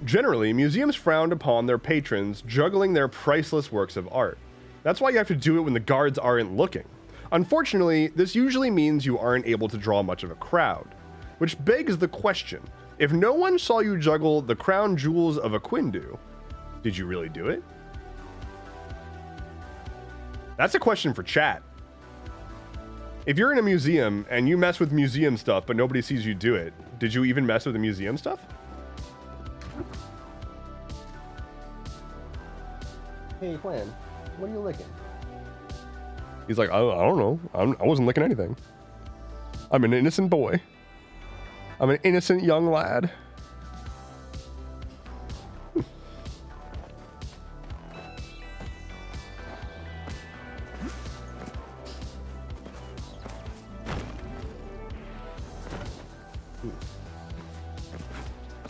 Generally, museums frown upon their patrons juggling their priceless works of art. That's why you have to do it when the guards aren't looking. Unfortunately, this usually means you aren't able to draw much of a crowd. Which begs the question, if no one saw you juggle the crown jewels of Aquindu, did you really do it? That's a question for chat. If you're in a museum and you mess with museum stuff but nobody sees you do it, did you even mess with the museum stuff? Hey, Flan, what are you licking? He's like, I don't know. I wasn't licking anything. I'm an innocent boy. I'm an innocent young lad.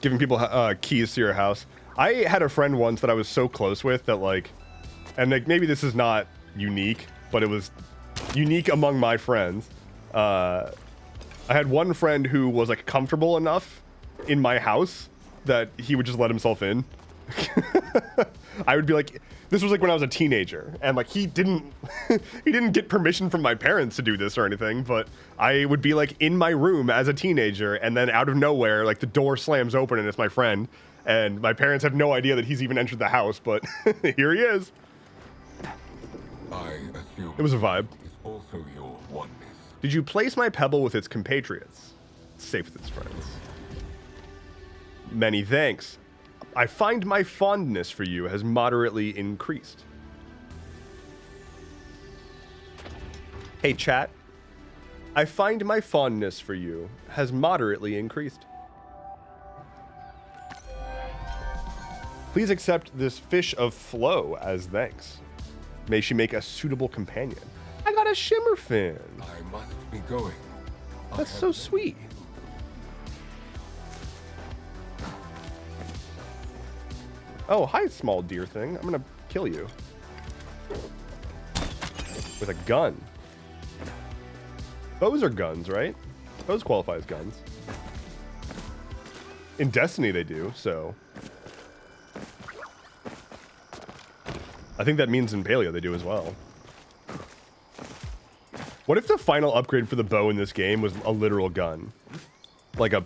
Giving people keys to your house. I had a friend once that I was so close with that, like, and like maybe this is not unique, but it was unique among my friends. I had one friend who was like comfortable enough in my house that he would just let himself in. I would be like, this was like when I was a teenager, and like he didn't get permission from my parents to do this or anything, but I would be like in my room as a teenager, and then out of nowhere, like the door slams open and it's my friend, and my parents have no idea that he's even entered the house, but here he is. I assume It was a vibe. it's also your oneness. Did you place my pebble with its compatriots? Safe with its friends. Many thanks. I find my fondness for you has moderately increased. Hey, chat. I find my fondness for you has moderately increased. Please accept this fish of flow as thanks. May she make a suitable companion. I got a shimmer fin. I must be going. I That's have so many- sweet. Oh, hi, small deer thing. I'm gonna kill you. With a gun. Bows are guns, right? Bows qualify as guns. In Destiny they do, so. I think that means in Paleo they do as well. What if the final upgrade for the bow in this game was a literal gun? Like a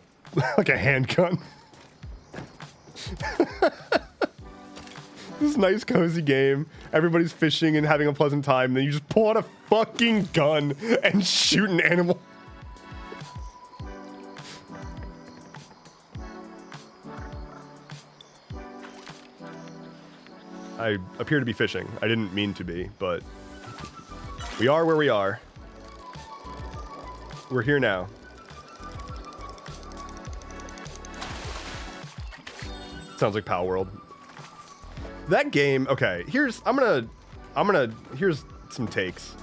like a handgun? This nice cozy game, everybody's fishing and having a pleasant time, and then you just pull out a fucking gun and shoot an animal. I appear to be fishing. I didn't mean to be, but we are where we are. We're here now. Sounds like Pal World. That game, okay, here's here's some takes.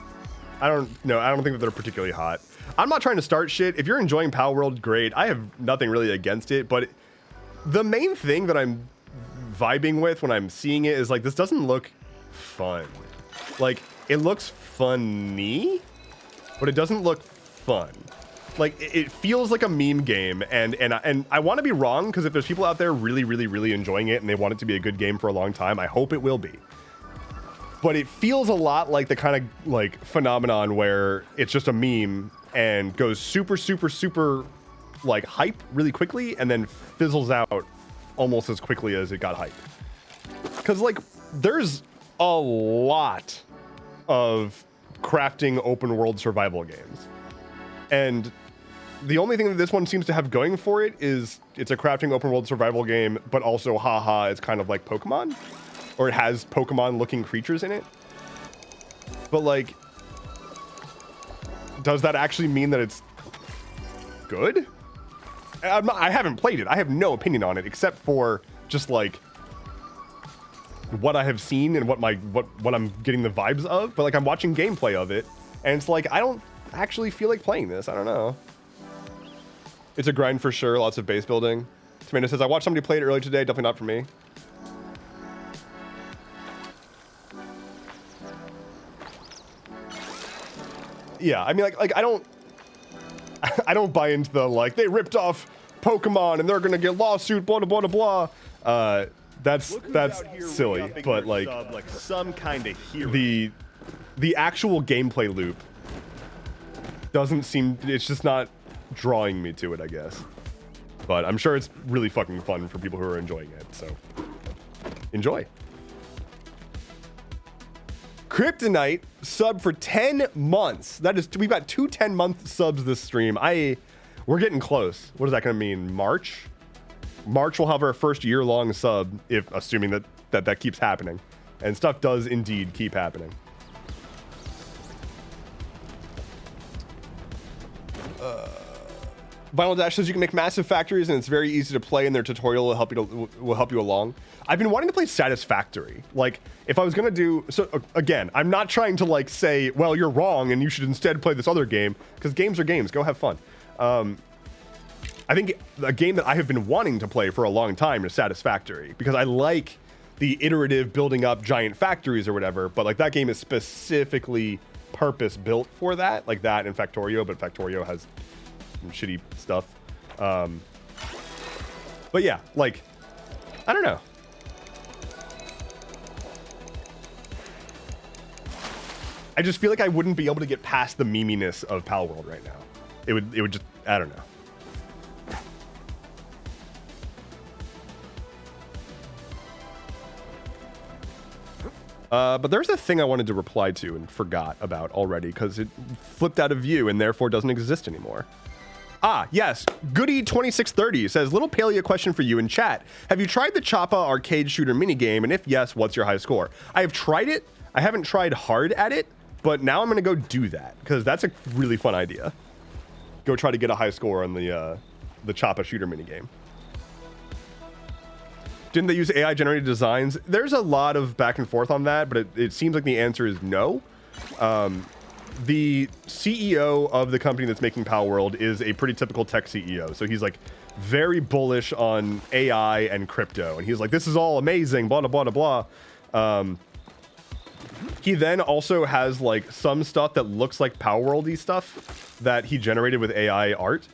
I don't think that they're particularly hot. I'm not trying to start shit. If you're enjoying Pal World, great. I have nothing really against it, but the main thing that I'm vibing with when I'm seeing it is like, this doesn't look fun. Like, it looks funny, but it doesn't look fun. Like, it feels like a meme game, and I want to be wrong, because if there's people out there really enjoying it and they want it to be a good game for a long time, I hope it will be. But it feels a lot like the kind of like phenomenon where it's just a meme and goes super like hype really quickly and then fizzles out almost as quickly as it got hype. Because like there's a lot of crafting open world survival games, and the only thing that this one seems to have going for it is it's a crafting open world survival game, but also haha, it's kind of like Pokemon, or it has Pokemon looking creatures in it. But like, does that actually mean that it's good? I haven't played it. I have no opinion on it except for just like what I have seen and what I'm getting the vibes of. But like, I'm watching gameplay of it, and it's like I don't actually feel like playing this. I don't know. It's a grind for sure. Lots of base building. Tomato says, I watched somebody play it earlier today. Definitely not for me. Yeah, I mean, like I don't buy into the like they ripped off Pokemon and they're gonna get lawsuit, blah blah blah blah. That's silly, but like some kind of hero. The actual gameplay loop doesn't seem, it's just not drawing me to it, I guess. But I'm sure it's really fucking fun for people who are enjoying it, so enjoy. Kryptonite sub for 10 months. That is, we've got 2 10-month subs this stream. We're getting close. What is that going to mean? March will have our first year-long sub, if assuming that keeps happening. And stuff does indeed keep happening. Vinyl Dash says you can make massive factories and it's very easy to play, and their tutorial will help you along. I've been wanting to play Satisfactory. Like, if I was gonna do so, again, I'm not trying to like say, well, you're wrong and you should instead play this other game, because games are games. Go have fun. I think a game that I have been wanting to play for a long time is Satisfactory, because I like the iterative building up giant factories or whatever. But like that game is specifically purpose built for that, like that and Factorio. But Factorio has shitty stuff. But yeah, like, I don't know. I just feel like I wouldn't be able to get past the meminess of Palworld right now. It would just, I don't know. But there's a thing I wanted to reply to and forgot about already because it flipped out of view and therefore doesn't exist anymore. Ah, yes. Goody2630 says, little Paleo question for you in chat. Have you tried the Choppa arcade shooter minigame? And if yes, what's your high score? I have tried it. I haven't tried hard at it, but now I'm going to go do that because that's a really fun idea. Go try to get a high score on the Choppa shooter minigame. Didn't they use AI generated designs? There's a lot of back and forth on that, but it seems like the answer is no. The CEO of the company that's making Palworld is a pretty typical tech CEO. So he's like very bullish on AI and crypto. And he's like, this is all amazing, blah, blah, blah, blah. He then also has like some stuff that looks like Palworld-y stuff that he generated with AI art.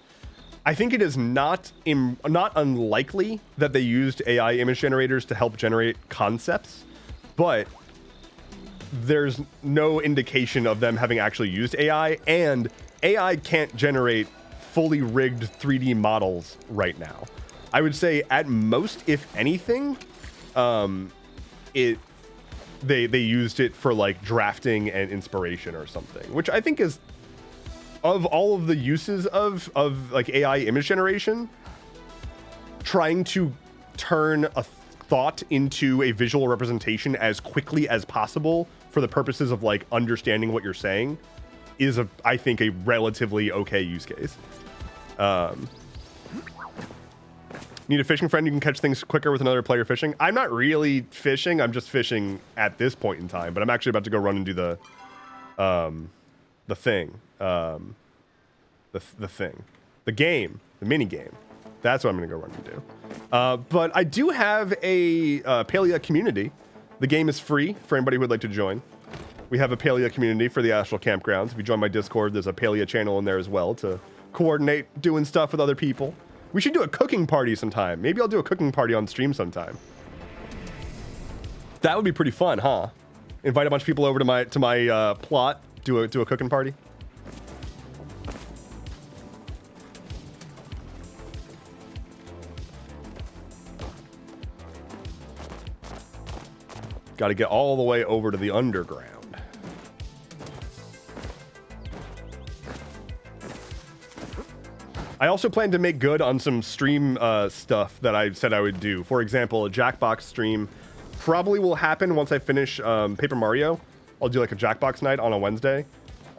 I think it is not unlikely that they used AI image generators to help generate concepts, but there's no indication of them having actually used AI, and AI can't generate fully rigged 3D models right now. I would say at most, if anything, they used it for like drafting and inspiration or something, which I think is, of all of the uses of like AI image generation, trying to turn a thought into a visual representation as quickly as possible for the purposes of like understanding what you're saying is I think a relatively okay use case. Need a fishing friend? You can catch things quicker with another player fishing. I'm not really fishing. I'm just fishing at this point in time, but I'm actually about to go run and do the thing. The game, the mini game. That's what I'm gonna go run and do. But I do have a Paleo community. The game is free for anybody who would like to join. We have a Paleo community for the Astral Campgrounds. If you join my Discord, there's a Paleo channel in there as well to coordinate doing stuff with other people. We should do a cooking party sometime. Maybe I'll do a cooking party on stream sometime. That would be pretty fun, huh? Invite a bunch of people over to my plot, do a cooking party. Got to get all the way over to the underground. I also plan to make good on some stream stuff that I said I would do. For example, a Jackbox stream probably will happen once I finish Paper Mario. I'll do like a Jackbox night on a Wednesday.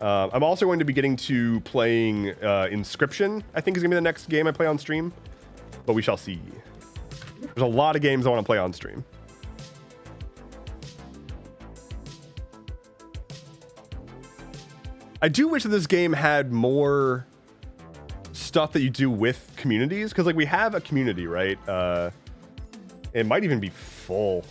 I'm also going to be getting to playing Inscription, I think is going to be the next game I play on stream. But we shall see. There's a lot of games I want to play on stream. I do wish that this game had more stuff that you do with communities, because like we have a community, right? It might even be full.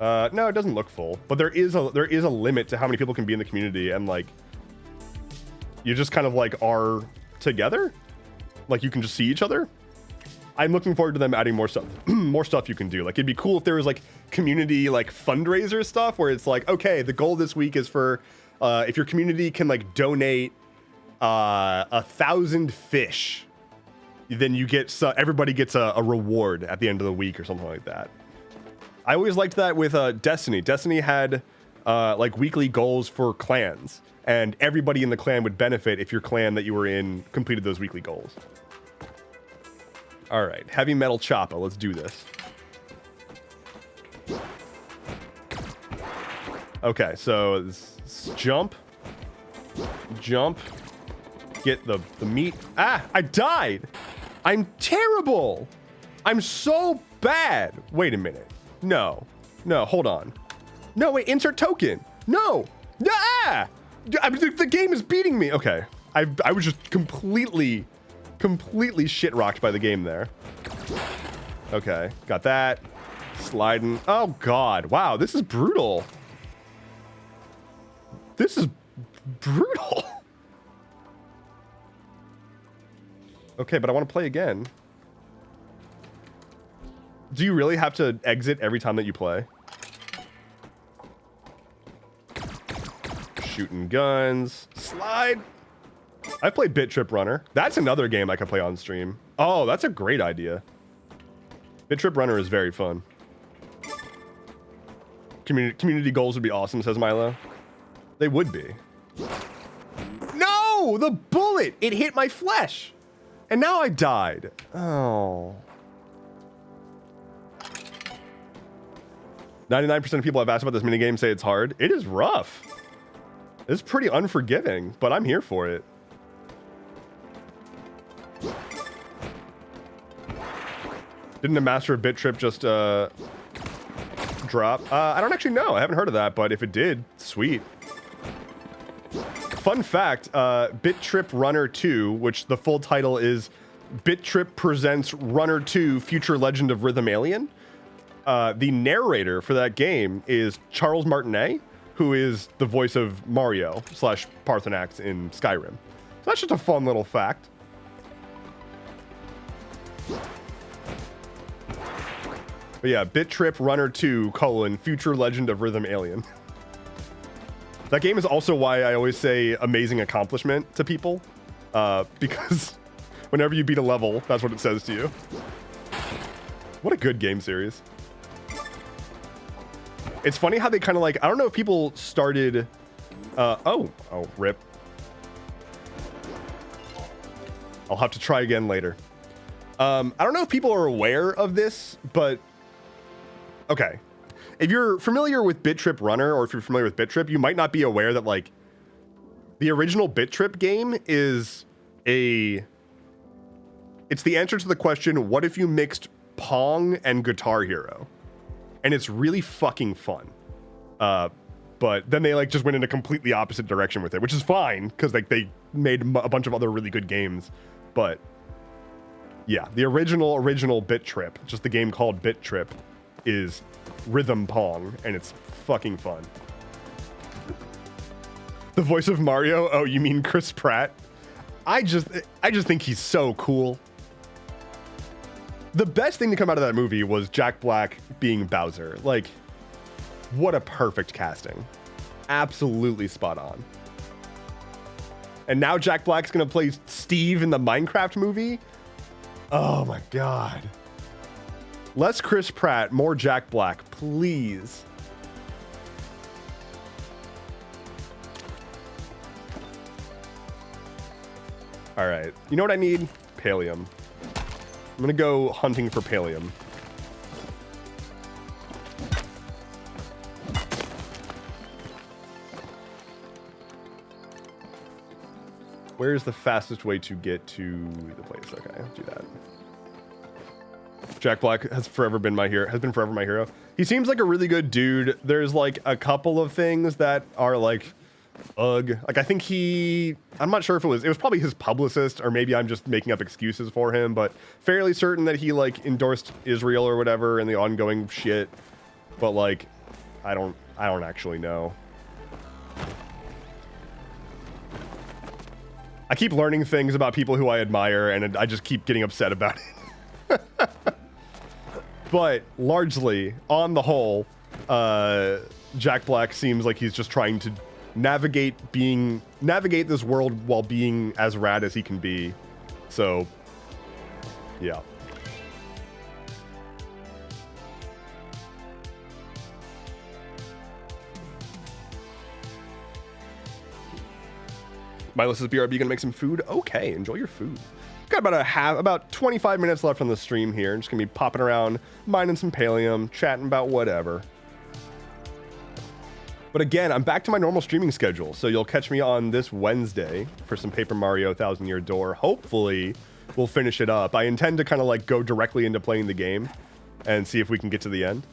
No, it doesn't look full, but there is a limit to how many people can be in the community, and like you just kind of like are together, like you can just see each other. I'm looking forward to them adding more stuff, more stuff you can do. Like it'd be cool if there was like community like fundraiser stuff where it's like, okay, the goal this week is for if your community can like donate 1,000 fish, then you get everybody gets a reward at the end of the week or something like that. I always liked that with Destiny. Destiny had like weekly goals for clans, and everybody in the clan would benefit if your clan that you were in completed those weekly goals. All right, heavy metal Choppa. Let's do this. Okay, so jump, get the meat. Ah, I died. I'm terrible. I'm so bad. Wait a minute. No, hold on. No, wait, insert token. No, ah, the game is beating me. Okay, I was just completely shit rocked by the game there. Okay, got that. Sliding. Oh God, wow, this is brutal. This is brutal. Okay, but I want to play again. Do you really have to exit every time that you play? Shooting guns. Slide. I played Bit Trip Runner. That's another game I could play on stream. Oh, that's a great idea. Bit Trip Runner is very fun. Community goals would be awesome, says Milo. They would be. No! The bullet! It hit my flesh! And now I died. Oh. 99% of people I've asked about this minigame say it's hard. It is rough. It's pretty unforgiving, but I'm here for it. Didn't a Master of Bit Trip just drop? I don't actually know. I haven't heard of that, but if it did, sweet. Fun fact, Bit Trip Runner 2, which the full title is Bit Trip Presents Runner 2 Future Legend of Rhythm Alien. The narrator for that game is Charles Martinet, who is the voice of Mario / Parthenax in Skyrim. So that's just a fun little fact. But yeah, Bit Trip Runner 2, Future Legend of Rhythm Alien. That game is also why I always say amazing accomplishment to people, because whenever you beat a level, that's what it says to you. What a good game series. It's funny how they kind of like, I don't know if people started, oh, rip. I'll have to try again later. I don't know if people are aware of this, but okay. If you're familiar with Bit Trip Runner, or if you're familiar with Bit Trip, you might not be aware that like the original Bit Trip game is it's the answer to the question, what if you mixed Pong and Guitar Hero? And it's really fucking fun. But then they like just went in a completely opposite direction with it, which is fine because like they made a bunch of other really good games. But yeah, the original Bit Trip, just the game called Bit Trip, is Rhythm Pong, and it's fucking fun. The voice of Mario? Oh, you mean Chris Pratt? I just think he's so cool. The best thing to come out of that movie was Jack Black being Bowser. Like, what a perfect casting. Absolutely spot on. And now Jack Black's gonna play Steve in the Minecraft movie? Oh my God. Less Chris Pratt, more Jack Black, please. All right, you know what I need? Pallium. I'm gonna go hunting for Pallium. Where's the fastest way to get to the place? Okay, I'll do that. Jack Black has forever been my hero. Has been forever my hero. He seems like a really good dude. There's like a couple of things that are like, ugh. Like I think I'm not sure if it was probably his publicist, or maybe I'm just making up excuses for him, but fairly certain that he like endorsed Israel or whatever in the ongoing shit. But like, I don't actually know. I keep learning things about people who I admire, and I just keep getting upset about it. But largely, on the whole, Jack Black seems like he's just trying to navigate this world while being as rad as he can be. So, yeah. Milo says, BRB gonna make some food? Okay, enjoy your food. Got about 25 minutes left on the stream here. I'm just gonna be popping around, mining some Pallium, chatting about whatever. But again, I'm back to my normal streaming schedule, so you'll catch me on this Wednesday for some Paper Mario Thousand Year Door. Hopefully, we'll finish it up. I intend to kind of like go directly into playing the game and see if we can get to the end.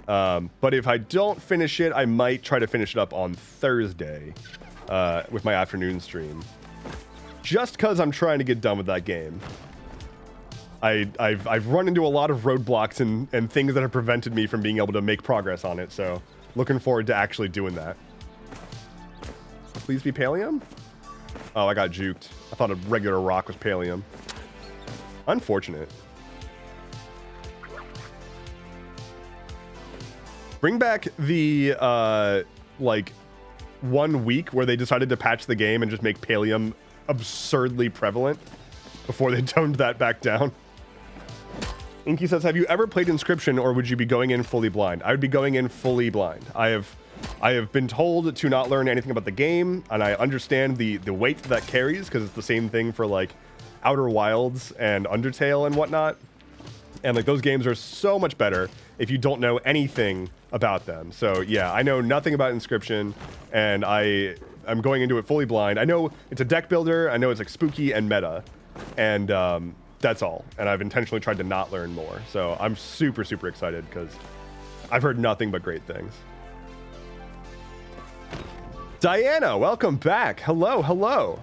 But if I don't finish it, I might try to finish it up on Thursday with my afternoon stream. Just because I'm trying to get done with that game. I've run into a lot of roadblocks and things that have prevented me from being able to make progress on it, so looking forward to actually doing that. Please be Pallium? Oh, I got juked. I thought a regular rock was Pallium. Unfortunate. Bring back the, like, 1 week where they decided to patch the game and just make Pallium absurdly prevalent before they toned that back down. Inky says, have you ever played Inscription, or would you be going in fully blind? I would be going in fully blind. I have been told to not learn anything about the game, and I understand the weight that carries, because it's the same thing for, like, Outer Wilds and Undertale and whatnot. And, like, those games are so much better if you don't know anything about them. So, yeah, I know nothing about Inscription, and I'm going into it fully blind. I know it's a deck builder. I know it's, like, spooky and meta. And, that's all. And I've intentionally tried to not learn more. So I'm super, super excited because I've heard nothing but great things. Diana, welcome back. Hello, hello.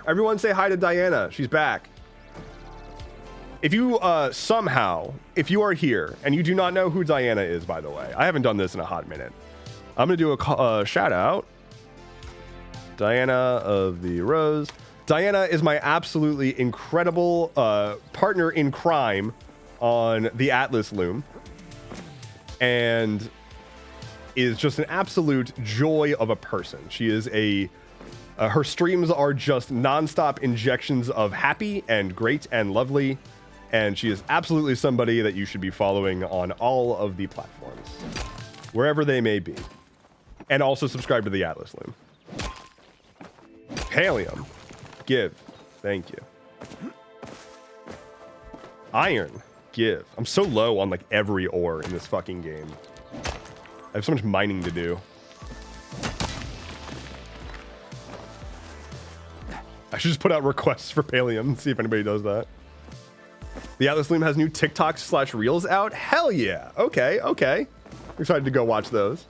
Everyone say hi to Diana. She's back. If you somehow, if you are here and you do not know who Diana is, by the way, I haven't done this in a hot minute. I'm going to do a shout out. Diana of the Rose. Diana is my absolutely incredible partner in crime on the Atlas Loom, and is just an absolute joy of a person. She is her streams are just nonstop injections of happy and great and lovely, and she is absolutely somebody that you should be following on all of the platforms, wherever they may be, and also subscribe to the Atlas Loom. Pallium. Give. Thank you. Iron. Give. I'm so low on, like, every ore in this fucking game. I have so much mining to do. I should just put out requests for Pallium and see if anybody does that. The Atlas Loom has new TikTok/Reels out? Hell yeah. Okay, okay. I'm excited to go watch those.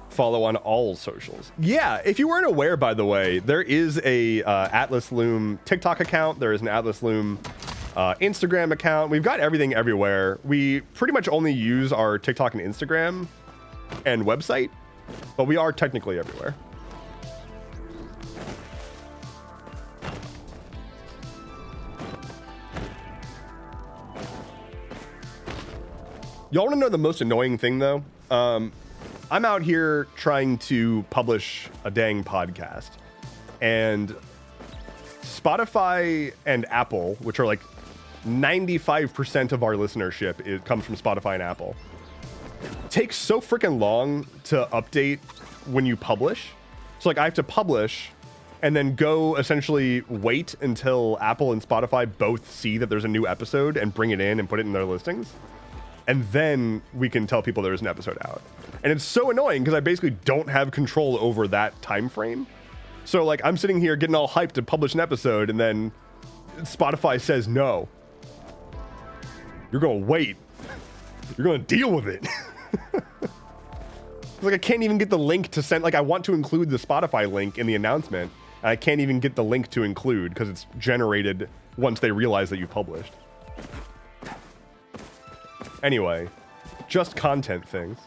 Follow on all socials. Yeah, if you weren't aware, by the way, there is a Atlas Loom TikTok account. There is an Atlas Loom Instagram account. We've got everything everywhere. We pretty much only use our TikTok and Instagram and website, but we are technically everywhere. Y'all want to know the most annoying thing, though? I'm out here trying to publish a dang podcast, and Spotify and Apple, which are like 95% of our listenership, it comes from Spotify and Apple, takes so freaking long to update when you publish. So like I have to publish and then go essentially wait until Apple and Spotify both see that there's a new episode and bring it in and put it in their listings. And then we can tell people there's an episode out. And it's so annoying because I basically don't have control over that time frame. So like I'm sitting here getting all hyped to publish an episode, and then Spotify says no. You're gonna wait. You're gonna deal with it. Like I can't even get the link to send. Like I want to include the Spotify link in the announcement, and I can't even get the link to include because it's generated once they realize that you published. Anyway, just content things.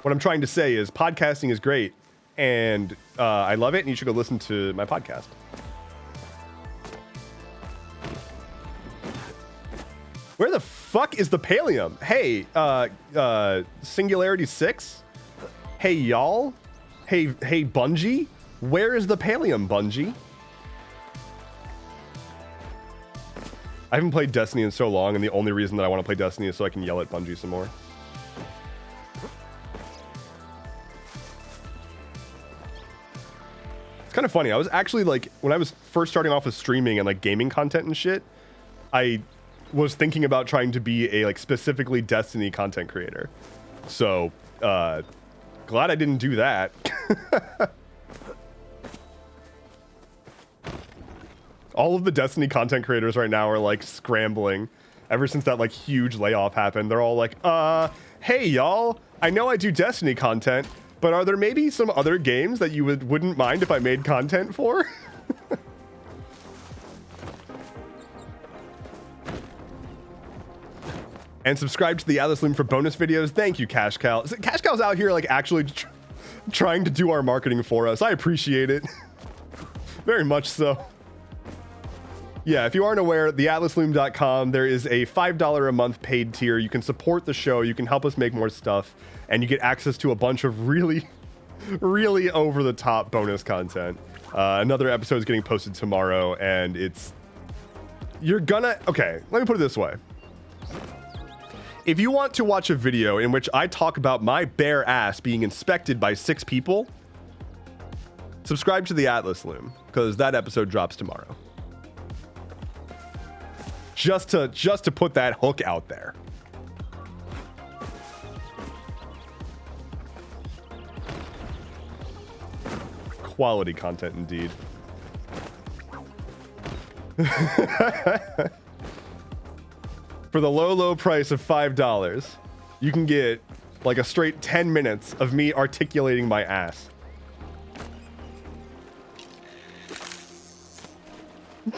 What I'm trying to say is podcasting is great, and I love it, and you should go listen to my podcast. Where the fuck is the Pallium? Hey, Singularity 6? Hey, y'all? Hey, Bungie? Where is the Pallium, Bungie? I haven't played Destiny in so long, and the only reason that I want to play Destiny is so I can yell at Bungie some more. It's kind of funny. I was actually like, when I was first starting off with streaming and like gaming content and shit, I was thinking about trying to be a like specifically Destiny content creator. So glad I didn't do that. All of the Destiny content creators right now are like scrambling. Ever since that like huge layoff happened, they're all like, hey y'all, I know I do Destiny content, but are there maybe some other games that you wouldn't mind if I made content for? And subscribe to the Atlas Loom for bonus videos. Thank you, Cash Cow. Cash Cow's out here like actually trying to do our marketing for us. I appreciate it. Very much so. Yeah, if you aren't aware, theatlasloom.com, there is a $5 a month paid tier. You can support the show, you can help us make more stuff, and you get access to a bunch of really, really over-the-top bonus content. Another episode is getting posted tomorrow, and okay, let me put it this way. If you want to watch a video in which I talk about my bare ass being inspected by 6 people, subscribe to the Atlas Loom, because that episode drops tomorrow. Just to put that hook out there. Quality content indeed. For the low price of $5, you can get like a straight 10 minutes of me articulating my ass.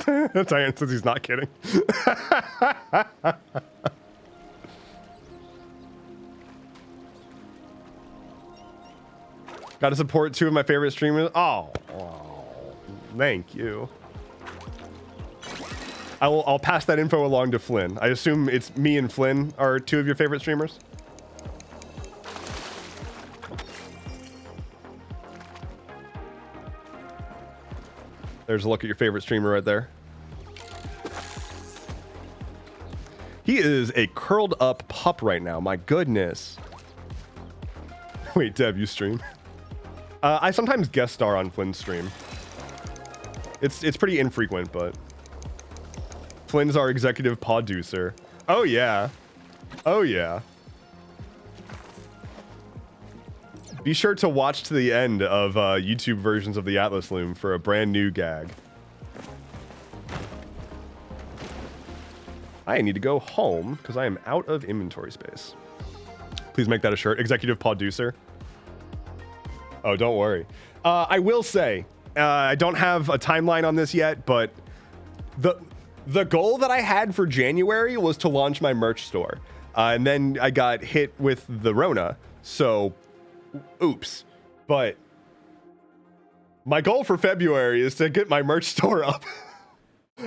Diane says he's not kidding. Gotta support 2 of my favorite streamers. Oh, thank you. I'll pass that info along to Flynn. I assume it's me and Flynn are 2 of your favorite streamers. There's a look at your favorite streamer right there. He is a curled up pup right now. My goodness. Wait, Dev, you stream? I sometimes guest star on Flynn's stream. It's pretty infrequent, but Flynn's our executive producer. Oh yeah. Oh yeah. Be sure to watch to the end of YouTube versions of the Atlas Loom for a brand new gag. I need to go home because I am out of inventory space. Please make that a shirt. Executive producer. Oh, don't worry. I will say, I don't have a timeline on this yet, but the goal that I had for January was to launch my merch store. And then I got hit with the Rona. So oops. But my goal for February is to get my merch store up.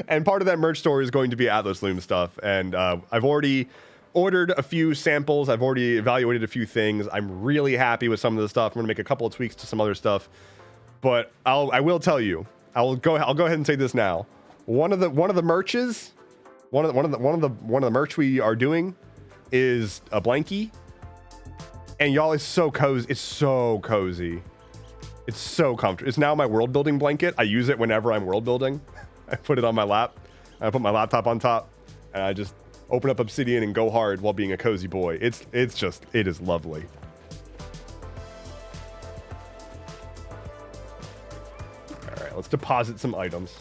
And part of that merch store is going to be Atlas Loom stuff. And I've already ordered a few samples. I've already evaluated a few things. I'm really happy with some of the stuff. I'm going to make a couple of tweaks to some other stuff. But I will tell you, I'll go ahead and say this now. One of the merches, one of the merch we are doing is a blankie. And y'all, it's so cozy. It's so cozy. It's so comfortable. It's now my world building blanket. I use it whenever I'm world building. I put it on my lap. I put my laptop on top, and I just open up Obsidian and go hard while being a cozy boy. It is lovely. All right, let's deposit some items.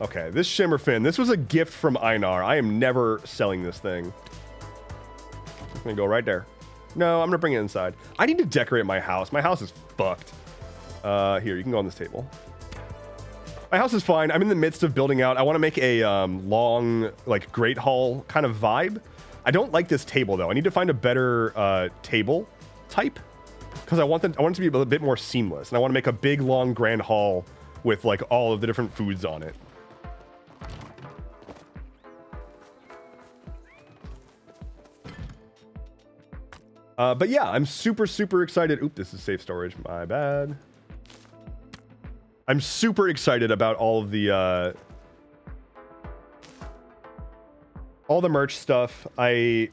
Okay, this shimmer fin. This was a gift from Einar. I am never selling this thing. I'm gonna go right there. No, I'm gonna bring it inside. I need to decorate my house. My house is fucked. Here, you can go on this table. My house is fine. I'm in the midst of building out. I want to make a long, like, great hall kind of vibe. I don't like this table though. I need to find a better table type because I want it to be a bit more seamless, and I want to make a big, long, grand hall with like all of the different foods on it. But yeah, I'm super excited. Oop, this is safe storage. My bad. I'm super excited about all of the merch stuff. I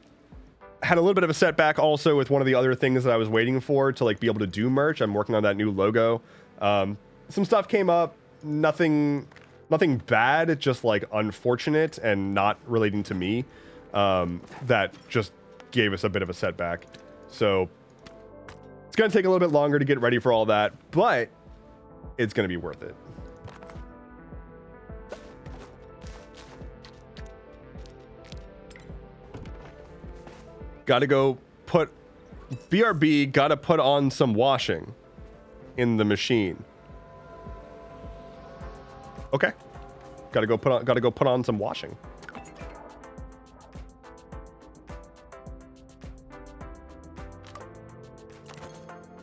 had a little bit of a setback also with one of the other things that I was waiting for to like be able to do merch. I'm working on that new logo. Some stuff came up. Nothing Nothing bad, it's just like unfortunate and not relating to me. That just gave us a bit of a setback. So it's going to take a little bit longer to get ready for all that, but it's going to be worth it. Got to go put BRB, got to put on some washing in the machine. Okay. Got to go put on some washing.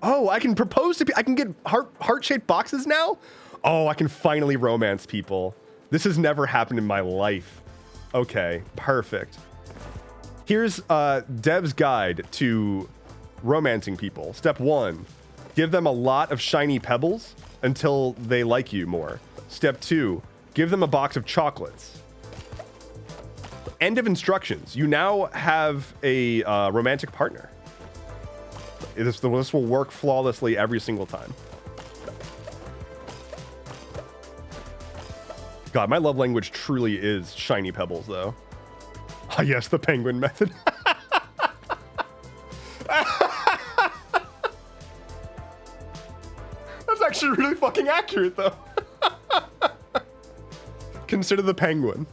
Oh, I can propose to I can get heart-shaped boxes now? Oh, I can finally romance people. This has never happened in my life. Okay, perfect. Here's Dev's guide to romancing people. Step 1, give them a lot of shiny pebbles until they like you more. Step 2, give them a box of chocolates. End of instructions. You now have a romantic partner. This will work flawlessly every single time. God, my love language truly is shiny pebbles, though. Ah, yes, the penguin method. That's actually really fucking accurate, though. Consider the penguin.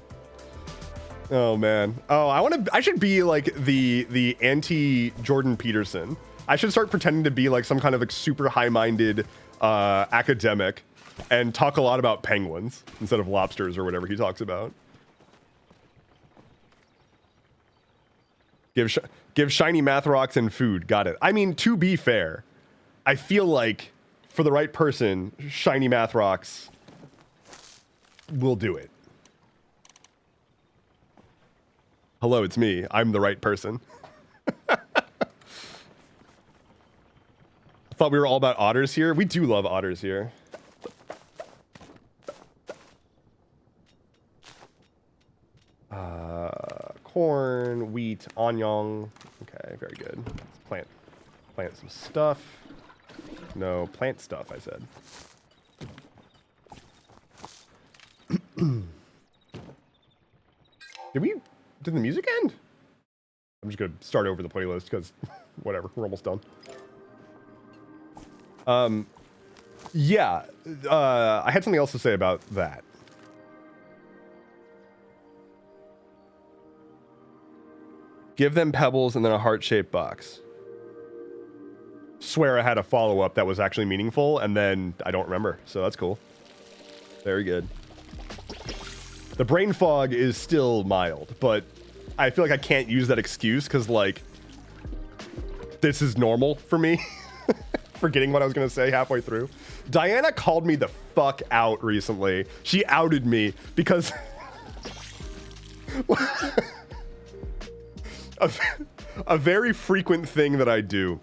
Oh man. Oh, I should be like the anti-Jordan Peterson. I should start pretending to be like some kind of like super high-minded academic and talk a lot about penguins instead of lobsters or whatever he talks about. Give shiny math rocks and food. Got it. I mean, to be fair, I feel like for the right person, shiny math rocks will do it. Hello, it's me. I'm the right person. I thought we were all about otters here. We do love otters here. Corn, wheat, onion. Okay, very good. Let's plant some stuff. No, plant stuff, I said. Did the music end? I'm just gonna start over the playlist because whatever, we're almost done. Yeah, I had something else to say about that. Give them pebbles and then a heart-shaped box. Swear I had a follow-up that was actually meaningful, and then I don't remember, so that's cool. Very good. The brain fog is still mild, but I feel like I can't use that excuse because, like, this is normal for me. Forgetting what I was going to say halfway through. Diana called me the fuck out recently. She outed me because... a very frequent thing that I do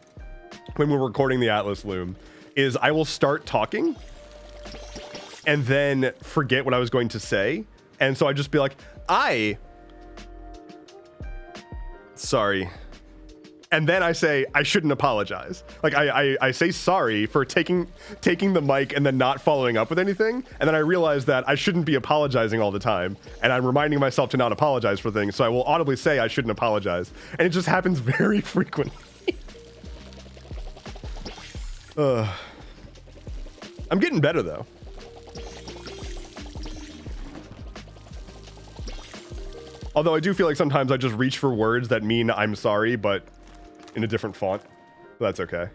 when we're recording the Atlas Loom is I will start talking and then forget what I was going to say. And so I just be like, sorry. And then I say, I shouldn't apologize. Like I say sorry for taking the mic and then not following up with anything. And then I realize that I shouldn't be apologizing all the time. And I'm reminding myself to not apologize for things. So I will audibly say I shouldn't apologize. And it just happens very frequently. I'm getting better though. Although I do feel like sometimes I just reach for words that mean I'm sorry, but in a different font. That's okay.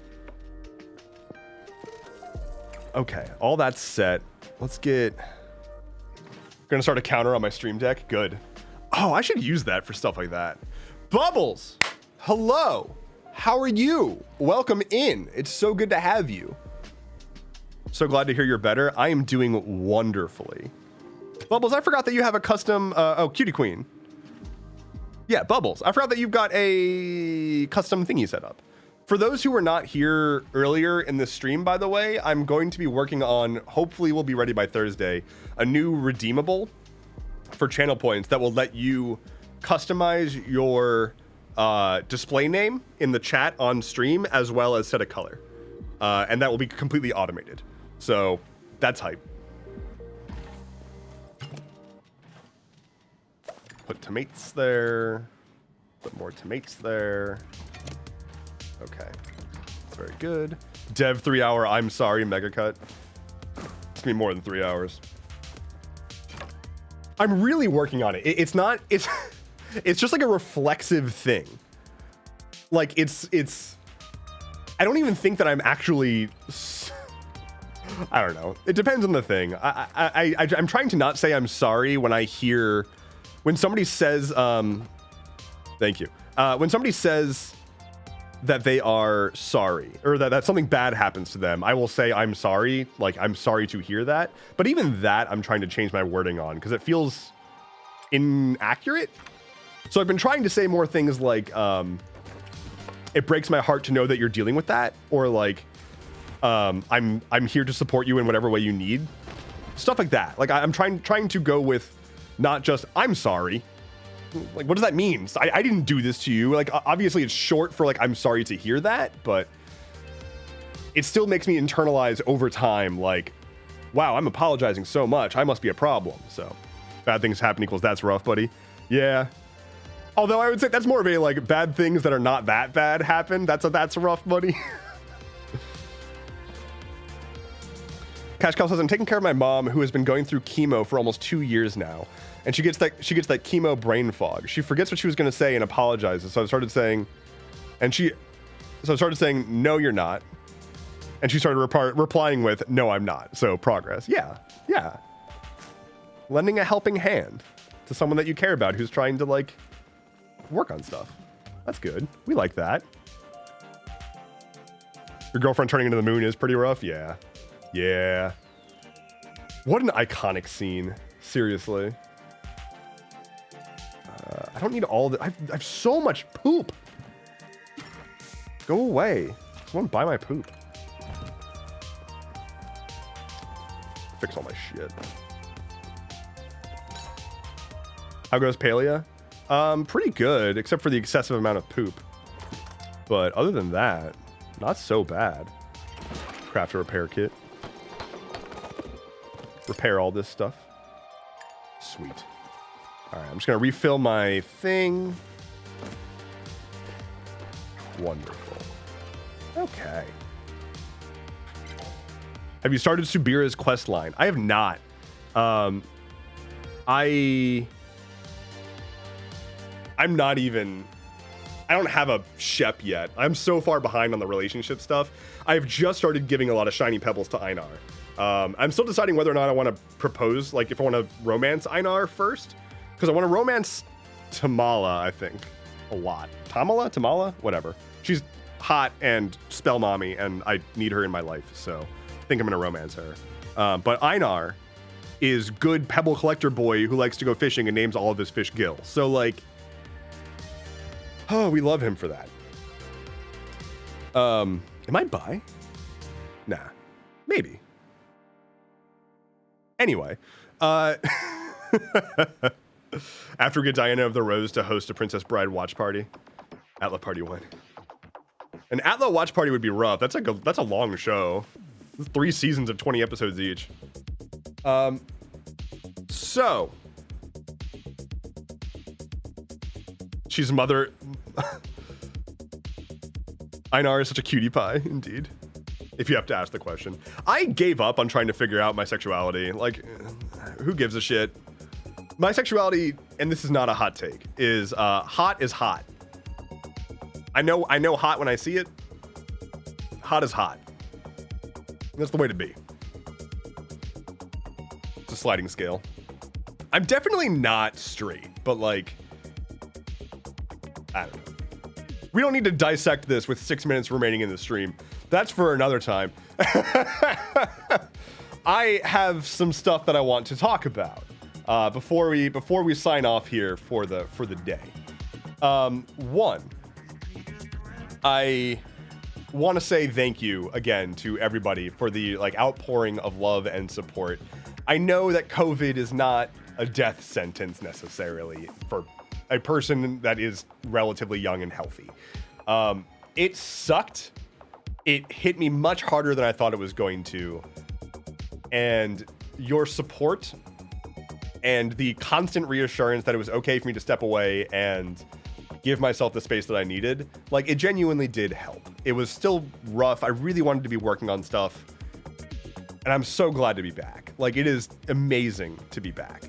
Okay, all that's set. Let's get... Gonna start a counter on my stream deck. Good. Oh, I should use that for stuff like that. Bubbles! Hello! How are you? Welcome in. It's so good to have you. So glad to hear you're better. I am doing wonderfully. Bubbles, I forgot that you have a custom... oh, Cutie Queen. Yeah, Bubbles. I forgot that you've got a custom thingy set up. For those who were not here earlier in the stream, by the way, I'm going to be working on, hopefully we'll be ready by Thursday, a new redeemable for channel points that will let you customize your display name in the chat on stream as well as set a color. And that will be completely automated. So that's hype. put tomatoes there. Put more tomatoes there. Okay. That's very good. Dev 3 hour, I'm sorry, mega cut. It's gonna be more than 3 hours. I'm really working on it. It's not, it's just like a reflexive thing. Like it's, I don't even think that I'm actually, I don't know. It depends on the thing. I'm trying to not say I'm sorry when I hear, when somebody says, thank you. When somebody says that they are sorry or that something bad happens to them, I will say I'm sorry. Like, I'm sorry to hear that. But even that, I'm trying to change my wording on because it feels inaccurate. So I've been trying to say more things like, it breaks my heart to know that you're dealing with that, or like, I'm here to support you in whatever way you need. Stuff like that. Like I'm trying to go with not just I'm sorry. Like, what does that mean? I didn't do this to you. Like, obviously it's short for like, I'm sorry to hear that, but it still makes me internalize over time. Like, wow, I'm apologizing so much. I must be a problem. So bad things happen equals that's rough, buddy. Yeah. Although I would say that's more of a like bad things that are not that bad happen. That's rough, buddy. Cash Cow says, I'm taking care of my mom who has been going through chemo for almost 2 years now. And she gets that chemo brain fog. She forgets what she was going to say and apologizes. So I started saying, no, you're not. And she started replying with, no, I'm not. So progress. Yeah. Yeah. Lending a helping hand to someone that you care about who's trying to like work on stuff. That's good. We like that. Your girlfriend turning into the moon is pretty rough. Yeah. Yeah. What an iconic scene. Seriously. I don't need all the... I have so much poop. Go away. Someone buy my poop. Fix all my shit. How goes Palea? Pretty good, except for the excessive amount of poop. But other than that, not so bad. Craft a repair kit. Repair all this stuff. Sweet. All right, I'm just gonna refill my thing. Wonderful. Okay. Have you started Subira's quest line? I have not. I'm not even... I don't have a Shep yet. I'm so far behind on the relationship stuff. I've just started giving a lot of shiny pebbles to Einar. I'm still deciding whether or not I want to propose, like if I want to romance Einar first. Because I want to romance Tamala, I think. A lot. Tamala? Whatever. She's hot and spell mommy, and I need her in my life, so I think I'm going to romance her. But Einar is good pebble collector boy who likes to go fishing and names all of his fish Gil. So, like, oh, we love him for that. Am I bi? Nah. Maybe. Anyway, after we get Diana of the Rose to host a Princess Bride watch party, Atla Party 1. An Atla watch party would be rough. That's a long show. 3 seasons of 20 episodes each. So she's mother. Einar is such a cutie pie, indeed. If you have to ask the question. I gave up on trying to figure out my sexuality. Like, who gives a shit? My sexuality, and this is not a hot take, is hot is hot. I know hot when I see it. Hot is hot. That's the way to be. It's a sliding scale. I'm definitely not straight, but like, I don't know. We don't need to dissect this with 6 minutes remaining in the stream. That's for another time. I have some stuff that I want to talk about before we sign off here for the day. One, I want to say thank you again to everybody for the like outpouring of love and support. I know that COVID is not a death sentence necessarily for a person that is relatively young and healthy. It sucked. It hit me much harder than I thought it was going to. And your support and the constant reassurance that it was okay for me to step away and give myself the space that I needed, like, it genuinely did help. It was still rough. I really wanted to be working on stuff, and I'm so glad to be back. Like, it is amazing to be back.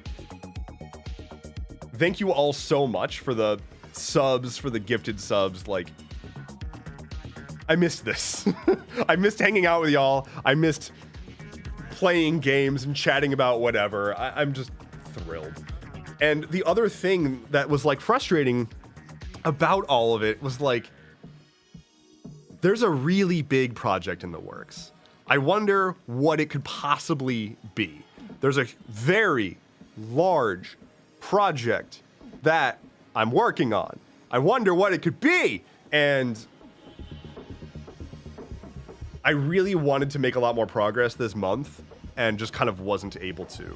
Thank you all so much for the subs, for the gifted subs. Like, I missed this. I missed hanging out with y'all. I missed playing games and chatting about whatever. I'm just thrilled. And the other thing that was like frustrating about all of it was like, there's a really big project in the works. I wonder what it could possibly be. There's a very large project that I'm working on. I wonder what it could be. And I really wanted to make a lot more progress this month and just kind of wasn't able to.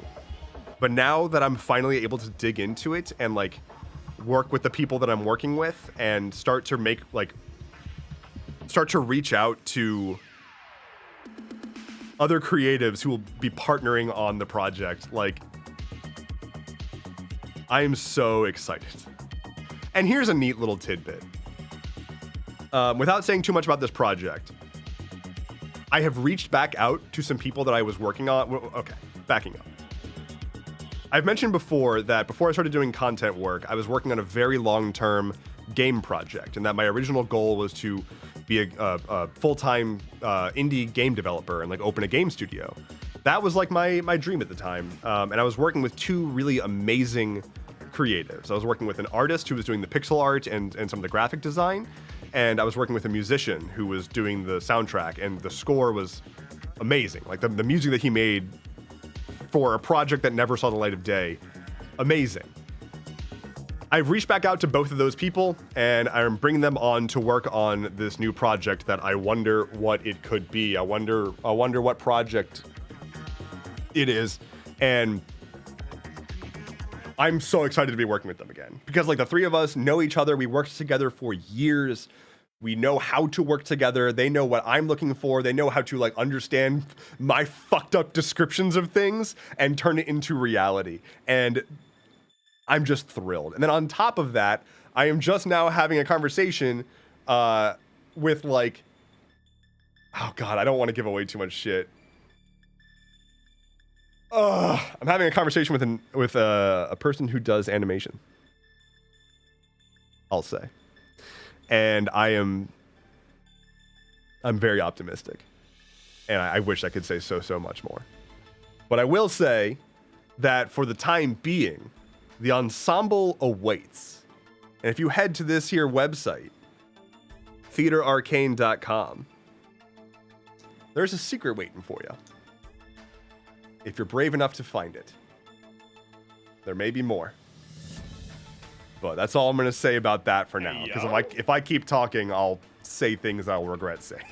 But now that I'm finally able to dig into it and like work with the people that I'm working with and start to reach out to other creatives who will be partnering on the project, like, I am so excited. And here's a neat little tidbit. Without saying too much about this project, I have reached back out to some people that I was working on. Okay, backing up. I've mentioned before that before I started doing content work, I was working on a very long-term game project, and that my original goal was to be a full-time indie game developer and like open a game studio. That was like my dream at the time, and I was working with two really amazing creatives. I was working with an artist who was doing the pixel art and some of the graphic design, and I was working with a musician who was doing the soundtrack, and the score was amazing. Like the music that he made for a project that never saw the light of day, amazing. I've reached back out to both of those people, and I'm bringing them on to work on this new project that I wonder what it could be. I wonder what project it is, and I'm so excited to be working with them again, because like the three of us know each other. We worked together for years. We know how to work together. They know what I'm looking for. They know how to like understand my fucked up descriptions of things and turn it into reality. And I'm just thrilled. And then on top of that, I am just now having a conversation with like, oh God, I don't want to give away too much shit. I'm having a conversation with a person who does animation, I'll say. And I'm very optimistic. And I wish I could say so much more. But I will say that for the time being, the ensemble awaits. And if you head to this here website, theaterarcane.com, there's a secret waiting for you. If you're brave enough to find it. There may be more. But that's all I'm going to say about that for now. Because if I keep talking, I'll say things I'll regret saying.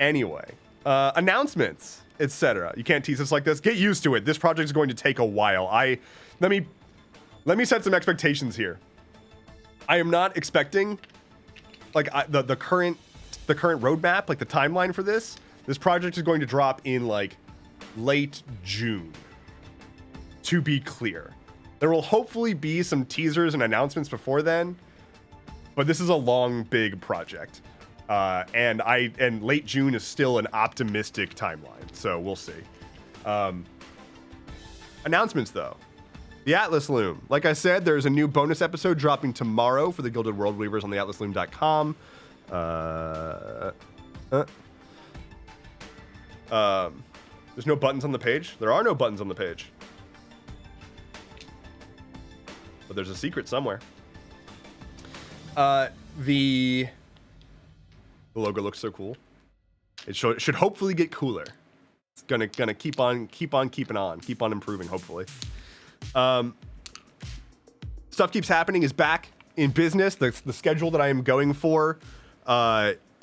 Anyway, announcements, etc. You can't tease us like this. Get used to it. This project is going to take a while. Let me set some expectations here. I am not expecting like the current roadmap, like the timeline for this. This project is going to drop in like late June. To be clear. There will hopefully be some teasers and announcements before then, but this is a long, big project. And late June is still an optimistic timeline, so we'll see. Announcements though. The Atlas Loom. Like I said, there's a new bonus episode dropping tomorrow for the Gilded World Weavers on the atlasloom.com. There's no buttons on the page. There are no buttons on the page. But there's a secret somewhere. The logo looks so cool. It should hopefully get cooler. It's gonna keep on keeping on, keep on improving, hopefully. Stuff Keeps Happening is back in business. The schedule that I am going for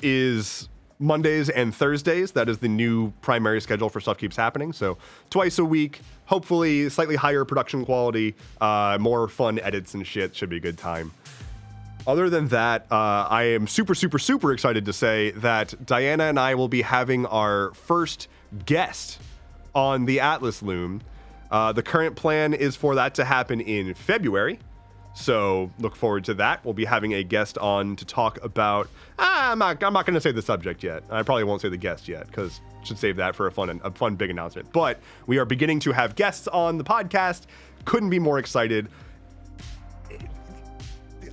is Mondays and Thursdays. That is the new primary schedule for Stuff Keeps Happening. So twice a week, hopefully slightly higher production quality, more fun edits and shit. Should be a good time. Other than that, I am super excited to say that Diana and I will be having our first guest on the Atlas Loom. The current plan is for that to happen in February. So look forward to that. We'll be having a guest on to talk about. I'm not going to say the subject yet. I probably won't say the guest yet because should save that for a fun big announcement. But we are beginning to have guests on the podcast. Couldn't be more excited.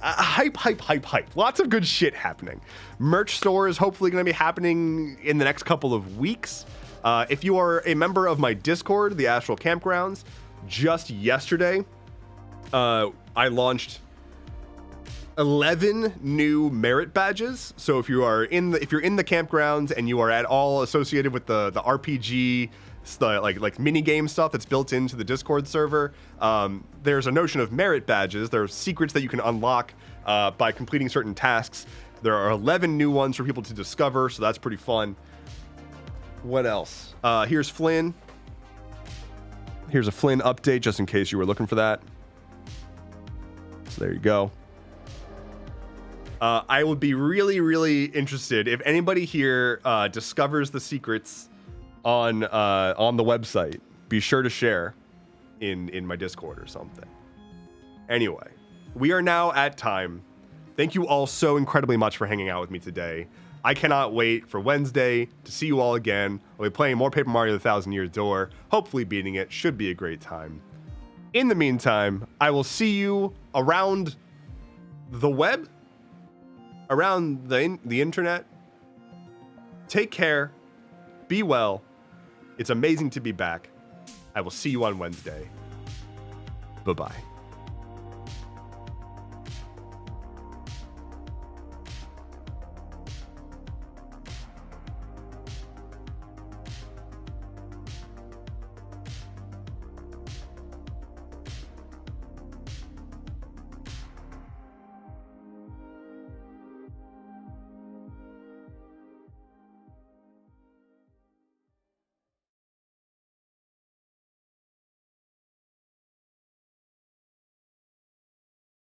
Hype. Lots of good shit happening. Merch store is hopefully going to be happening in the next couple of weeks. If you are a member of my Discord, the Astral Campgrounds, just yesterday, I launched 11 new merit badges. So if you're in the campgrounds and you are at all associated with the RPG, like mini game stuff that's built into the Discord server, there's a notion of merit badges. There are secrets that you can unlock by completing certain tasks. There are 11 new ones for people to discover, so that's pretty fun. What else? Here's Flynn. Here's a Flynn update, just in case you were looking for that. So there you go. I would be really, really interested if anybody here discovers the secrets on the website. Be sure to share in my Discord or something. Anyway, we are now at time. Thank you all so incredibly much for hanging out with me today. I cannot wait for Wednesday to see you all again. I'll be playing more Paper Mario: The Thousand Year Door, hopefully beating it. Should be a great time. In the meantime, I will see you around the web, around the internet. Take care. Be well. It's amazing to be back. I will see you on Wednesday. Bye-bye.